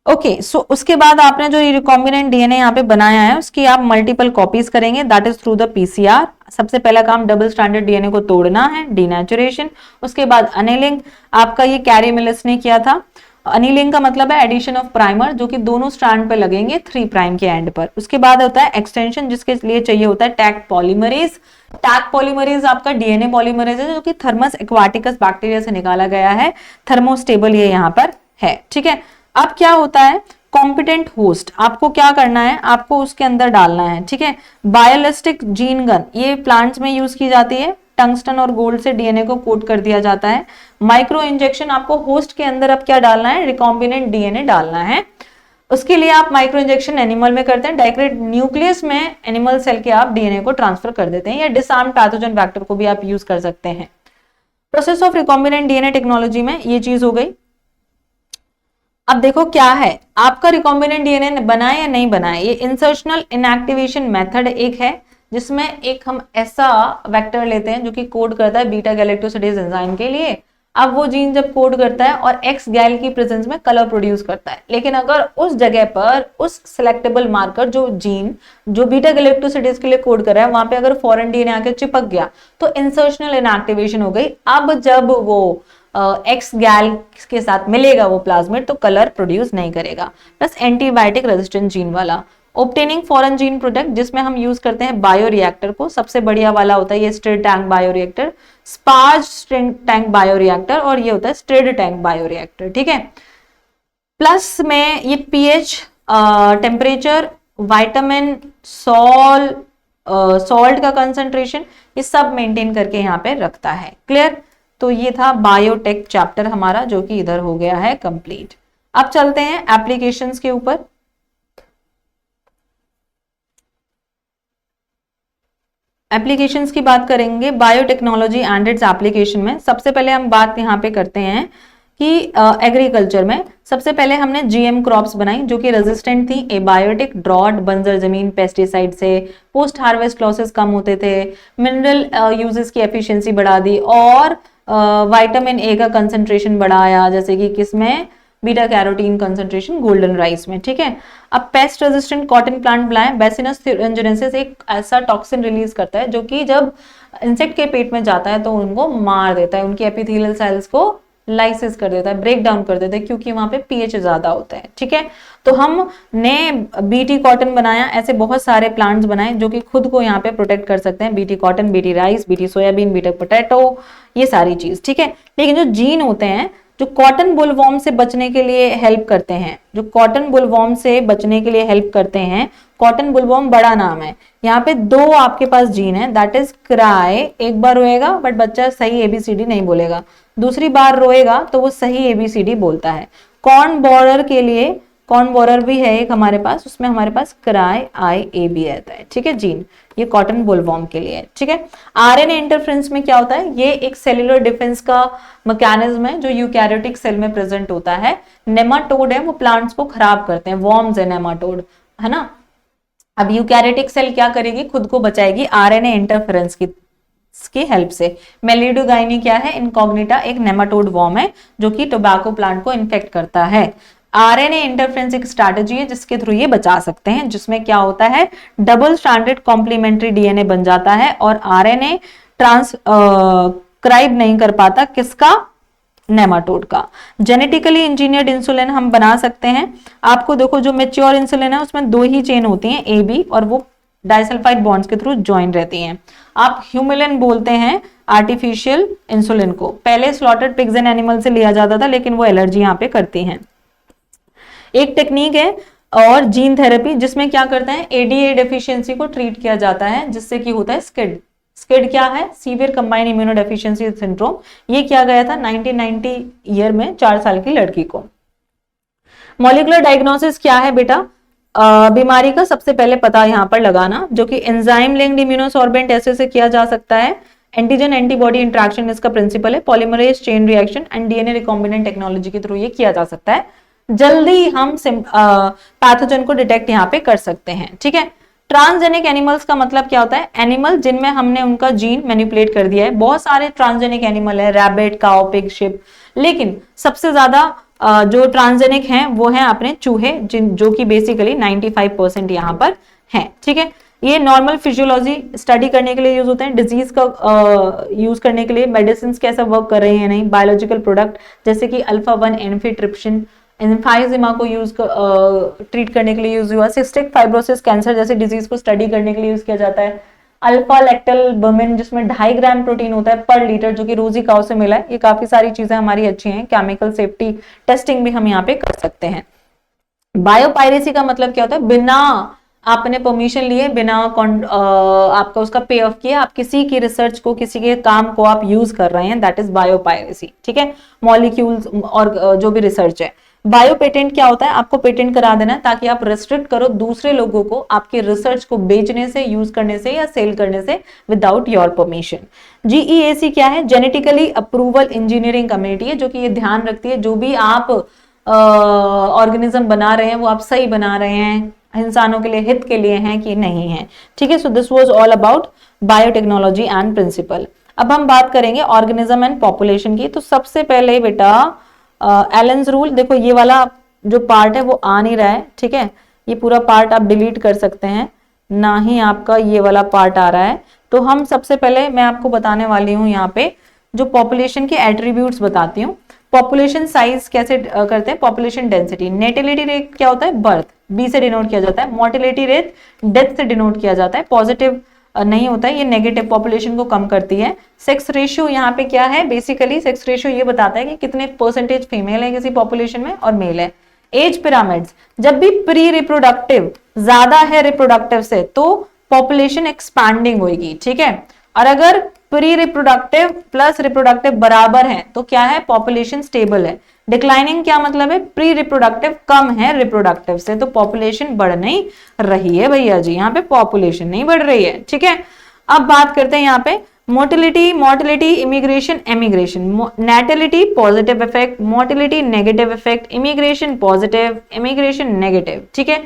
ओके, सो उसके बाद आपने जो रिकॉम्बिनेंट डीएनए यहाँ पे बनाया है उसकी आप मल्टीपल कॉपीज करेंगे, that is through the PCR। सबसे पहला काम डबल स्ट्रैंडेड डीएनए को तोड़ना है, डीनेचुरेशन। उसके बाद अनिलिंग, आपका ये कैरी मिलिस ने किया था। अनिलिंग का मतलब है एडिशन ऑफ प्राइमर, जो कि दोनों स्ट्रैंड पे लगेंगे 3 प्राइम के एंड पर। उसके बाद होता है एक्सटेंशन, जिसके लिए चाहिए होता है टैग पॉलीमरेज। टैग पॉलीमरेज आपका डीएनए पॉलीमरेज है, जो कि थर्मस एक्वाटिकस बैक्टीरिया से निकाला गया है, थर्मोस्टेबल ये यहाँ पर है। ठीक है, अब क्या होता है, कॉम्पिटेंट होस्ट, आपको क्या करना है, आपको उसके अंदर डालना है। ठीक है, बायोलिस्टिक जीन गन, ये प्लांट्स में यूज की जाती है, टंगस्टन और गोल्ड से डीएनए को कोट कर दिया जाता है। माइक्रो इंजेक्शन, आपको होस्ट के अंदर अब क्या डालना है, रिकॉम्बिनेंट डीएनए डालना है। उसके लिए आप माइक्रो इंजेक्शन एनिमल में करते हैं, डायरेक्ट न्यूक्लियस में एनिमल सेल के आप डीएनए को ट्रांसफर कर देते हैं, या डिसआर्म पैथोजन वेक्टर को भी आप यूज कर सकते हैं। Process of recombinant DNA technology में ये चीज हो गई। अब देखो क्या है, आपका रिकॉम्बिनेंट डीएनए बनाए या नहीं बनाए, ये इंसर्शनल इनएक्टिवेशन मेथड एक है, जिसमें एक हम ऐसा वेक्टर लेते हैं जो कि कोड करता है बीटा गैलेक्टोसिडेज एंजाइम के लिए। अब वो जीन जब कोड करता है और एक्स गैल की प्रेजेंस में कलर प्रोड्यूस करता है, लेकिन अगर उस जगह पर उस सिलेक्टेबल मार्कर जो जीन जो बीटा गैलेक्टोसिडेज के लिए कोड कर रहा है वहां पे अगर फॉरेन डीएनए आके चिपक गया तो इंसर्शनल इनएक्टिवेशन हो गई। अब जब वो एक्स गैल के साथ मिलेगा वो प्लाज्मिड तो कलर प्रोड्यूस नहीं करेगा। प्लस एंटीबायोटिक रेजिस्टेंट जीन वाला। ऑब्टेनिंग फॉरेन जीन प्रोडक्ट, जिसमें हम यूज करते हैं बायोरिएक्टर को, सबसे बढ़िया वाला होता है ये stirred tank bioreactor, sparged tank bioreactor, और ये होता है स्टिर्ड टैंक बायोरिएक्टर। ठीक है, प्लस में ये पीएच, टेम्परेचर, विटामिन, सॉल्ट का कंसंट्रेशन, ये सब मेंटेन करके यहाँ पे रखता है। क्लियर, तो ये था बायोटेक चैप्टर हमारा, जो कि इधर हो गया है कंप्लीट। अब चलते हैं एप्लीकेशंस के ऊपर। एप्लीकेशंस की बात करेंगे बायोटेक्नोलॉजी एंड इट्स एप्लीकेशन में। सबसे पहले हम बात यहाँ पे करते हैं कि एग्रीकल्चर में सबसे पहले हमने जीएम क्रॉप्स बनाई जो कि रेजिस्टेंट थी एबायोटिक, ड्रॉट, बंजर जमीन, पेस्टिसाइड से, पोस्ट हार्वेस्ट लॉसेस कम होते थे, मिनरल यूजेस की एफिशिएंसी बढ़ा दी, और विटामिन ए का कंसंट्रेशन बढ़ाया, जैसे कि किसमें, beta carotene concentration golden rice में। ठीक है, अब पेस्ट रेजिस्टेंट कॉटन प्लांट बनाए। बेसिनस thuringiensis एक ऐसा टॉक्सिन रिलीज करता है जो कि जब इंसेक्ट के पेट में जाता है तो उनको मार देता है, उनकी एपिथेलियल सेल्स को लाइसिस कर देता है, ब्रेक डाउन कर देता है, क्योंकि वहां पे पीएच ज्यादा होता है। ठीक है, तो हमने बीटी कॉटन बनाया, ऐसे बहुत सारे प्लांट्स बनाए जो कि खुद को यहाँ पे प्रोटेक्ट कर सकते हैं, BT cotton, BT rice, BT soybean, beta potato, ये सारी चीज। ठीक है, लेकिन जो जीन होते हैं, जो कॉटन बुलवॉर्म से बचने के लिए हेल्प करते हैं, जो कॉटन बुलवॉर्म से बचने के लिए हेल्प करते हैं, कॉटन बुलवॉर्म बड़ा नाम है, यहाँ पे 2 आपके पास जीन है, दैट इज क्राई, एक बार रोएगा बट बच्चा सही एबीसीडी नहीं बोलेगा, दूसरी बार रोएगा तो वो सही एबीसीडी बोलता है। कॉर्न बोरर के लिए, कॉर्न बोरर भी है एक हमारे पास, उसमें हमारे पास क्राई आई ए बी आता है, ठीक है जीन, ये कॉटन बुलवॉर्म के लिए है, ठीक है। आरएनए इंटरफेरेंस में क्या होता है, ये एक सेल्यूलर डिफेंस का मैकेनिज्म है जो यूकैरियोटिक सेल में प्रेजेंट होता है। नेमाटोड है वो प्लांट्स को खराब करते हैं, वॉर्म्स है नेमाटोड, है ना। अब यूकैरियोटिक सेल क्या करेगी, खुद को बचाएगी आरएनए इंटरफेरेंस की हेल्प से। मेलिडोगाइनी क्या है, इनकॉग्निटा एक नेमाटोड वॉर्म है जो कि टोबैको प्लांट को इन्फेक्ट करता है। आरएनए इंटरफेरेंस एक स्ट्रैटेजी है जिसके थ्रू ये बचा सकते हैं, जिसमें क्या होता है, डबल स्ट्रैंडेड कॉम्प्लीमेंट्री डीएनए बन जाता है और आरएनए ट्रांसक्राइब नहीं कर पाता, किसका, नेमाटोड का। जेनेटिकली इंजीनियर्ड इंसुलिन हम बना सकते हैं। आपको देखो जो मेच्योर इंसुलिन है उसमें 2 ही चेन होती हैं ए बी, और वो डाइसल्फाइड बॉन्ड्स के थ्रू ज्वाइन रहती हैं। आप ह्यूमिलिन बोलते हैं आर्टिफिशियल इंसुलिन को, पहले स्लॉटर्ड पिग्स एंड एनिमल से लिया जाता था लेकिन वो एलर्जी यहाँ पे करती हैं। एक टेक्निक है और जीन थेरेपी, जिसमें क्या करते हैं, एडीए डेफिशिएंसी को ट्रीट किया जाता है जिससे कि होता है स्किड। स्किड क्या है, severe combined immuno deficiency syndrome. ये किया गया था 1990 ईयर में 4 साल की लड़की को। मॉलिक्यूलर डायग्नोसिस क्या है बेटा, बीमारी का सबसे पहले पता यहाँ पर लगाना, जो कि एंजाइम लिंक्ड इम्यूनोसॉर्बेंट ऐसे से किया जा सकता है। एंटीजन एंटीबॉडी इंटरेक्शन इसका प्रिंसिपल है, polymerase chain reaction and DNA recombinant technology के थ्रू ये किया जा सकता है। जल्दी हम पैथोजन को डिटेक्ट यहाँ पे कर सकते हैं, ठीक है। ट्रांसजेनिक एनिमल्स का मतलब क्या होता है, एनिमल जिनमें हमने उनका जीन मैनिपुलेट कर दिया है। बहुत सारे ट्रांसजेनिक एनिमल है, रैबिट, काउ, पिग, शिप, लेकिन सबसे ज्यादा जो ट्रांसजेनिक हैं वो हैं अपने चूहे, जो कि बेसिकली 95% यहाँ पर हैं, ठीक है। ये नॉर्मल फिजियोलॉजी स्टडी करने के लिए यूज होते हैं, डिजीज का यूज करने के लिए, मेडिसिन कैसा वर्क कर रही है नहीं, बायोलॉजिकल प्रोडक्ट जैसे कि अल्फा-1 एम्फीट्रिप्सिन एम्फाइजिमा को यूज ट्रीट करने के लिए यूज हुआ। सिस्टिक फाइब्रोसिस कैंसर जैसे डिजीज को स्टडी करने के लिए यूज किया जाता है। अल्फा लैक्टोल्बुमिन जिसमें 2.5 ग्राम प्रोटीन होता है पर लीटर, जो कि रोजी काउ से मिला है। ये काफी सारी चीजें हमारी अच्छी हैं। केमिकल सेफ्टी टेस्टिंग भी हम यहाँ पे कर सकते हैं। बायोपायरेसी का मतलब क्या होता है, बिना आपने परमिशन लिए, बिना आपका उसका पे ऑफ किया, आप किसी की रिसर्च को, किसी के काम को आप यूज कर रहे हैं, दैट इज बायोपायरेसी, ठीक है। मॉलिक्यूल्स और जो भी रिसर्च है। बायो पेटेंट क्या होता है, आपको पेटेंट करा देना ताकि आप रेस्ट्रिक्ट करो दूसरे लोगों को आपके रिसर्च को बेचने से, यूज करने से या सेल करने से विदाउट योर परमिशन। जीईएसी क्या है, जेनेटिकली अप्रूवल इंजीनियरिंग कम्युनिटी है, जो कि ये ध्यान रखती है जो भी आप ऑर्गेनिज्म बना रहे हैं वो आप सही बना रहे हैं, इंसानों के लिए, हित के लिए हैं कि नहीं है, ठीक है। So this was all about biotechnology and principle. अब हम बात करेंगे ऑर्गेनिज्म एंड पॉपुलेशन की। तो सबसे पहले बेटा एलेन्स रूल, देखो ये वाला जो पार्ट है वो आ नहीं रहा है, ठीक है। ये पूरा पार्ट आप डिलीट कर सकते हैं, ना ही आपका ये वाला पार्ट आ रहा है। तो हम सबसे पहले मैं आपको बताने वाली हूँ यहाँ पे जो पॉपुलेशन के एट्रीब्यूट्स बताती हूँ। पॉपुलेशन साइज कैसे करते हैं, पॉपुलेशन डेंसिटी। नेटिलिटी रेट क्या होता है, बर्थ, बी से डिनोट किया जाता है। मोर्टेलिटी रेट डेथ से डिनोट किया जाता है, पॉजिटिव नहीं होता है, ये नेगेटिव पॉपुलेशन को कम करती है। सेक्स रेशियो यहाँ पे क्या है, बेसिकली सेक्स रेशियो ये बताता है कि कितने परसेंटेज फीमेल है किसी पॉपुलेशन में और मेल है। एज पिरामिड्स, जब भी प्री रिप्रोडक्टिव ज्यादा है रिप्रोडक्टिव से तो पॉपुलेशन एक्सपैंडिंग होगी, ठीक है। और अगर प्री रिप्रोडक्टिव प्लस रिप्रोडक्टिव बराबर है तो क्या है, पॉपुलेशन स्टेबल है। डिक्लाइनिंग क्या मतलब है, प्री रिप्रोडक्टिव कम है रिप्रोडक्टिव से, तो पॉपुलेशन बढ़ नहीं रही है भैया जी, यहाँ पे पॉपुलेशन नहीं बढ़ रही है, ठीक है। अब बात करते हैं यहाँ पे mortality, mortality, immigration, emigration. Natality positive effect, mortality negative effect, immigration positive, immigration negative, ठीक है।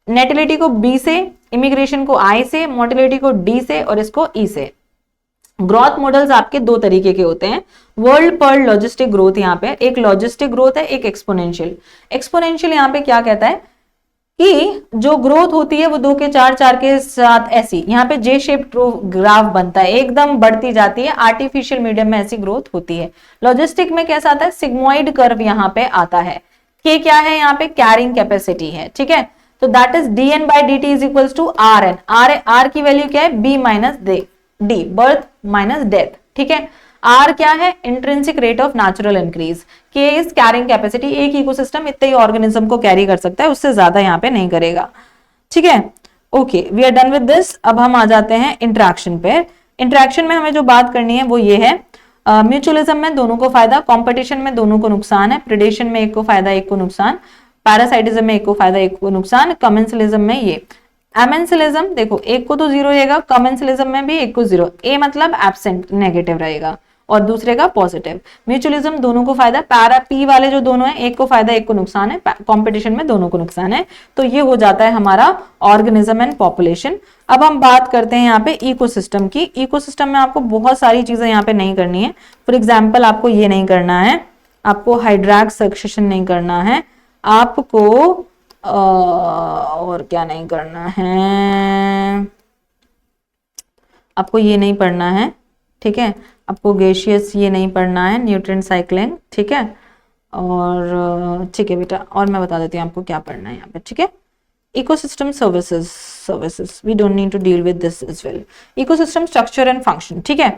नेटिलिटी को बी से, इमिग्रेशन को आई से, मोर्टेलिटी को डी से और इसको ई से। ग्रोथ मॉडल्स आपके 2 तरीके के होते हैं। वर्ल्ड पर लॉजिस्टिक ग्रोथ, यहाँ पे एक लॉजिस्टिक ग्रोथ है, एक एक्सपोनेंशियल। एक्सपोनेंशियल यहाँ पे क्या कहता है कि जो ग्रोथ होती है वो 2 के 4, 4 के साथ ऐसी, यहाँ पे जे शेप ग्राफ बनता है, एकदम बढ़ती जाती है। आर्टिफिशियल मीडियम में ऐसी ग्रोथ होती है। लॉजिस्टिक में कैसा आता है, सिग्मोइड कर्व यहाँ पे आता है। के क्या है, यहाँ पे कैरिंग कैपेसिटी है, ठीक है। तो that is dn by dt is equals to rn। R की वैल्यू क्या है, b माइनस डी, बर्थ माइनस डेथ, ठीक है। आर क्या है, intrinsic rate of natural increase, K is carrying capacity, एक इकोसिस्टम इतने ही ऑर्गेनिज्म को कैरी कर सकता है, उससे ज्यादा यहाँ पे नहीं करेगा, ठीक है। Okay, we are done with this. अब हम आ जाते हैं इंटरेक्शन पे। इंटरेक्शन में हमें जो बात करनी है वो ये है, म्यूचुअलिज्म में दोनों को फायदा, कंपटीशन में दोनों को नुकसान है, प्रेडेशन में एक को फायदा एक को नुकसान, पैरासाइटिज्म में एक को फायदा एक को नुकसान, कमेंसलिज्म में ये, एमेंसलिज्म देखो एक को तो जीरो रहेगा, कमेंसलिज्म में भी एक को जीरो, ए मतलब एब्सेंट नेगेटिव रहेगा और दूसरे का पॉजिटिव। म्यूचुअलिज्म दोनों को फायदा, पैरा पी वाले जो दोनों हैं एक को फायदा एक को नुकसान है, कंपटीशन में दोनों को नुकसान है। तो ये हो जाता है हमारा ऑर्गेनिज्म एंड पॉपुलेशन। अब हम बात करते हैं यहाँ पे इकोसिस्टम की। इकोसिस्टम में आपको बहुत सारी चीजें यहाँ पे नहीं करनी है। फॉर एग्जाम्पल आपको ये नहीं करना है, आपको हाइड्रैक सक्सेशन नहीं करना है, आपको और क्या नहीं करना है, आपको ये नहीं पढ़ना है, ठीक है। आपको गैसियस ये नहीं पढ़ना है, न्यूट्रिएंट साइक्लिंग, ठीक है। और ठीक है बेटा, और मैं बता देती हूँ आपको क्या पढ़ना है यहाँ पे, ठीक है। Ecosystem services we don't need to deal with this as well. Ecosystem structure and function, ठीक है।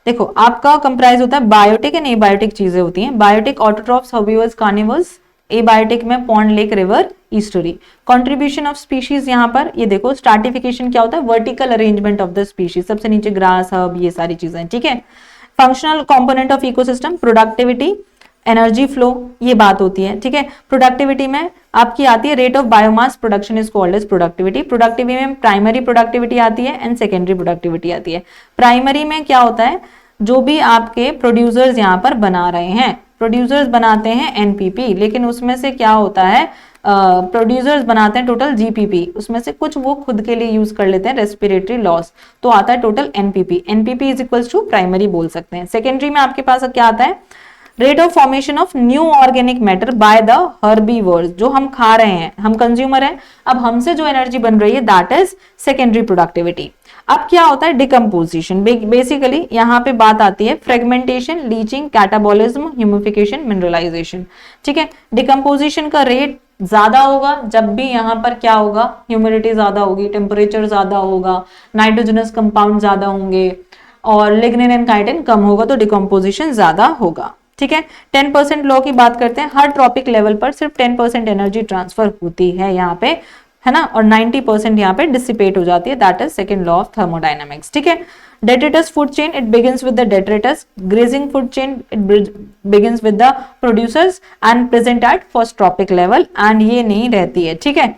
देखो आपका कंप्राइज होता है बायोटिक एंड एबायोटिक चीजें होती हैं। Biotic autotrophs, herbivores, carnivores, abiotic में pond, lake, river, estuary. Contribution of species, यहाँ पर ये देखो स्ट्रैटिफिकेशन क्या होता है, vertical arrangement of the species, सबसे नीचे ग्रास, हर्ब, ये सारी चीजें, ठीक है। Functional component of ecosystem, productivity, energy flow, ये बात होती है, ठीक है। प्रोडक्टिविटी में आपकी आती है rate of biomass production is called as productivity. Productivity में प्राइमरी प्रोडक्टिविटी आती है एंड सेकेंडरी प्रोडक्टिविटी आती है। प्राइमरी में क्या होता है, जो भी आपके प्रोड्यूसर्स यहाँ पर बना रहे हैं, प्रोड्यूसर्स बनाते हैं एनपीपी, लेकिन उसमें से क्या होता है, प्रोड्यूसर्स बनाते हैं टोटल जीपीपी, उसमें से कुछ वो खुद के लिए यूज कर लेते हैं, रेस्पिरेटरी लॉस, तो आता है total NPP. NPP is equals to primary बोल सकते हैं। सेकेंडरी में आपके पास क्या आता है, rate of formation of new organic matter by the herbivores, जो हम खा रहे हैं, हम कंज्यूमर हैं, अब हमसे जो एनर्जी बन रही है दैट इज सेकेंडरी प्रोडक्टिविटी। अब क्या होता है, डिकम्पोजिशन, बेसिकली यहाँ पे बात आती है fragmentation, leaching, catabolism, humification, mineralization, ठीक है। डिकम्पोजिशन का रेट ज्यादा होगा जब भी यहाँ पर क्या होगा, ह्यूमिडिटी ज्यादा होगी, टेम्परेचर ज्यादा होगा, नाइट्रोजनस कंपाउंड ज्यादा होंगे और लिग्निन एंड काइटिन कम होगा, तो डिकम्पोजिशन ज्यादा होगा, ठीक है। 10% लॉ की बात करते हैं, हर ट्रॉपिक लेवल पर सिर्फ 10% एनर्जी ट्रांसफर होती है यहाँ पे, है ना, और 90% यहाँ पे डिसिपेट हो जाती है, that is second law of thermodynamics, ठीक है। Detritus food chain, it begins with the detritus. Grazing food chain, it begins with the producers and present at first trophic level, and ये नहीं रहती है, ठीक है।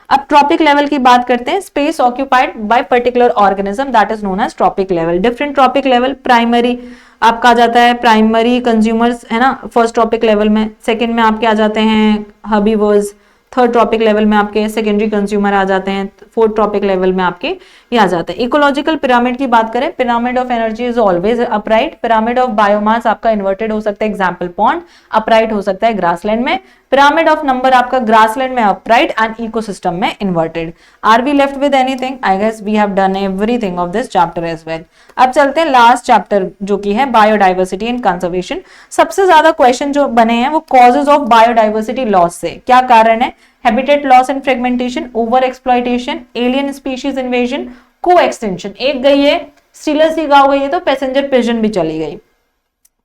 अब ट्रॉपिक लेवल की बात करते हैं, space occupied by particular organism that is known as trophic level. Different trophic level, primary आपका आ जाता है प्राइमरी कंज्यूमर्स, है ना, फर्स्ट ट्रॉपिक लेवल में। सेकंड में आपके आ जाते हैं हर्बीवर्स, थर्ड ट्रॉपिक लेवल में आपके सेकेंडरी कंज्यूमर आ जाते हैं, फोर्थ ट्रॉपिक लेवल में आपके ये आ जाते हैं। इकोलॉजिकल पिरामिड की बात करें, pyramid of energy is always upright, pyramid of biomass आपका इन्वर्टेड हो सकता है, एग्जाम्पल पॉन्ड, अपराइट हो सकता है ग्रासलैंड में। पिरामिड ऑफ नंबर आपका ग्रासलैंड में अपराइट एंड इकोसिस्टम में inverted. Are we left with anything? I guess we have done everything of this chapter as well. अब चलते हैं लास्ट चैप्टर जो कि है बायोडाइवर्सिटी एंड कंजर्वेशन। सबसे ज्यादा क्वेश्चन जो बने हैं वो कॉजेज ऑफ बायोडाइवर्सिटी लॉस से, क्या कारण है, habitat loss and fragmentation, over exploitation, alien species invasion, को एक्सटेंशन। एक गई है स्टीलर सी गाँव गई है तो पैसेंजर पिजन भी चली गई।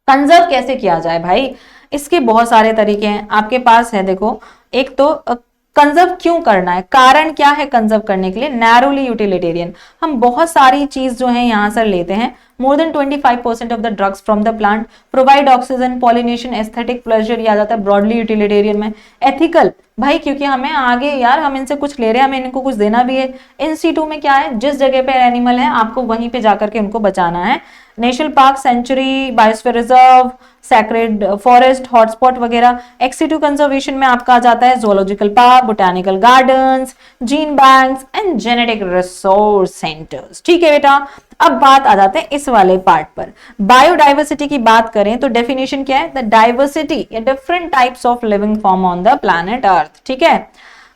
कंजर्व कैसे किया जाए भाई, इसके बहुत सारे तरीके हैं आपके पास है। देखो एक तो कंजर्व क्यों करना है, कारण क्या है कंजर्व करने के लिए, नैरोली यूटिलिटेरियन। हम बहुत सारी चीज जो है यहाँ से लेते हैं, more than 25% of the drugs from the plant, provide oxygen, pollination, aesthetic pleasure, ये आ जाता है ब्रॉडली यूटिलिटेरियन में। एथिकल भाई, क्योंकि हमें आगे यार हम इनसे कुछ ले रहे हैं, हमें इनको कुछ देना भी है। इन सीटू में क्या है, जिस जगह पे एनिमल है आपको वहीं पे जाकर के उनको बचाना है। National park, sanctuary, biosphere reserve, sacred forest, hotspot वगैरह। एक्सिटू कंजर्वेशन में आपका आ जाता है zoological park, botanical gardens, gene banks and genetic resource centres. ठीक है बेटा, अब बात आ जाते हैं इस वाले पार्ट पर। बायोडाइवर्सिटी की बात करें तो डेफिनेशन क्या है, द डाइवर्सिटी या different types of living form on the planet earth. ठीक है,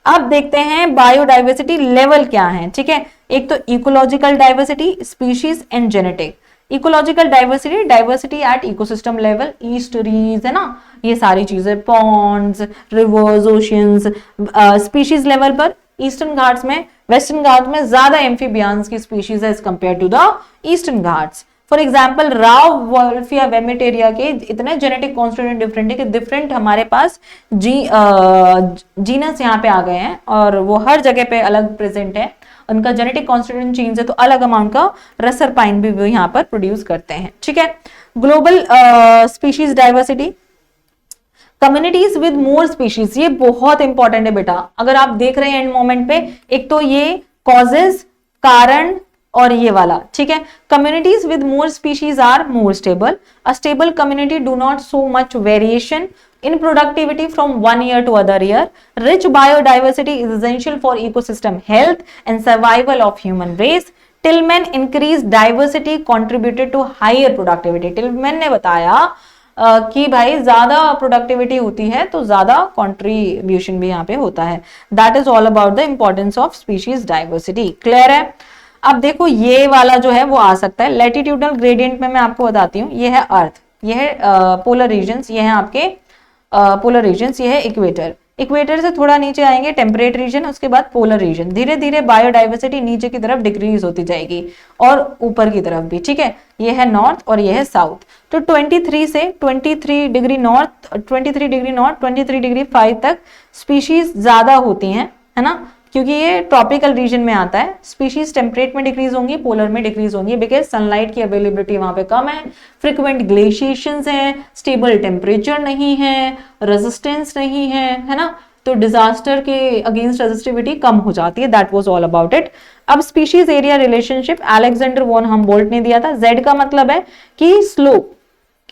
अब देखते हैं बायोडाइवर्सिटी लेवल क्या है। ठीक है, एक तो ecological diversity, species and genetic. Ecological diversity, diversity at ecosystem level, estuaries है ना, ये सारी चीजें, ponds, rivers, oceans. Species level पर ईस्टर्न घाट्स में, वेस्टर्न घाट्स में ज्यादा एम्फीबियंस की स्पीशीज है as compared to the Eastern Ghats. For example Rauwolfia या वेमेटेरिया के इतने जेनेटिक कॉन्स्टिट्यूएंट डिफरेंट है कि डिफरेंट हमारे पास जीनस यहाँ पे आ गए हैं और वो हर जगह पे अलग प्रेजेंट है, उनका जेनेटिक कॉन्स्टिट्यूएंट चेंज है, तो अलग अमाउंट का रसरपाइन भी वो यहाँ पर प्रोड्यूस करते हैं। ठीक है, global species diversity, communities with more species, ये बहुत इंपॉर्टेंट है बेटा। अगर आप देख रहे हैं एंड मोमेंट पे, एक तो ये कॉजेज, कारण, और ये वाला, ठीक है। Communities with more species are more stable, a stable community do not so much variation in productivity from one year to other year. Rich biodiversity is essential for ecosystem health and survival of human race. Tillman increased diversity contributed to higher productivity. Tillman ने बताया कि भाई ज्यादा productivity होती है तो ज्यादा contribution भी यहाँ पे होता है। That is all about the importance of species diversity. Clear है? अब देखो ये वाला जो है वो आ सकता है लैटिट्यूडनल ग्रेडियंट में, मैं आपको बताती हूँ। ये है अर्थ, ये है पोलर रीजन्स, ये है आपके पोलर रीजन्स, ये है इक्वेटर। इक्वेटर से थोड़ा नीचे आएंगे टेम्परेट रीजन, उसके बाद पोलर रीजन। धीरे धीरे बायोडाइवर्सिटी नीचे की तरफ डिक्रीज होती जाएगी और ऊपर की तरफ भी, ठीक है। ये है नॉर्थ और ये है साउथ। तो 23 से 23 degree north, 23 degree north, 23 degree 5 तक स्पीशीज ज्यादा होती हैं, है ना, क्योंकि ये ट्रॉपिकल रीजन में आता है। स्पीशीज टेम्परेट में डिक्रीज होंगी, पोलर में डिक्रीज होंगी, बिकॉज सनलाइट की अवेलेबिलिटी वहां पे कम है, फ्रिक्वेंट ग्लेशिएशंस हैं, स्टेबल टेम्परेचर नहीं है, रेजिस्टेंस नहीं है ना, तो डिजास्टर के अगेंस्ट रेजिस्टिविटी कम हो जाती है। That was all about it. अब species area relationship Alexander von Humboldt ने दिया था। जेड का मतलब है कि स्लोप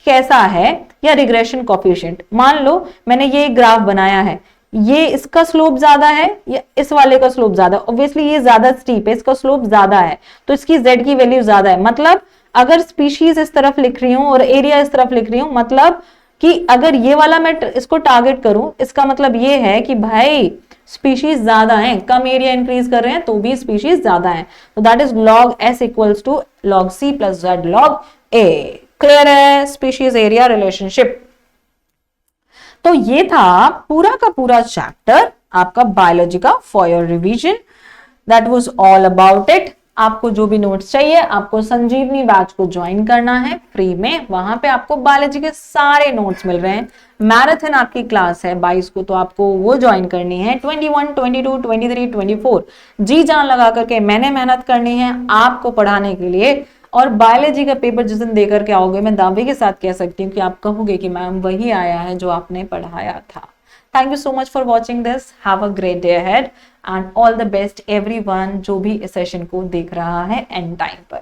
कैसा है या रिग्रेशन कोफिशिएंट। मान लो मैंने ये ग्राफ बनाया है, ये इसका स्लोप ज्यादा है या इस वाले का स्लोप ज्यादा, ऑब्वियसली ये ज्यादा स्टीप है, इसका स्लोप ज्यादा है, तो इसकी जेड की वैल्यू ज्यादा है। मतलब अगर स्पीशीज इस तरफ लिख रही हूं और एरिया इस तरफ लिख रही हूं, मतलब कि अगर ये वाला मैं इसको टारगेट करूं, इसका मतलब ये है कि भाई स्पीशीज ज्यादा है, कम एरिया इंक्रीज कर रहे हैं तो भी स्पीशीज ज्यादा है। तो that is log s equals to log c plus z log a। Clear है? Species area relationship. तो ये था पूरा का पूरा चैप्टर आपका बायोलॉजी का for your revision. That was all about it. आपको जो भी नोट्स चाहिए, आपको संजीवनी बैच को ज्वाइन करना है फ्री में, वहां पे आपको बायोलॉजी के सारे नोट्स मिल रहे हैं। मैराथन आपकी क्लास है 22 को, तो आपको वो ज्वाइन करनी है। 21, 22, 23, 24 जी जान लगा करके मैंने मेहनत करनी है आपको पढ़ाने के लिए। और बायोलॉजी का पेपर जिस दिन देकर के आओगे, मैं दावे के साथ कह सकती हूँ कि आप कहोगे कि मैम वही आया है जो आपने पढ़ाया था। Thank you so much for watching this. Have a great day ahead and all the best everyone जो भी इस सेशन को देख रहा है एंड टाइम पर।